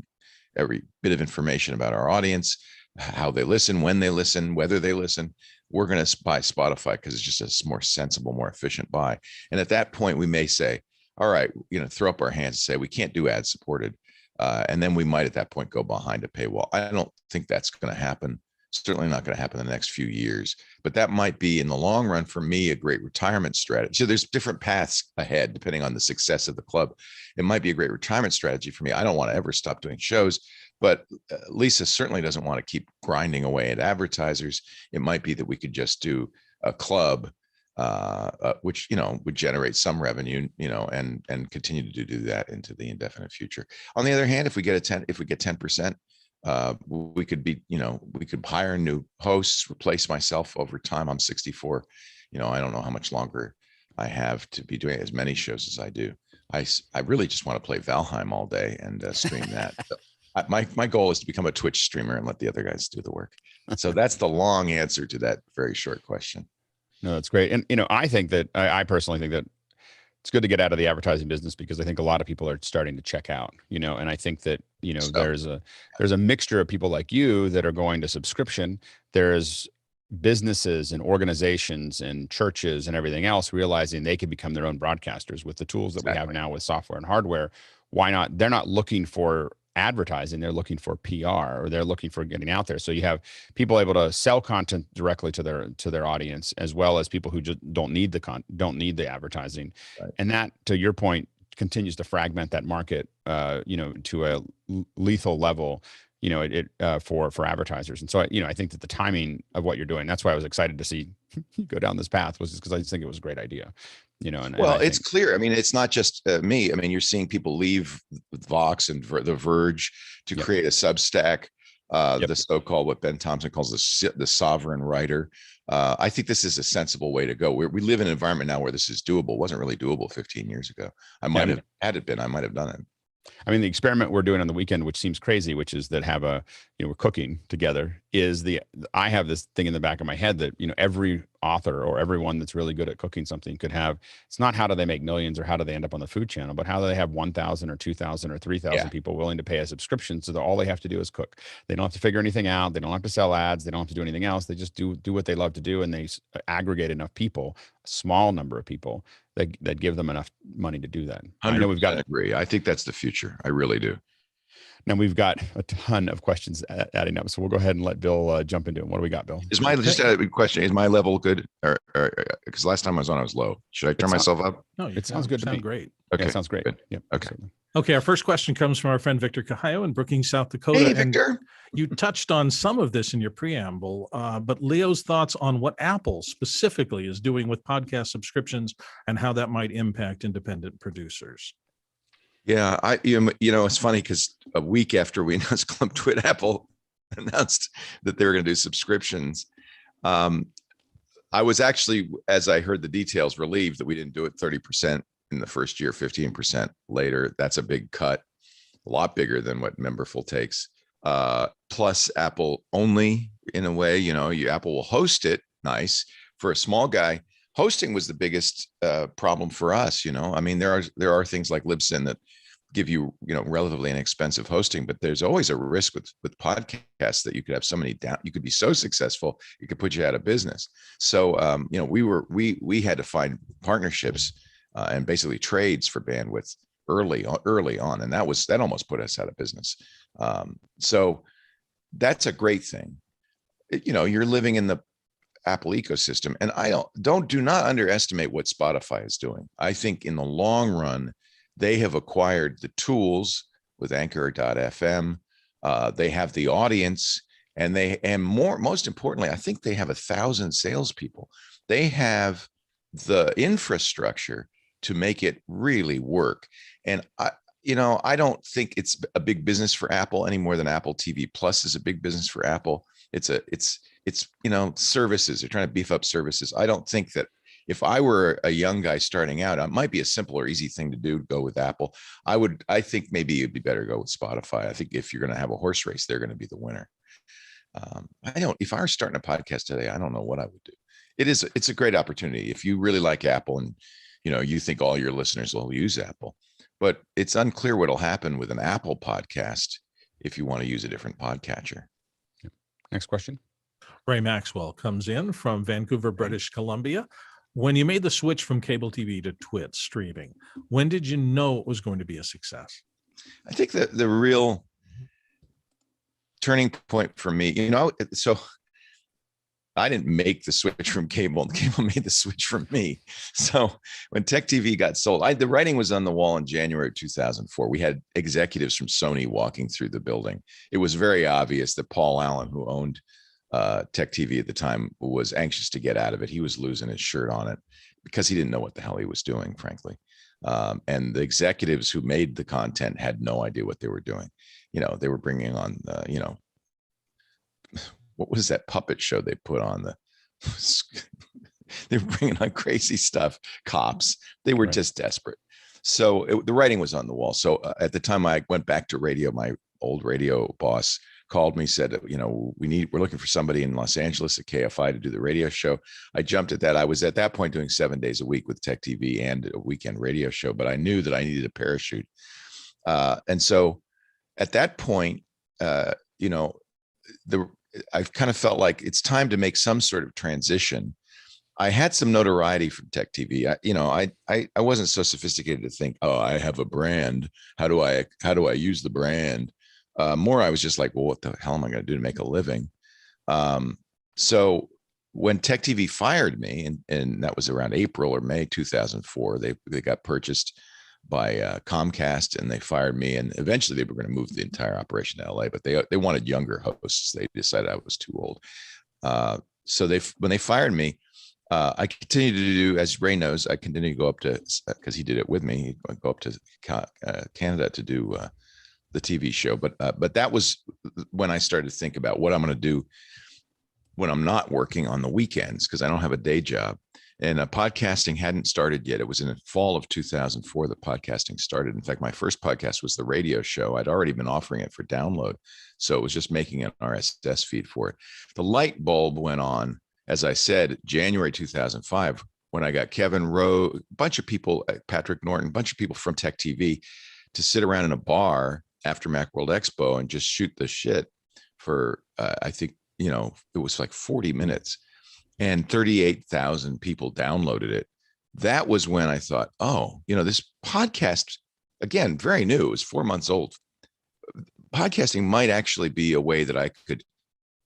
every bit of information about our audience, how they listen, when they listen, whether they listen. We're going to buy Spotify because it's just a more sensible, more efficient buy. And at that point, we may say, all right, throw up our hands and say, we can't do ad supported. And then we might at that point go behind a paywall. I don't think that's going to happen. Certainly not going to happen in the next few years, but that might be in the long run for me a great retirement strategy. So there's different paths ahead depending on the success of the club. It might be a great retirement strategy for me. I don't want to ever stop doing shows, but Lisa certainly doesn't want to keep grinding away at advertisers. It might be that we could just do a club, which would generate some revenue, and continue to do that into the indefinite future. On the other hand, if we get 10%. We could hire new hosts, replace myself over time. I'm 64. I don't know how much longer I have to be doing as many shows as I do. I really just want to play Valheim all day and stream that. So my goal is to become a Twitch streamer and let the other guys do the work. So that's the long answer to that very short question. No, that's great. And, I think that I personally think that it's good to get out of the advertising business, because I think a lot of people are starting to check out, and I think that, there's a mixture of people like you that are going to subscription. There's businesses and organizations and churches and everything else realizing they can become their own broadcasters with the tools that we have now with software and hardware. Why not? They're not looking for advertising, they're looking for PR, or they're looking for getting out there. So you have people able to sell content directly to their audience, as well as people who just don't need the advertising. Right. And that, to your point, continues to fragment that market to a lethal level, for advertisers. And so I think that the timing of what you're doing, that's why I was excited to see you go down this path, was just because I just think it was a great idea. It's clear. I mean, it's not just me. I mean, you're seeing people leave Vox and The Verge to create a Substack, the so-called, what Ben Thompson calls the sovereign writer. I think this is a sensible way to go. We live in an environment now where this is doable. It wasn't really doable 15 years ago. I might have had it been, I might have done it. I mean, the experiment we're doing on the weekend, which seems crazy, which is that we're cooking together, I have this thing in the back of my head that, every author or everyone that's really good at cooking something could have. It's not how do they make millions or how do they end up on the Food Channel, but how do they have 1,000 or 2,000 or 3,000 people willing to pay a subscription so that all they have to do is cook. They don't have to figure anything out. They don't have to sell ads. They don't have to do anything else. They just do what they love to do. And they aggregate enough people, a small number of people, that give them enough money to do that. I know we've got to agree. I think that's the future. I really do. Now we've got a ton of questions adding up, so we'll go ahead and let Bill jump into them. What do we got, Bill? Just a question? Is my level good? Or because last time I was on, I was low. Should I turn myself up? No, it sounds good. Sound great. Okay, it sounds great. Good. Yep. Okay. Absolutely. Okay, our first question comes from our friend Victor Cahallo in Brookings, South Dakota. Hey, Victor. You touched on some of this in your preamble, but Leo's thoughts on what Apple specifically is doing with podcast subscriptions and how that might impact independent producers. Yeah, it's funny because a week after we announced Club Twit, Apple announced that they were going to do subscriptions. I was actually, as I heard the details, relieved that we didn't do it 30% in the first year, 15% later. That's a big cut, a lot bigger than what Memberful takes. Plus, Apple only, in a way, Apple will host it. Nice for a small guy. Hosting was the biggest problem for us. I mean, there are things like Libsyn that give you, relatively inexpensive hosting, but there's always a risk with podcasts that you could have so many down. You could be so successful, it could put you out of business. So, we had to find partnerships and basically trades for bandwidth early on, and that almost put us out of business. So that's a great thing. You're living in the Apple ecosystem, and do not underestimate what Spotify is doing. I think in the long run, they have acquired the tools with Anchor.fm. They have the audience, and most importantly, I think they have 1,000 salespeople. They have the infrastructure to make it really work. And I don't think it's a big business for Apple any more than Apple TV Plus is a big business for Apple. It's services. They're trying to beef up services. I don't think that if I were a young guy starting out, it might be a simple or easy thing to do, go with Apple. I think maybe it'd be better to go with Spotify. I think if you're going to have a horse race, they're going to be the winner. If I were starting a podcast today, I don't know what I would do. It's a great opportunity. If you really like Apple and, you think all your listeners will use Apple, but it's unclear what'll happen with an Apple podcast if you want to use a different podcatcher. Next question. Ray Maxwell comes in from Vancouver, British Columbia. When you made the switch from cable TV to TWiT streaming, when did you know it was going to be a success? I think that the real turning point for me, so I didn't make the switch from cable, and cable made the switch from me. So when Tech TV got sold, the writing was on the wall in January 2004. We had executives from Sony walking through the building. It was very obvious that Paul Allen, who owned Tech TV at the time, was anxious to get out of it. He was losing his shirt on it because he didn't know what the hell he was doing, frankly. And the executives who made the content had no idea what they were doing. They were bringing on, what was that puppet show they put on? They were bringing on crazy stuff, cops. They were just desperate. So the writing was on the wall. So at the time I went back to radio, my old radio boss called me, said, we're looking for somebody in Los Angeles at KFI to do the radio show. I jumped at that. I was at that point doing 7 days a week with Tech TV and a weekend radio show, but I knew that I needed a parachute. And so at that point, I kind of felt like it's time to make some sort of transition. I had some notoriety from Tech TV. I wasn't so sophisticated to think, oh, I have a brand. How do I use the brand? More, I was just like, well, what the hell am I going to do to make a living? So when Tech TV fired me, and that was around April or May 2004, they got purchased by Comcast, and they fired me. And eventually, they were going to move the entire operation to LA, but they wanted younger hosts. They decided I was too old. So when they fired me, I continued to do, as Ray knows, I continued to go up to, because he did it with me, he'd go up to Canada to do the TV show. But that was when I started to think about what I'm going to do when I'm not working on the weekends, because I don't have a day job. And podcasting hadn't started yet. It was in the fall of 2004 that podcasting started. In fact, my first podcast was the radio show. I'd already been offering it for download. So it was just making an RSS feed for it. The light bulb went on, as I said, January 2005, when I got Kevin Rowe, a bunch of people, Patrick Norton, a bunch of people from Tech TV to sit around in a bar after Macworld Expo and just shoot the shit for, I think, it was like 40 minutes. And 38,000 people downloaded it. That was when I thought, oh, this podcast, again, very new, it was 4 months old. Podcasting might actually be a way that I could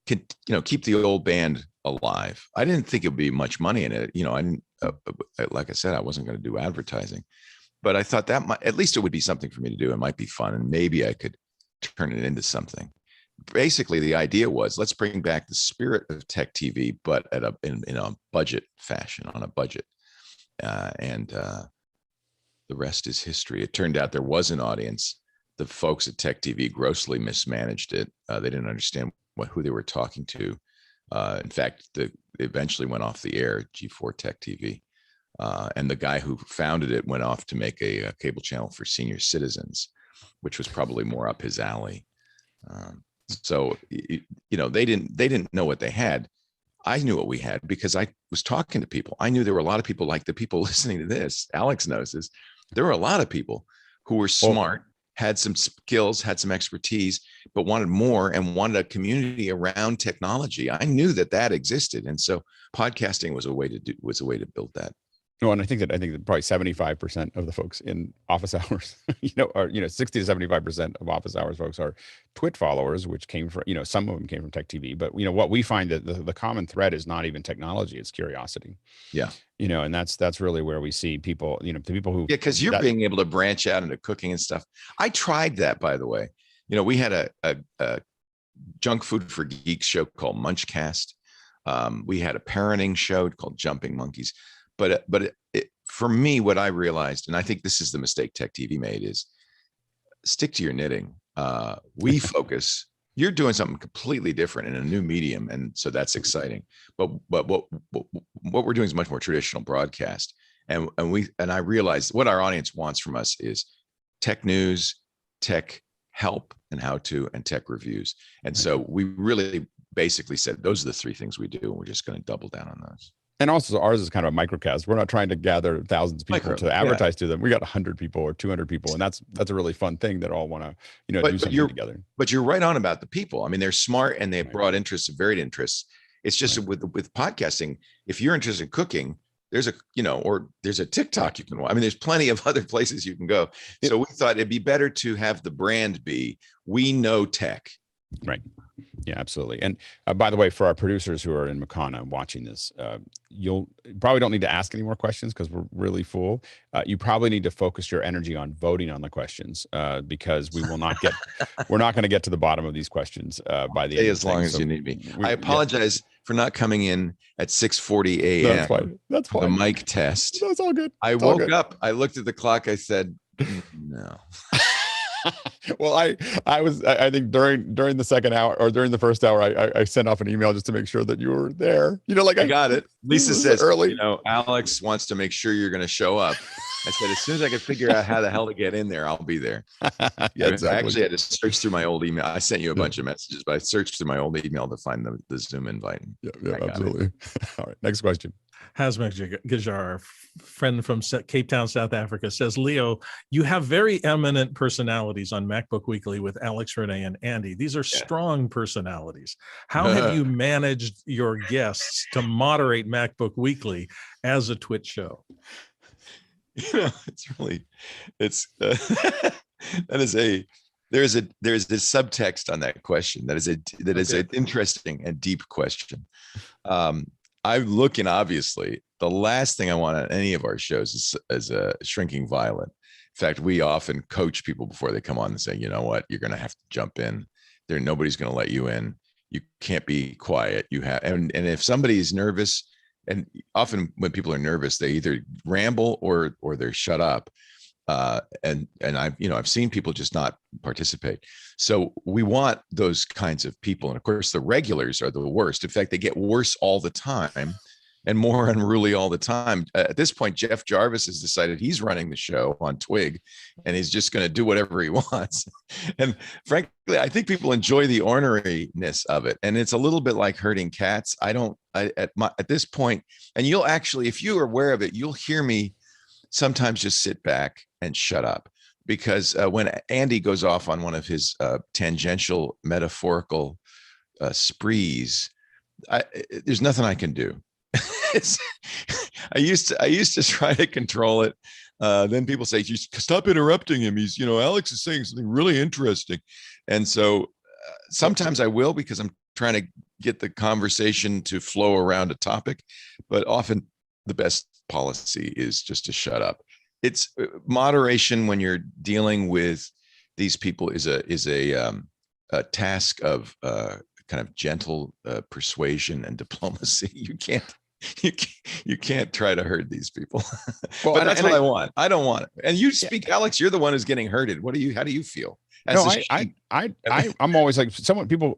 keep the old band alive. I didn't think it would be much money in it. I didn't, like I said, I wasn't going to do advertising, but I thought that at least it would be something for me to do. It might be fun, and maybe I could turn it into something. Basically, the idea was, let's bring back the spirit of Tech TV, but in a budget fashion, on a budget. And the rest is history. It turned out there was an audience. The folks at Tech TV grossly mismanaged it. They didn't understand who they were talking to. In fact, it eventually went off the air, G4 Tech TV. And the guy who founded it went off to make a cable channel for senior citizens, which was probably more up his alley. So, they didn't know what they had. I knew what we had because I was talking to people. I knew there were a lot of people like the people listening to this. Alex knows this. There were a lot of people who were smart, had some skills, had some expertise, but wanted more and wanted a community around technology. I knew that existed. And so podcasting was a way to build that. No, and I think that probably 75% of the folks in office hours, are 60 to 75% of office hours folks are TWiT followers, which came from, some of them came from Tech TV. But what we find that the common thread is not even technology; it's curiosity. Yeah, and that's really where we see people, the people who because you're being able to branch out into cooking and stuff. I tried that, by the way. We had a junk food for geeks show called Munchcast. We had a parenting show called Jumping Monkeys. But for me, what I realized, and I think this is the mistake Tech TV made, is stick to your knitting. We focus. You're doing something completely different in a new medium, and so that's exciting. But what we're doing is much more traditional broadcast, and I realized what our audience wants from us is tech news, tech help and how to, and tech reviews. And so we really basically said those are the three things we do, and we're just going to double down on those. And also ours is kind of a microcast. We're not trying to gather thousands of people to advertise to them. We got 100 people or 200 people. And that's a really fun thing that all want to, do something together. But you're right on about the people. I mean, they're smart and they have broad interests, varied interests. It's just with podcasting, if you're interested in cooking, there's a TikTok you can watch. I mean, there's plenty of other places you can go. So we thought it'd be better to have the brand be, we know tech. Right. Yeah, absolutely. And by the way, for our producers who are in Makana watching this, you'll probably don't need to ask any more questions because we're really full. You probably need to focus your energy on voting on the questions because we're not going to get to the bottom of these questions by the end. As long as you need me. I apologize for not coming in at 6:40 a.m. That's fine. The mic test. That's all good. I woke up. I looked at the clock. I said, no. Well, I think during the second hour or during the first hour, I sent off an email just to make sure that you were there. I got it. Lisa says early. Alex wants to make sure you're going to show up. I said, as soon as I can figure out how the hell to get in there, I'll be there. Yeah, I exactly. actually had to search through my old email. I sent you a bunch of messages, but I searched through my old email to find the Zoom invite. Yeah, absolutely. All right, next question. Hazmek Gajar, friend from Cape Town, South Africa, says, Leo, you have very eminent personalities on MacBook Weekly with Alex, Renee, and Andy. These are strong personalities. How have you managed your guests to moderate MacBook Weekly as a Twitch show? It's there's a subtext on that question. That is an interesting and deep question. I'm looking, obviously, the last thing I want on any of our shows is a shrinking violet. In fact, we often coach people before they come on and say, you know what, you're going to have to jump in. Nobody's going to let you in. You can't be quiet. You have, and if somebody's nervous, and often when people are nervous, they either ramble or they're shut up. And I've seen people just not participate. So we want those kinds of people. And of course, the regulars are the worst. In fact, they get worse all the time and more unruly all the time. At this point, Jeff Jarvis has decided he's running the show on Twig, and he's just going to do whatever he wants. And frankly, I think people enjoy the orneriness of it. And it's a little bit like herding cats. At this point, and you'll actually, if you're aware of it, you'll hear me sometimes just sit back and shut up, because when Andy goes off on one of his tangential metaphorical sprees, there's nothing I can do. I used to try to control it. Then people say, "You stop interrupting him. He's, Alex is saying something really interesting," and so sometimes I will, because I'm trying to get the conversation to flow around a topic, but often the best policy is just to shut up. It's moderation when you're dealing with these people is a task of kind of gentle persuasion and diplomacy. You can't try to herd these people. Well, but that's what I want. I don't want it. And you speak, Alex, you're the one who's getting herded. How do you feel? No, I'm always like,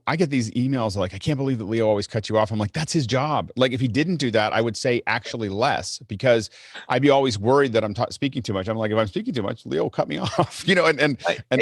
I get these emails like, I can't believe that Leo always cuts you off. I'm like, that's his job. Like, if he didn't do that, I would say actually less, because I'd be always worried that I'm speaking too much. I'm like, if I'm speaking too much, Leo will cut me off, and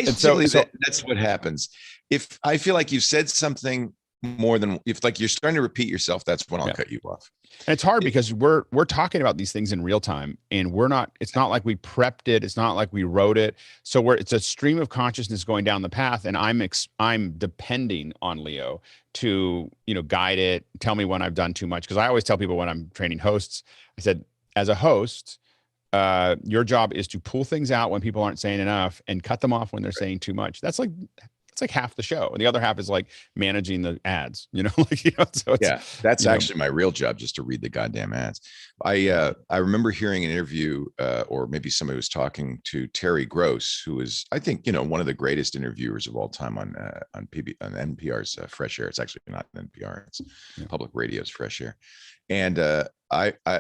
so that's what happens. If I feel like you've said something more than, if like you're starting to repeat yourself, that's when I'll cut you off. And it's hard because we're talking about these things in real time, and it's not like we prepped it. It's not like we wrote it. So it's a stream of consciousness going down the path, and I'm depending on Leo to, guide it, tell me when I've done too much. Cause I always tell people when I'm training hosts, I said, as a host, your job is to pull things out when people aren't saying enough and cut them off when they're saying too much. It's like half the show, and the other half is like managing the ads, so that's actually my real job, just to read the goddamn ads. I remember hearing an interview, or maybe somebody was talking to Terry Gross, who is, I think, one of the greatest interviewers of all time on NPR's Fresh Air. It's actually not NPR, it's public radio's Fresh Air. And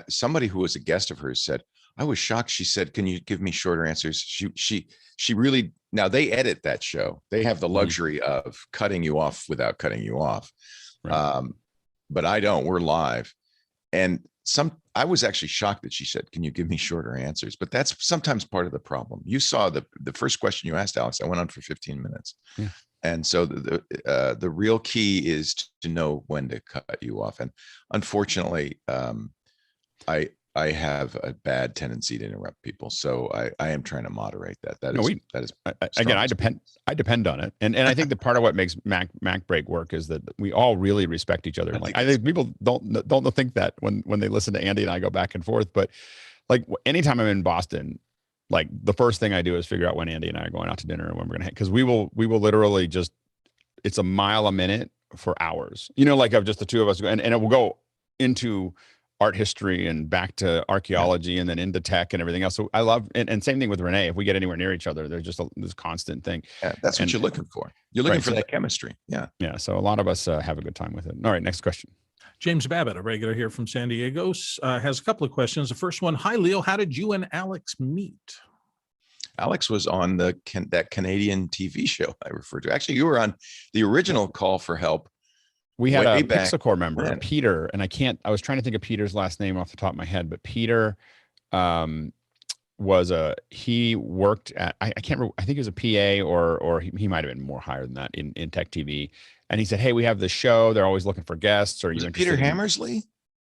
somebody who was a guest of hers said, I was shocked. She said, "Can you give me shorter answers?" She really, now they edit that show. They have the luxury of cutting you off without cutting you off. Right. But I don't. We're live. And I was actually shocked that she said, "Can you give me shorter answers?" But that's sometimes part of the problem. You saw the first question you asked, Alex. I went on for 15 minutes. Yeah. And so the real key is to know when to cut you off. And unfortunately, I have a bad tendency to interrupt people, so I am trying to moderate that. I depend on it, and I think the part of what makes Mac Break work is that we all really respect each other. I think people don't think that when they listen to Andy and I go back and forth, but like anytime I'm in Boston, like the first thing I do is figure out when Andy and I are going out to dinner and when we're gonna, because we will literally just, it's a mile a minute for hours, like of just the two of us, and it will go into art history and back to archaeology and then into tech and everything else. So I love, and same thing with Renee. If we get anywhere near each other, there's just this constant thing. Yeah, that's what you're looking for. You're looking for that chemistry. Yeah. Yeah. So a lot of us have a good time with it. All right. Next question. James Babbitt, a regular here from San Diego, has a couple of questions. The first one, hi, Leo. How did you and Alex meet? Alex was on that Canadian TV show I referred to. Actually, you were on the original Call for Help. We had a Pixelcore member, Peter, and I was trying to think of Peter's last name off the top of my head, but Peter, he worked at, I can't remember, I think he was a PA or he might have been more higher than that in tech TV. And he said, hey, we have this show. They're always looking for guests. Are you interested? Peter Hammersley?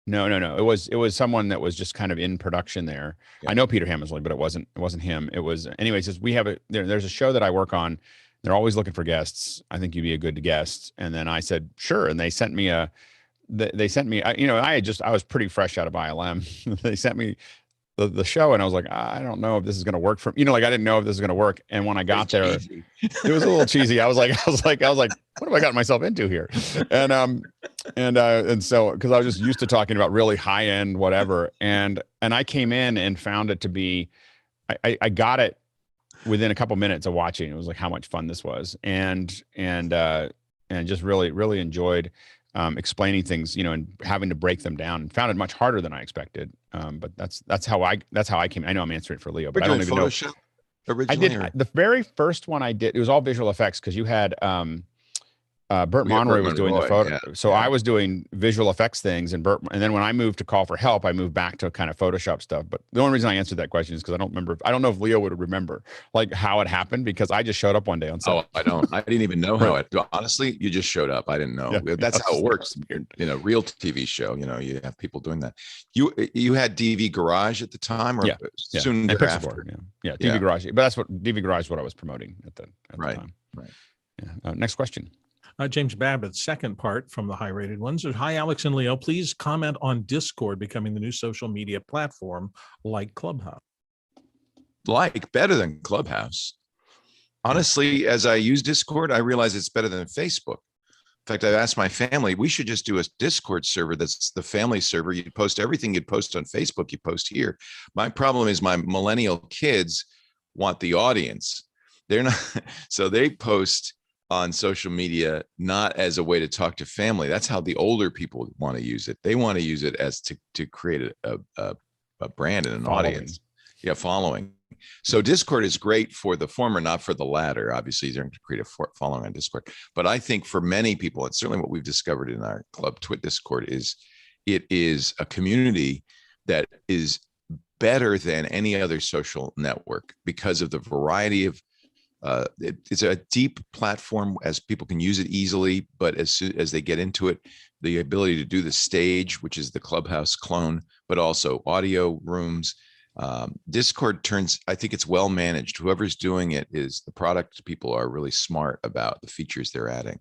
No. It was someone that was just kind of in production there. Yeah. I know Peter Hammersley, but it wasn't him. It was, anyway, says we have there's a show that I work on. They're always looking for guests. I think you'd be a good guest. And then I said, sure. And they sent me I was pretty fresh out of ILM. They sent me the show, and I was like, I don't know if this is going to work for, like, I didn't know if this is going to work. And when I got there, it was a little cheesy. I was like, what have I gotten myself into here? And so, cause I was just used to talking about really high end, whatever. And I came in and found it to be, I got it within a couple minutes of watching. It was like how much fun this was. And just really, really enjoyed explaining things, and having to break them down, and found it much harder than I expected. But that's how I came. I know I'm answering for Leo, but I don't even know. Originally, I did the very first one I did. It was all visual effects because you had Burt Monroy was doing the photo. Yeah. So I was doing visual effects things, and then when I moved to Call for Help, I moved back to kind of Photoshop stuff. But the only reason I answered that question is because I don't know if Leo would remember like how it happened, because I just showed up one day on set. Oh, I didn't even know how it, honestly, you just showed up. I didn't know. Yeah, that's how it works. Real TV show, you have people doing that. You had DV Garage at the time, or soon thereafter? Yeah, DV Garage. But that's what DV Garage is what I was promoting at the time. Right. Yeah. Next question. James Babbitt's second part from the high-rated ones is, hi, Alex and Leo. Please comment on Discord becoming the new social media platform like Clubhouse. Better than Clubhouse. Honestly, as I use Discord, I realize it's better than Facebook. In fact, I've asked my family, we should just do a Discord server that's the family server. You'd post everything you'd post on Facebook, you post here. My problem is my millennial kids want the audience. They're not, so they post on social media, not as a way to talk to family. That's how the older people want to use it. They want to use it as to create a brand and an audience. Yeah, following. So Discord is great for the former, not for the latter. Obviously, they're going to create a following on Discord. But I think for many people, it's certainly what we've discovered in our club TWiT Discord it is a community that is better than any other social network because of the variety of it's a deep platform as people can use it easily, but as soon as they get into it, the ability to do the stage, which is the Clubhouse clone, but also audio rooms. Discord I think it's well managed. Whoever's doing it is the product. People are really smart about the features they're adding.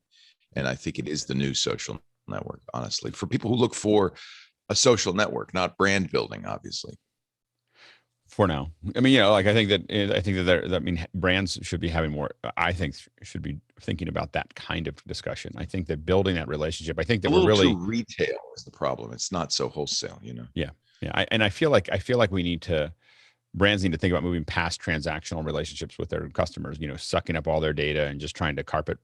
And I think it is the new social network, honestly, for people who look for a social network, not brand building, obviously. For now, I mean, I think that brands should be having more. I think should be thinking about that kind of discussion. I think that building that relationship. I think that we're really too retail is the problem. It's not so wholesale, Yeah. I feel like brands need to think about moving past transactional relationships with their customers. Sucking up all their data and just trying to carpet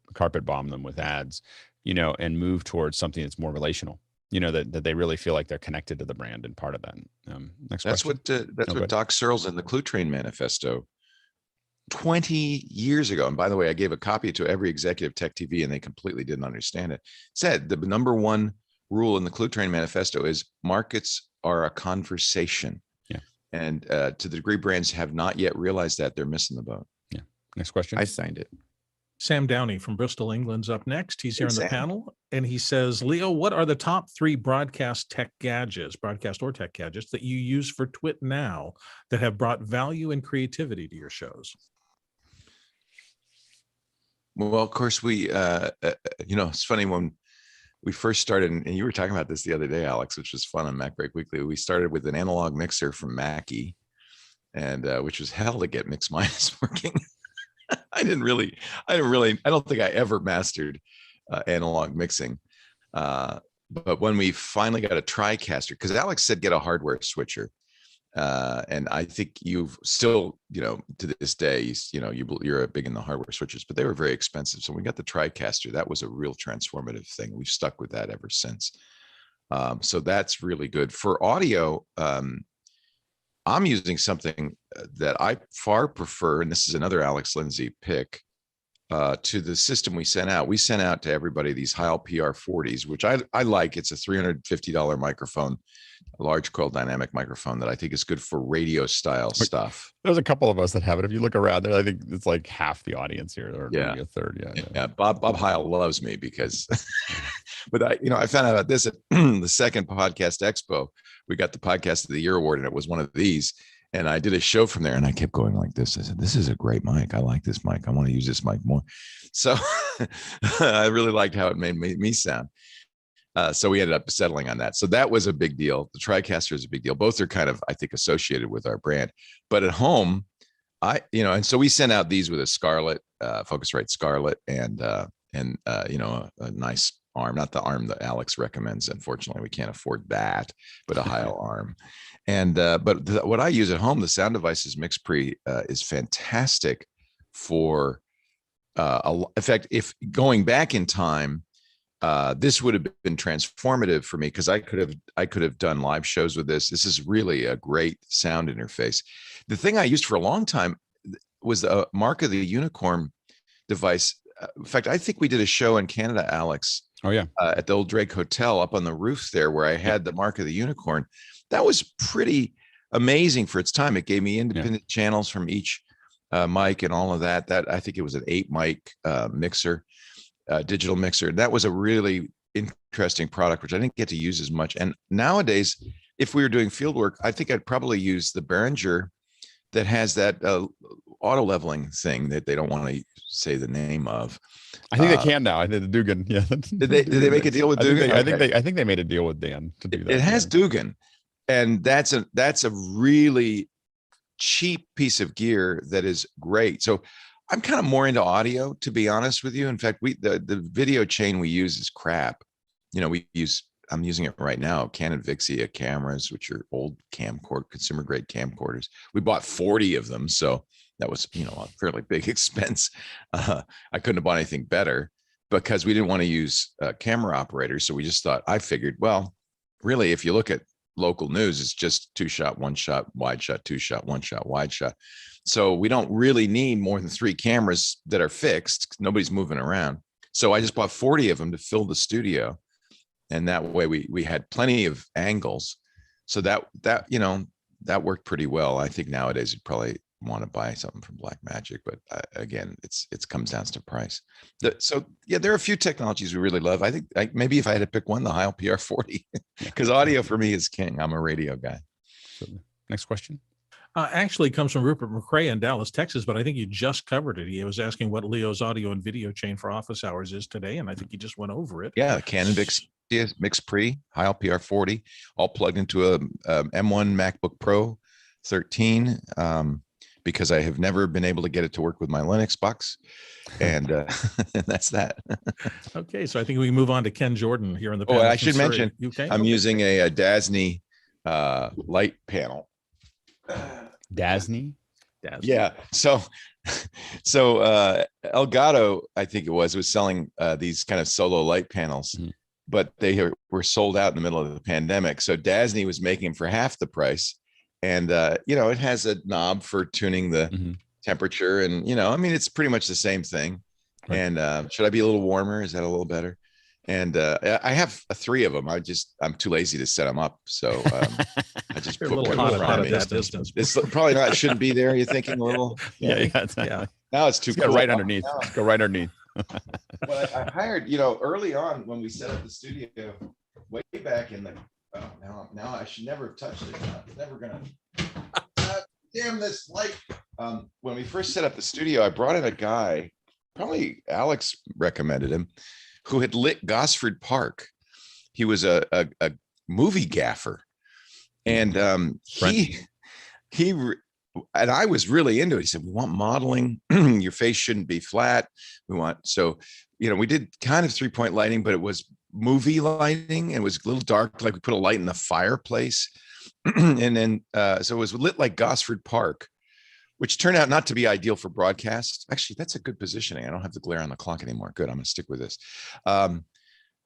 bomb them with ads. And move towards something that's more relational. That they really feel like they're connected to the brand and part of that. Next question. That's what Doc Searles in the Clue Train Manifesto 20 years ago, and by the way, I gave a copy to every executive tech TV and they completely didn't understand it, said the number one rule in the Clue Train Manifesto is markets are a conversation. Yeah. And to the degree brands have not yet realized that, they're missing the boat. Yeah. Next question. I signed it. Sam Downey from Bristol, England's up next. He's here on the panel, and he says, Leo, what are the top 3 broadcast or tech gadgets that you use for TWiT now that have brought value and creativity to your shows? Well, of course, we, it's funny when we first started, and you were talking about this the other day, Alex, which was fun on Mac Break Weekly. We started with an analog mixer from Mackie, and which was hell to get Mix Minus working. I don't think I ever mastered analog mixing. But when we finally got a TriCaster, because Alex said get a hardware switcher. And I think you've still, to this day, you're big in the hardware switches, but they were very expensive. So we got the TriCaster. That was a real transformative thing. We've stuck with that ever since. So that's really good. For audio, I'm using something that I far prefer, and this is another Alex Lindsay pick, to the system we sent out. We sent out to everybody these Heil PR40s, which I like. It's a $350 microphone, a large coil dynamic microphone that I think is good for radio style stuff. There's a couple of us that have it. If you look around there, I think it's like half the audience here, or maybe a third. Yeah. Bob Heil loves me because, but I found out about this at the second Podcast Expo. We got the Podcast of the Year award, and it was one of these. And I did a show from there, and I kept going like this. I said, "This is a great mic. I like this mic. I want to use this mic more." So I really liked how it made me sound. So we ended up settling on that. So that was a big deal. The TriCaster is a big deal. Both are kind of, I think, associated with our brand. But at home, and so we sent out these with a Scarlett, Focusrite Scarlett, and a nice arm, not the arm that Alex recommends. Unfortunately, we can't afford that, but a Heil arm. And what I use at home, the Sound Devices MixPre, is fantastic for. In fact, if going back in time, this would have been transformative for me, because I could have done live shows with this. This is really a great sound interface. The thing I used for a long time was the Mark of the Unicorn device. In fact, I think we did a show in Canada, Alex. Oh yeah, at the old Drake Hotel up on the roof there, where I had the Mark of the Unicorn. That was pretty amazing for its time. It gave me independent channels from each mic and all of that. That, I think it was an 8 mic mixer, digital mixer. That was a really interesting product, which I didn't get to use as much. And nowadays, if we were doing field work, I think I'd probably use the Behringer that has that auto leveling thing that they don't want to say the name of. I think they can now. I think the Dugan. Yeah. Did they make a deal with Dugan? I think they made a deal with Dan to do that. It has Dugan, and that's a really cheap piece of gear that is great. So I'm kind of more into audio, to be honest with you. In fact, the video chain we use is crap. I'm using it right now, Canon Vixia cameras, which are old camcorder, consumer grade camcorders. We bought 40 of them, so that was a fairly big expense. I couldn't have bought anything better, because we didn't want to use camera operators. So we just thought, I figured, well, really, if you look at local news, it's just 2-shot, 1-shot, wide shot, 2-shot, 1-shot, wide shot. So we don't really need more than 3 cameras that are fixed. Nobody's moving around. So I just bought 40 of them to fill the studio. And that way we had plenty of angles. So that worked pretty well. I think nowadays you'd probably want to buy something from Blackmagic, but again, it comes down to price. So there are a few technologies we really love. I think maybe if I had to pick one, the Heil PR40, because audio for me is king. I'm a radio guy. So, next question. Actually comes from Rupert McCrae in Dallas, Texas, but I think you just covered it. He was asking what Leo's audio and video chain for office hours is today, and I think you just went over it. Yeah, the Canon Vixia MixPre, Heil PR40, all plugged into a M1 MacBook Pro 13, because I have never been able to get it to work with my Linux box, and that's that. Okay, so I think we can move on to Ken Jordan here in the. I should mention, UK? I'm using a Dasny light panel. Dasny? Yeah. So Elgato, I think it was selling these kind of solo light panels, but they were sold out in the middle of the pandemic. So Dasny was making them for half the price. And, it has a knob for tuning the temperature, and, it's pretty much the same thing. Right. And should I be a little warmer? Is that a little better? And I have 3 of them. I'm too lazy to set them up. So I just put one around me. It's probably not, shouldn't be there. You're thinking a little. Yeah. Now it's too cool. Right underneath. Go right underneath. Well, I hired, early on when we set up the studio, way back in the, now I should never have touched it. I'm never going to, damn this light. When we first set up the studio, I brought in a guy, probably Alex recommended him, who had lit Gosford Park. He was a movie gaffer, and and I was really into it. He said, "We want modeling. Your face shouldn't be flat. We want." So, we did kind of 3-point lighting, but it was movie lighting. It was a little dark, like we put a light in the fireplace, and then so it was lit like Gosford Park, which turned out not to be ideal for broadcast. Actually, that's a good positioning. I don't have to glare on the clock anymore. Good. I'm going to stick with this.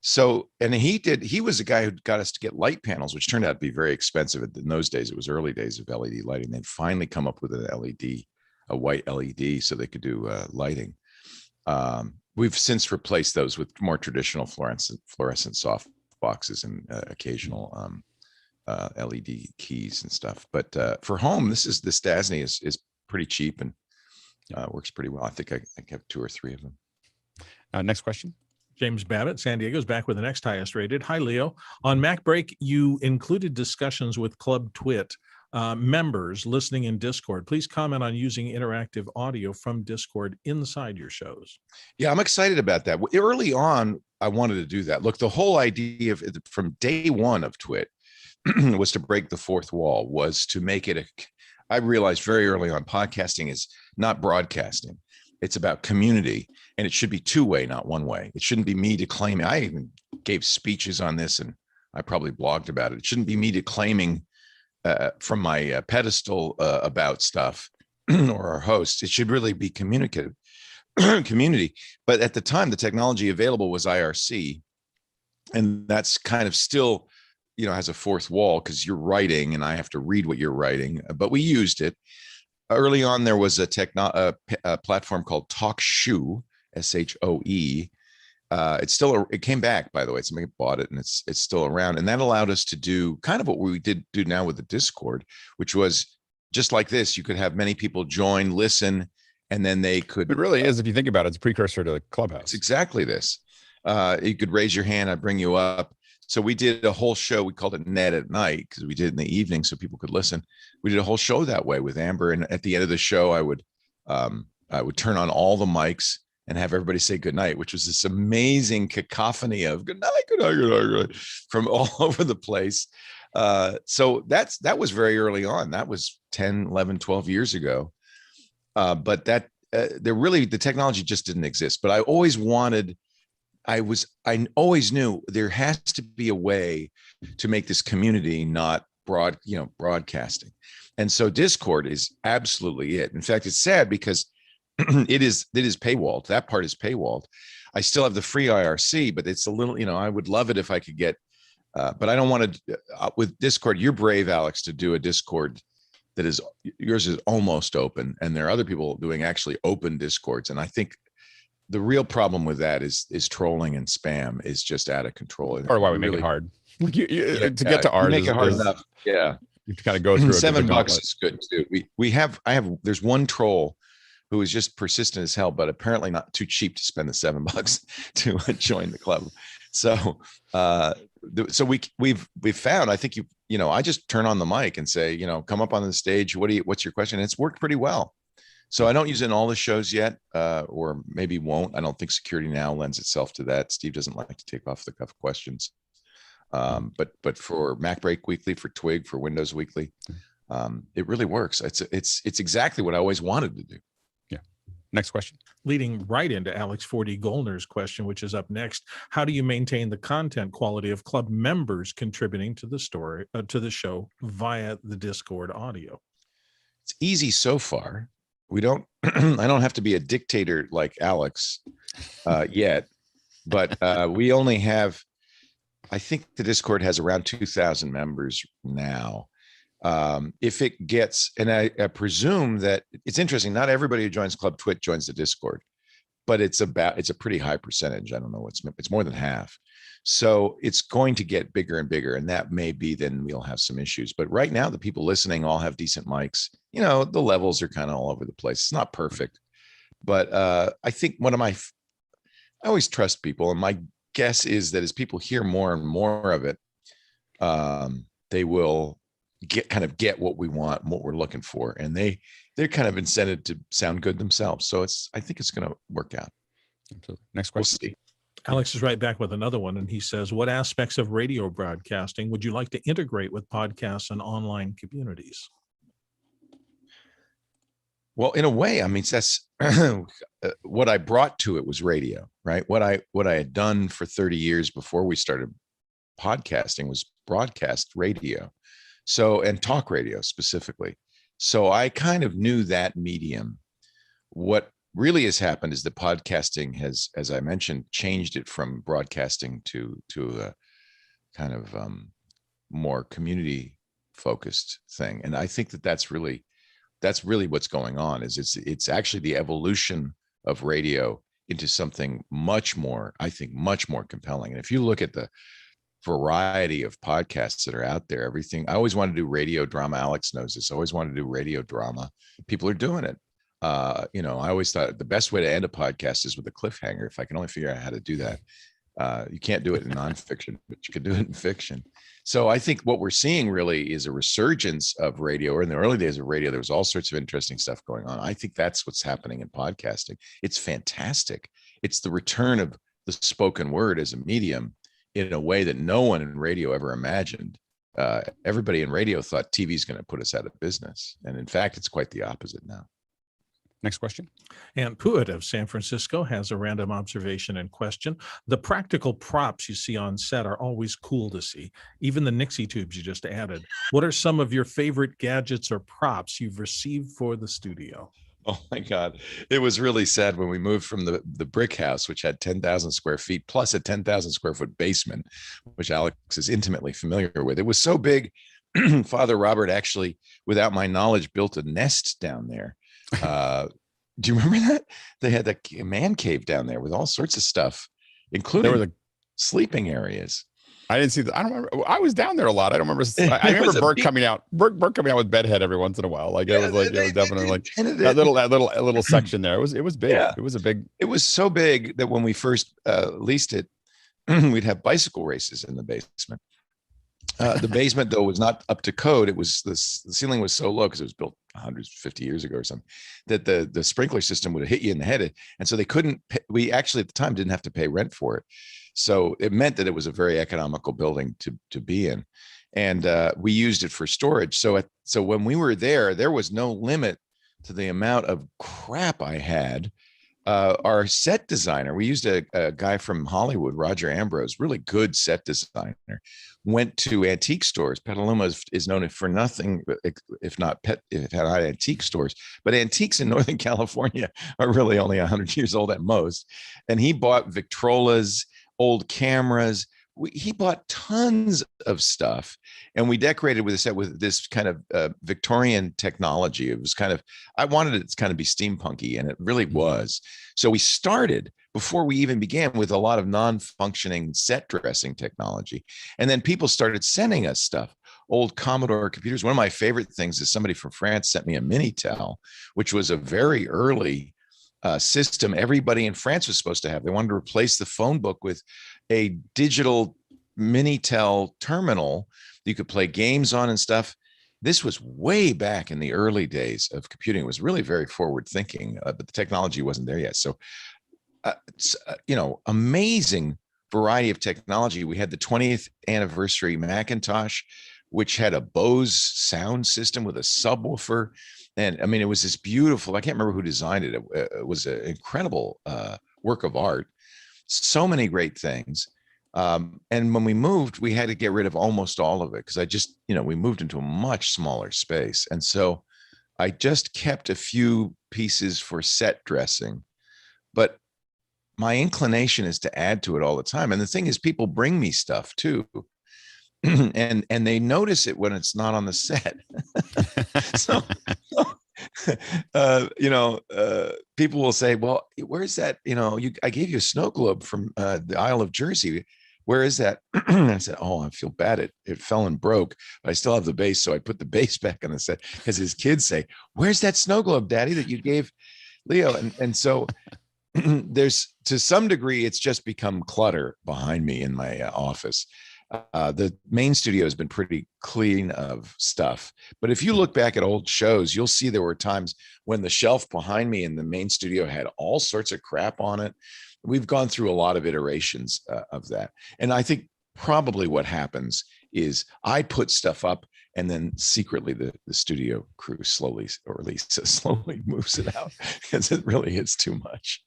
He was the guy who got us to get light panels, which turned out to be very expensive. In those days, it was early days of LED lighting. They'd finally come up with an LED, a white LED, so they could do lighting. We've since replaced those with more traditional fluorescent soft boxes and occasional LED keys and stuff. But for home, the Stasny is pretty cheap and works pretty well. I think I have 2 or 3 of them. Next question. James Babbitt, San Diego's back with the next highest rated. Hi, Leo. On MacBreak, you included discussions with Club TWiT members listening in Discord. Please comment on using interactive audio from Discord inside your shows. Yeah, I'm excited about that. Early on, I wanted to do that. Look, the whole idea of from day one of TWiT was to break the fourth wall, was to make it I realized very early on, podcasting is not broadcasting. It's about community, and it should be 2-way, not 1-way. It shouldn't be me declaiming. I even gave speeches on this, and I probably blogged about it. It shouldn't be me declaiming from my pedestal about stuff or our hosts. It should really be communicative community. But at the time, the technology available was IRC, and that's kind of still, has a fourth wall because you're writing and I have to read what you're writing. But we used it. Early on, there was a platform called TalkShoe, SHOE. It came back, by the way. Somebody bought it, and it's still around. And that allowed us to do kind of what we do now with the Discord, which was just like this. You could have many people join, listen, and then they could. It really is, if you think about it, it's a precursor to Clubhouse. It's exactly this. You could raise your hand, I'd bring you up. So we did a whole show. We called it Net at Night because we did it in the evening so people could listen. We did a whole show that way with Amber. And at the end of the show, I would turn on all the mics and have everybody say good night, which was this amazing cacophony of good night, good night, good night, good night from all over the place. So that was very early on. That was 10, 11, 12 years ago. But the technology just didn't exist. But I always knew there has to be a way to make this community not broadcasting. And so Discord is absolutely it. In fact, it's sad because it is paywalled. That part is paywalled. I still have the free IRC, but it's a little, I would love it if I could get, but I don't want to, with Discord, you're brave, Alex, to do a Discord yours is almost open. And there are other people doing actually open Discords. And I think the real problem with that is trolling and spam is just out of control. Or why we make it hard. To get to ours, make it hard enough. Yeah, you kind of go through. $7 is good too. There's one troll who is just persistent as hell, but apparently not too cheap to spend the $7 to join the club. So, we've found. I think I just turn on the mic and say, come up on the stage. What's your question? And it's worked pretty well. So I don't use it in all the shows yet, or maybe won't. I don't think Security Now lends itself to that. Steve doesn't like to take off the cuff questions. But for MacBreak Weekly, for Twig, for Windows Weekly, it really works. It's exactly what I always wanted to do. Yeah. Next question. Leading right into Alex 4D Goldner's question, which is up next. How do you maintain the content quality of club members contributing to the story, to the show via the Discord audio? It's easy so far. I don't have to be a dictator like Alex yet, but we only have, I think the Discord has around 2,000 members now. If it gets, and I presume that it's interesting, not everybody who joins Club TWiT joins the Discord, but it's a pretty high percentage. I don't know, it's more than half. So it's going to get bigger and bigger, and that may be then we'll have some issues. But right now, the people listening all have decent mics. The levels are kind of all over the place. It's not perfect, but I think I always trust people, and my guess is that as people hear more and more of it, they will get what we want and what we're looking for, and they're kind of incented to sound good themselves. So I think it's going to work out. Absolutely. Next question. We'll see. Alex is right back with another one, and he says, what aspects of radio broadcasting would you like to integrate with podcasts and online communities? Well, in a way, I mean, that's what I brought to it was radio, right? What I had done for 30 years before we started podcasting was broadcast radio. So, and talk radio specifically. So I kind of knew that medium. What really has happened is that podcasting has, as I mentioned, changed it from broadcasting to a kind of more community focused thing. And I think that's really what's going on. Is it's actually the evolution of radio into something much more, I think, much more compelling. And if you look at the variety of podcasts that are out there, everything, I always wanted to do radio drama. Alex knows this. I always wanted to do radio drama. People are doing it. You know, I always thought the best way to end a podcast is with a cliffhanger. If I can only figure out how to do that. You can't do it in nonfiction, but you can do it in fiction. So I think what we're seeing really is a resurgence of radio. Or in the early days of radio, there was all sorts of interesting stuff going on. I think that's what's happening in podcasting. It's fantastic. It's the return of the spoken word as a medium in a way that no one in radio ever imagined. Everybody in radio thought TV is going to put us out of business. And in fact, it's quite the opposite now. Next question. And Puit of San Francisco has a random observation and question. The practical props you see on set are always cool to see, even the Nixie tubes you just added. What are some of your favorite gadgets or props you've received for the studio? Oh my God. It was really sad when we moved from the brick house, which had 10,000 square feet plus a 10,000 square foot basement, which Alex is intimately familiar with. It was so big. Father Robert actually, without my knowledge, built a nest down there. Do you remember that? They had a man cave down there with all sorts of stuff, including there were the sleeping areas. I didn't see that. I don't remember. I was down there a lot. I don't remember. I remember Bert coming out. Bert coming out with bedhead every once in a while. Like it was like it was definitely like that little section there. It was big. Yeah. It was a big. It was so big that when we first leased it, we'd have bicycle races in the basement. The basement though was not up to code. It was the ceiling was so low because it was built 150 years ago or something that the sprinkler system would have hit you in the head, and so they couldn't. We actually at the time didn't have to pay rent for it. So it meant that it was a very economical building to be in. And we used it for storage. So when we were there was no limit to the amount of crap I had. Our set designer, we used a guy from Hollywood, Roger Ambrose, really good set designer, went to antique stores. Petaluma is known for nothing if not antique stores, but antiques in Northern California are really only 100 years old at most. And he bought Victrolas, old cameras. He bought tons of stuff, and we decorated with a set with this kind of Victorian technology. It was kind of, I wanted it to kind of be steampunky, and it really was. So we started before we even began with a lot of non-functioning set dressing technology. And then people started sending us stuff, old Commodore computers. One of my favorite things is somebody from France sent me a Minitel, which was a very early system everybody in France was supposed to have. They wanted to replace the phone book with a digital Minitel terminal that you could play games on and stuff. This was way back in the early days of computing. It was really very forward thinking, but the technology wasn't there yet. So, amazing variety of technology. We had the 20th anniversary Macintosh, which had a Bose sound system with a subwoofer. And I mean, it was this beautiful, I can't remember who designed it. It was an incredible work of art. So many great things. And when we moved, we had to get rid of almost all of it because we moved into a much smaller space. And so I just kept a few pieces for set dressing, but my inclination is to add to it all the time. And the thing is, people bring me stuff too. and they notice it when it's not on the set. So, people will say, well, where's that? I gave you a snow globe from the Isle of Jersey. Where is that? And I said, oh, I feel bad. It fell and broke, but I still have the base. So I put the base back on the set because his kids say, where's that snow globe, Daddy, that you gave Leo? And so there's, to some degree, it's just become clutter behind me in my office. The main studio has been pretty clean of stuff, but if you look back at old shows, you'll see there were times when the shelf behind me in the main studio had all sorts of crap on it. We've gone through a lot of iterations of that. And I think probably what happens is I put stuff up and then secretly the studio crew slowly, or at least slowly moves it out because it really is too much.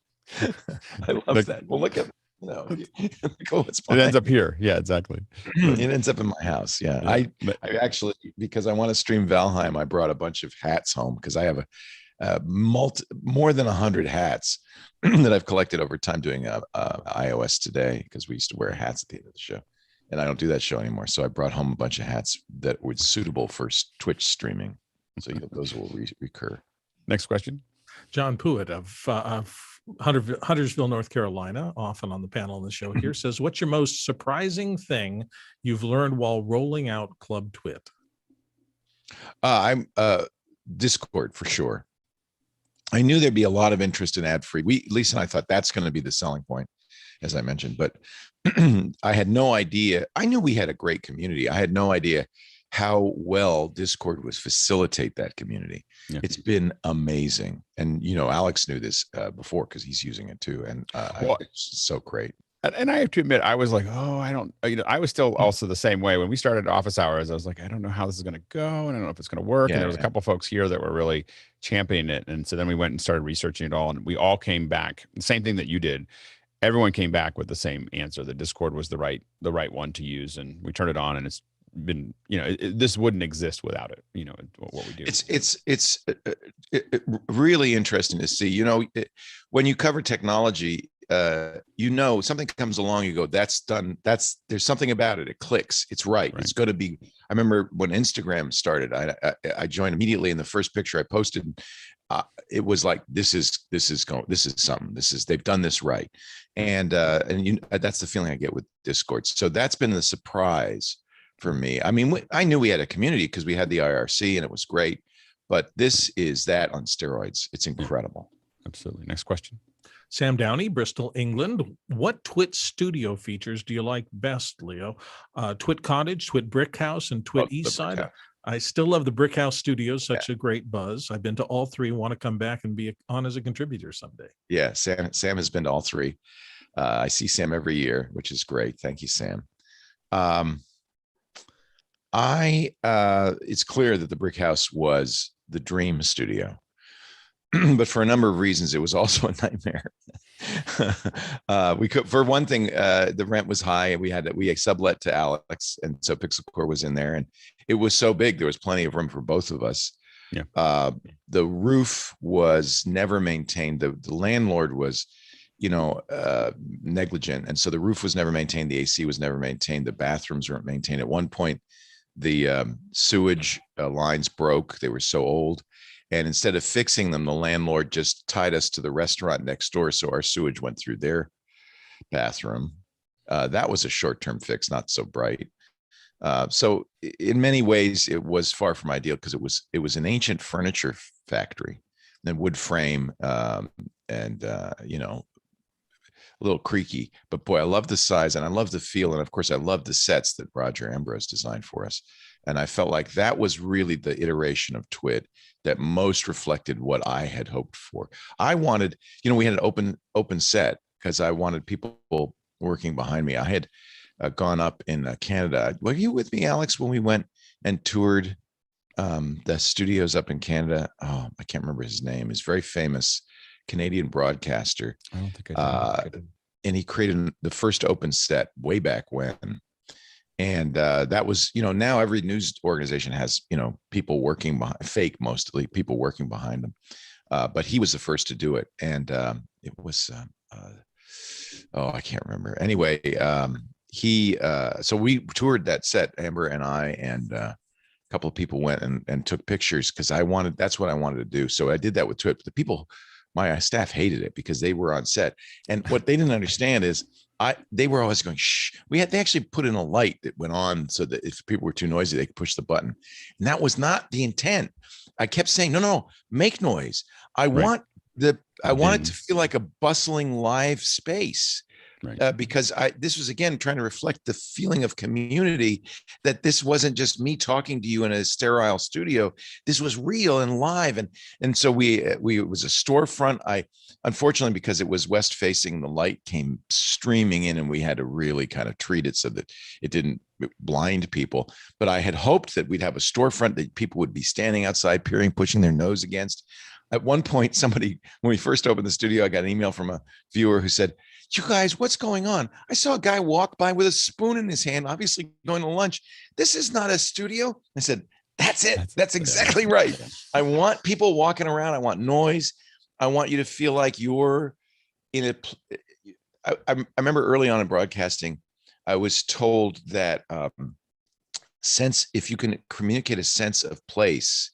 I love that. Well, look at it ends up here. Yeah, exactly. It ends up in my house. Yeah. I actually, because I want to stream Valheim, I brought a bunch of hats home because I have more than 100 hats that I've collected over time doing iOS Today, because we used to wear hats at the end of the show, and I don't do that show anymore. So I brought home a bunch of hats that were suitable for Twitch streaming. So those will recur. Next question. John Puit of Huntersville, North Carolina, often on the panel in the show here, says, what's your most surprising thing you've learned while rolling out Club TWiT? I'm Discord for sure. I knew there'd be a lot of interest in ad-free. Lisa and I thought that's going to be the selling point, as I mentioned, but I had no idea. I knew we had a great community. I had no idea how well Discord would facilitate that community. Yeah. It's been amazing. And, Alex knew this before because he's using it too. And it's so great. And I have to admit, I was like, I was still also the same way. When we started office hours, I was like, I don't know how this is going to go. And I don't know if it's going to work. And there was a couple folks here that were really championing it. And so then we went and started researching it all. And we all came back, the same thing that you did. Everyone came back with the same answer, that Discord was the right one to use. And we turned it on, and it's been, this wouldn't exist without it, what we do. It's really interesting to see, when you cover technology, something comes along, you go, that's done. There's something about it. It clicks. It's right. It's going to be, I remember when Instagram started, I joined immediately, and the first picture I posted, it was like, this is something, they've done this right. And that's the feeling I get with Discord. So that's been the surprise for me. I mean, I knew we had a community because we had the IRC and it was great, but this is that on steroids. It's incredible. Absolutely. Next question. Sam Downey, Bristol, England. What TWiT studio features do you like best, Leo? TWiT Cottage, TWiT Brick House, and TWiT Eastside. I still love the Brick House Studios, such a great buzz. I've been to all three, want to come back and be on as a contributor someday. Yeah, Sam has been to all three. I see Sam every year, which is great. Thank you, Sam. It's clear that the Brick House was the dream studio. But for a number of reasons, it was also a nightmare. For one thing, the rent was high, and we sublet to Alex, and so Pixel Core was in there, and it was so big there was plenty of room for both of us. Yeah. The roof was never maintained. The landlord was, negligent, and so the roof was never maintained. The AC was never maintained. The bathrooms weren't maintained. At one point, the sewage lines broke. They were so old. And instead of fixing them, the landlord just tied us to the restaurant next door. So our sewage went through their bathroom. That was a short-term fix, not so bright. So in many ways, it was far from ideal because it was an ancient furniture factory, and wood frame, and a little creaky. But boy, I love the size, and I love the feel. And of course, I love the sets that Roger Ambrose designed for us. And I felt like that was really the iteration of TWiT that most reflected what I had hoped for. I wanted, we had an open set because I wanted people working behind me. I had gone up in Canada. Were you with me, Alex, when we went and toured the studios up in Canada? Oh, I can't remember his name. He's very famous Canadian broadcaster. I don't think I did. And he created the first open set way back when. And that was, now every news organization has, people working behind, fake mostly, people working behind them. But he was the first to do it. And it was, I can't remember. Anyway, so we toured that set, Amber and I, and a couple of people went and took pictures because that's what I wanted to do. So I did that with TWiT. The people, my staff hated it because they were on set. And what they didn't understand is, they were always going, shh. They actually put in a light that went on so that if people were too noisy, they could push the button. And that was not the intent. I kept saying, no, make noise. I want it to feel like a bustling live space. Right. Because this was, again, trying to reflect the feeling of community, that this wasn't just me talking to you in a sterile studio. This was real and live. And so it was a storefront. Unfortunately, because it was west facing, the light came streaming in, and we had to really kind of treat it so that it didn't blind people. But I had hoped that we'd have a storefront that people would be standing outside, peering, pushing their nose against. At one point, when we first opened the studio, I got an email from a viewer who said, "You guys, what's going on? I saw a guy walk by with a spoon in his hand, obviously going to lunch. This is not a studio." I said, "That's it. That's exactly right. I want people walking around. I want noise. I want you to feel like you're in a." I remember early on in broadcasting, I was told that if you can communicate a sense of place,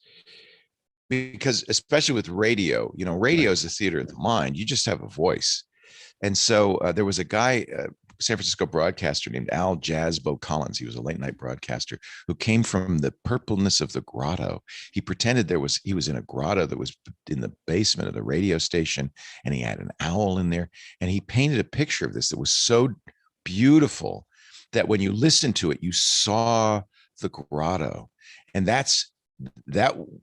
because especially with radio, radio is the theater of the mind. You just have a voice. And so there was a guy, San Francisco broadcaster named Al Jazzbo Collins. He was a late night broadcaster who came from the purpleness of the grotto. He pretended he was in a grotto that was in the basement of the radio station, and he had an owl in there. And he painted a picture of this that was so beautiful that when you listened to it, you saw the grotto. And that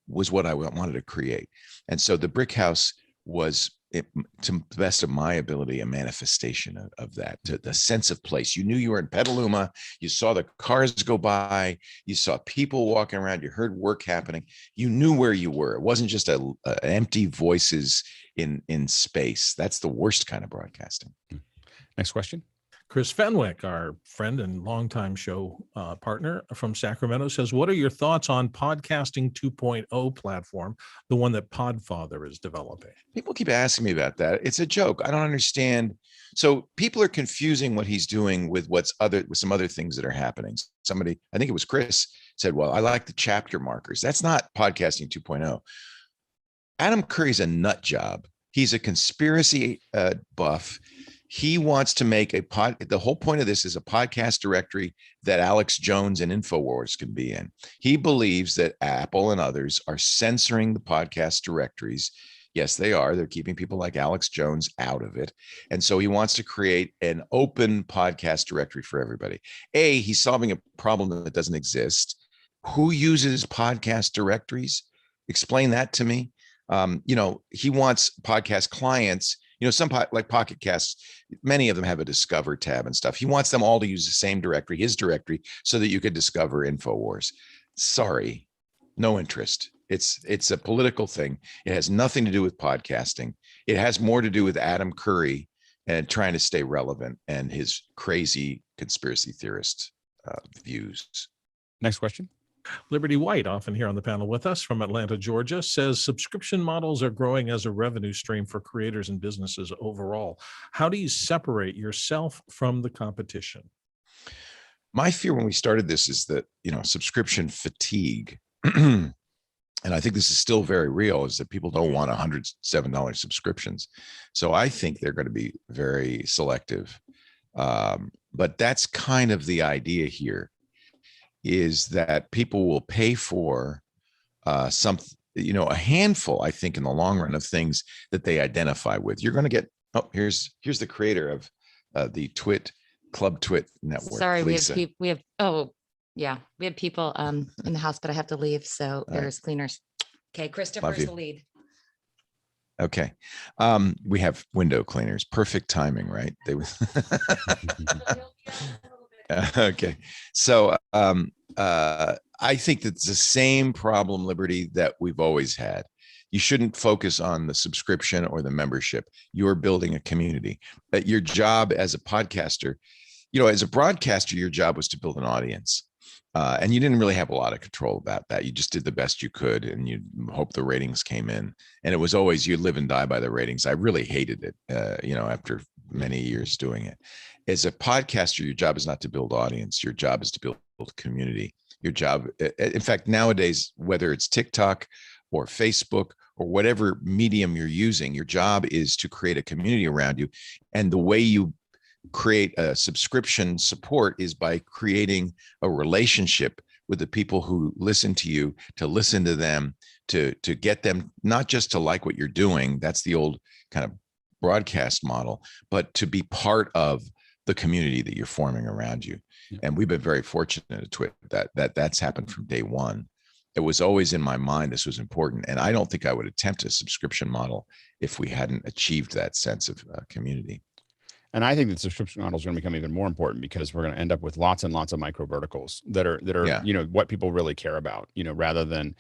was what I wanted to create. And so the brick house was, to the best of my ability, a manifestation of that, to the sense of place. You knew you were in Petaluma. You saw the cars go by. You saw people walking around. You heard work happening. You knew where you were. It wasn't just empty voices in space. That's the worst kind of broadcasting. Next question. Chris Fenwick, our friend and longtime show partner from Sacramento, says, what are your thoughts on Podcasting 2.0 platform, the one that Podfather is developing? People keep asking me about that. It's a joke. I don't understand. So people are confusing what he's doing with with some other things that are happening. Somebody, I think it was Chris, said, well, I like the chapter markers. That's not Podcasting 2.0. Adam Curry's a nut job. He's a conspiracy buff. He wants to make the whole point of this is a podcast directory that Alex Jones and InfoWars can be in. He believes that Apple and others are censoring the podcast directories. Yes, they are. They're keeping people like Alex Jones out of it. And so he wants to create an open podcast directory for everybody. He's solving a problem that doesn't exist. Who uses podcast directories? Explain that to me. He wants podcast clients. Some like Pocket Casts, many of them have a Discover tab and stuff. He wants them all to use the same directory, his directory, so that you could discover InfoWars. Sorry, no interest. It's a political thing. It has nothing to do with podcasting. It has more to do with Adam Curry and trying to stay relevant and his crazy conspiracy theorist views. Next question. Liberty White, often here on the panel with us from Atlanta, Georgia, says subscription models are growing as a revenue stream for creators and businesses overall. How do you separate yourself from the competition? My fear when we started this is that, subscription fatigue, and I think this is still very real, is that people don't want $107 subscriptions. So I think they're going to be very selective. But that's kind of the idea here, is that people will pay for a handful, I think, in the long run, of things that they identify with. You're going to get, here's the creator of the Club TWiT network. Sorry, Lisa. we have people in the house, but I have to leave. So there's cleaners. Okay, Christopher's the lead. Okay. We have window cleaners. Perfect timing, right? They was okay. So I think that's the same problem, Liberty, that we've always had. You shouldn't focus on the subscription or the membership. You're building a community. Your job as a podcaster, as a broadcaster, your job was to build an audience. And you didn't really have a lot of control about that. You just did the best you could, and you hope the ratings came in. And it was always, you live and die by the ratings. I really hated it, after many years doing it. As a podcaster, your job is not to build audience. Your job is to build community. Your job, in fact, nowadays, whether it's TikTok or Facebook or whatever medium you're using, your job is to create a community around you. And the way you create a subscription support is by creating a relationship with the people who listen to you, to listen to them, to get them not just to like what you're doing, that's the old kind of broadcast model, but to be part of the community that you're forming around you. Yeah. And we've been very fortunate at TWiT that's happened from day one. It was always in my mind this was important, and I don't think I would attempt a subscription model if we hadn't achieved that sense of community. And I think the subscription model is going to become even more important, because we're going to end up with lots and lots of micro verticals that are what people really care about, rather than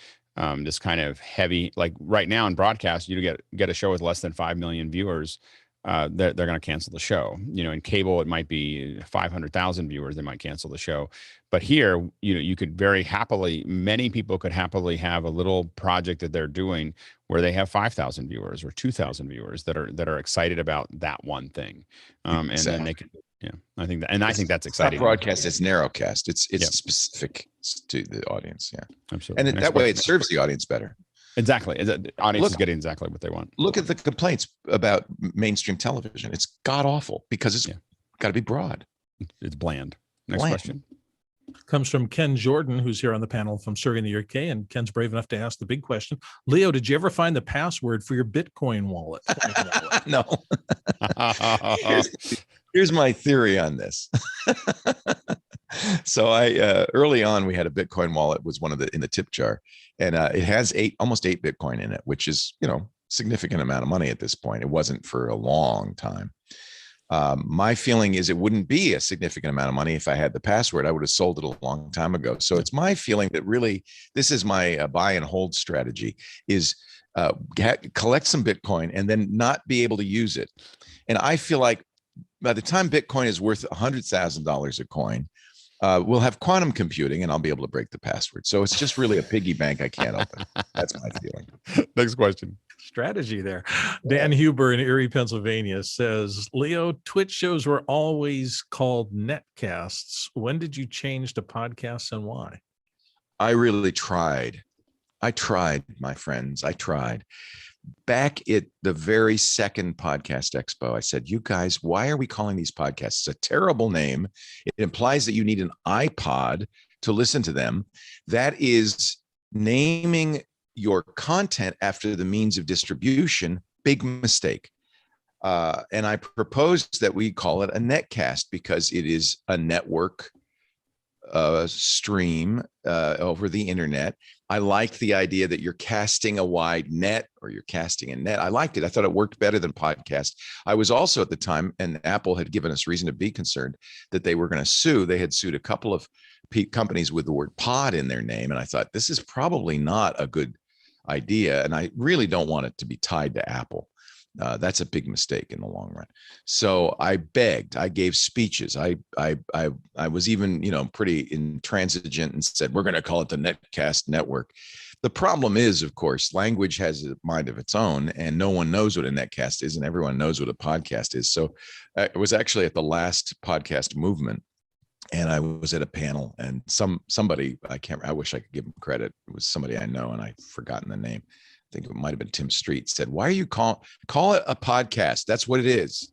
this kind of heavy, like right now in broadcast, you get a show with less than 5 million viewers, they're going to cancel the show. In cable, it might be 500,000 viewers, they might cancel the show. But here, you could many people could happily have a little project that they're doing where they have 5,000 viewers or 2,000 viewers that are excited about that one thing. And then they can, I think that's exciting. It's not broadcast, it's narrowcast. It's specific to the audience. Yeah, absolutely. And that way it serves the audience better. Exactly. The audience is getting exactly what they want. Look at the complaints about mainstream television. It's god awful because it's got to be broad. It's bland. Next question. Comes from Ken Jordan, who's here on the panel from Surrey in the UK. And Ken's brave enough to ask the big question. Leo, did you ever find the password for your Bitcoin wallet? No. Here's my theory on this. So I early on we had a Bitcoin wallet, was one of in the tip jar, and it has almost 8 Bitcoin in it, which is significant amount of money at this point. It wasn't for a long time. My feeling is it wouldn't be a significant amount of money if I had the password. I would have sold it a long time ago. So it's my feeling that really this is my buy and hold strategy: is collect some Bitcoin and then not be able to use it. And I feel like by the time Bitcoin is worth $100,000 a coin, we'll have quantum computing and I'll be able to break the password. So it's just really a piggy bank I can't open. That's my feeling. Next question. Strategy there. Dan Huber in Erie, Pennsylvania says, Leo, Twitch shows were always called netcasts. When did you change to podcasts and why? I really tried. My friends. I tried. Back at the very second podcast expo, I said, you guys, why are we calling these podcasts? It's a terrible name. It implies that you need an iPod to listen to them. That is naming your content after the means of distribution. Big mistake. And I proposed that we call it a netcast because it is a network stream over the internet. I like the idea that you're casting a wide net or you're casting a net. I liked it. I thought it worked better than podcast. I was also at the time, and Apple had given us reason to be concerned that they were going to sue. They had sued a couple of companies with the word pod in their name. And I thought, this is probably not a good idea. And I really don't want it to be tied to Apple. That's a big mistake in the long run. So I begged, I gave speeches. I was even, pretty intransigent and said, we're going to call it the Netcast Network. The problem is, of course, language has a mind of its own and no one knows what a netcast is and everyone knows what a podcast is. So I was actually at the last podcast movement and I was at a panel and somebody, I wish I could give him credit. It was somebody I know and I've forgotten the name. I think it might have been Tim Street, said, why are you call it a podcast? That's what it is.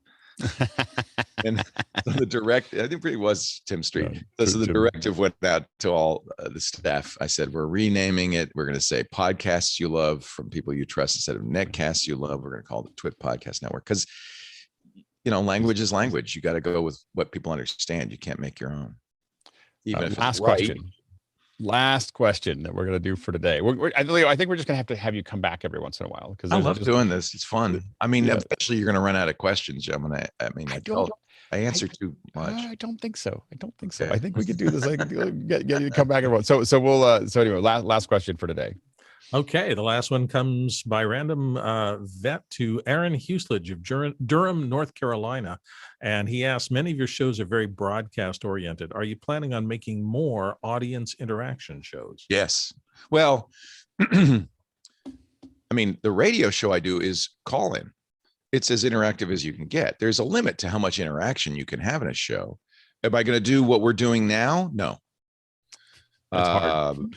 And so the I think it was Tim Street. So the directive went out to all the staff. I said, we're renaming it. We're going to say podcasts you love from people you trust instead of netcasts you love. We're going to call it the TWiT Podcast Network. Because, language is language. You got to go with what people understand. You can't make your own. Even if last question. Last question that we're going to do for today. Leo, I think we're just going to have you come back every once in a while because I love doing this. It's fun. I mean, eventually you're going to run out of questions. I answer too much. I don't think so. I think we could do this. I can get you to come back everyone. So we'll. So anyway, last question for today. Okay, the last one comes by random vet to Aaron Huslidge of Durham, North Carolina. And he asks, many of your shows are very broadcast oriented. Are you planning on making more audience interaction shows? Yes. Well, I mean, the radio show I do is call in. It's as interactive as you can get. There's a limit to how much interaction you can have in a show. Am I going to do what we're doing now? No. That's hard.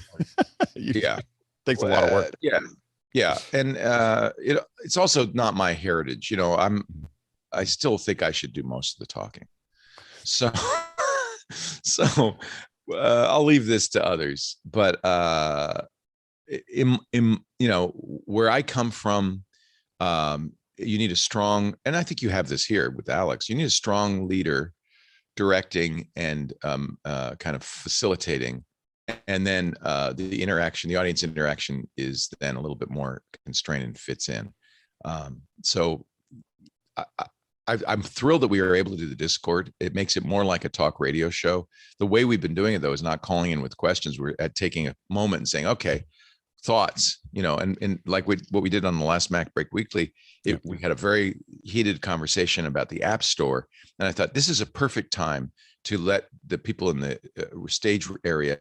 Yeah. Takes a lot of work. Yeah. And it's also not my heritage. I still think I should do most of the talking. So I'll leave this to others. But where I come from, you need a strong, and I think you have this here with Alex, you need a strong leader directing and kind of facilitating. And then the audience interaction is then a little bit more constrained and fits in. So I'm thrilled that we are able to do the Discord. It makes it more like a talk radio show. The way we've been doing it, though, is not calling in with questions. We're taking a moment and saying, okay, thoughts, and like what we did on the last Mac Break Weekly, we had a very heated conversation about the App Store. And I thought this is a perfect time to let the people in the stage area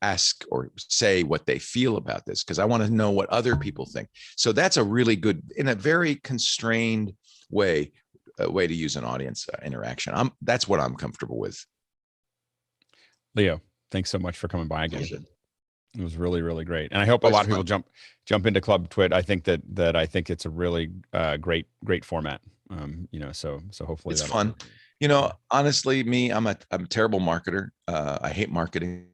ask or say what they feel about this, because I want to know what other people think. So that's a really good, in a very constrained way to use an audience interaction. That's what I'm comfortable with. Leo, thanks so much for coming by again. It was really, really great. And I hope a lot of people jump into Club Twit. I think that I think it's a really great format. You know, so hopefully it's fun. You know, honestly, I'm a terrible marketer. I hate marketing.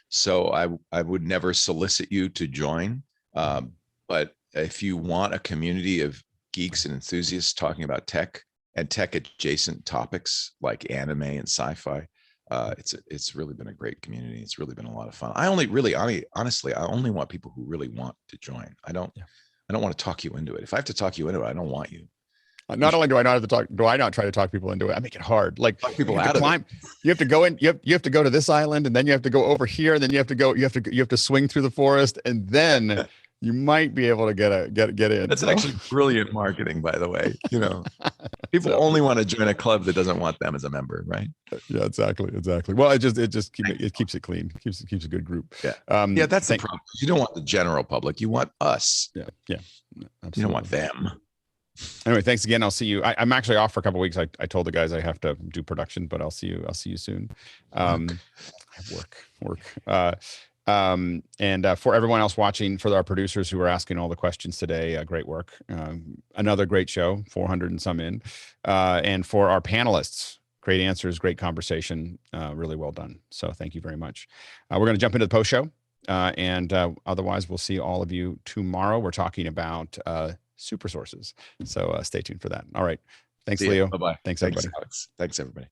So I would never solicit you to join. But if you want a community of geeks and enthusiasts talking about tech and tech adjacent topics like anime and sci-fi, it's really been a great community. It's really been a lot of fun. Honestly, I only want people who really want to join. I don't want to talk you into it. If I have to talk you into it, I don't want you. Not only do I not have to talk, do I not try to talk people into it? I make it hard. Like talk people you out of it. You have to go in. You have to go to this island, and then you have to go over here, and then you have to swing through the forest, and then you might be able to get in. That's actually brilliant marketing, by the way. You know, people only want to join a club that doesn't want them as a member, right? Yeah, exactly. Well, it keeps it clean. Keeps a good group. Yeah. That's the problem. You don't want the general public. You want us. Yeah. Absolutely. You don't want them. Anyway, thanks again. I'll see you. I'm actually off for a couple of weeks. I told the guys I have to do production, but I'll see you soon. Work. And for everyone else watching, for our producers who are asking all the questions today, great work. Another great show, 400 and some in. And for our panelists, great answers, great conversation, really well done. So thank you very much. We're going to jump into the post show. And otherwise, we'll see all of you tomorrow. We're talking about super sources. So stay tuned for that. All right. Thanks, Leo. Bye-bye. Thanks, everybody. Alex. Thanks, everybody.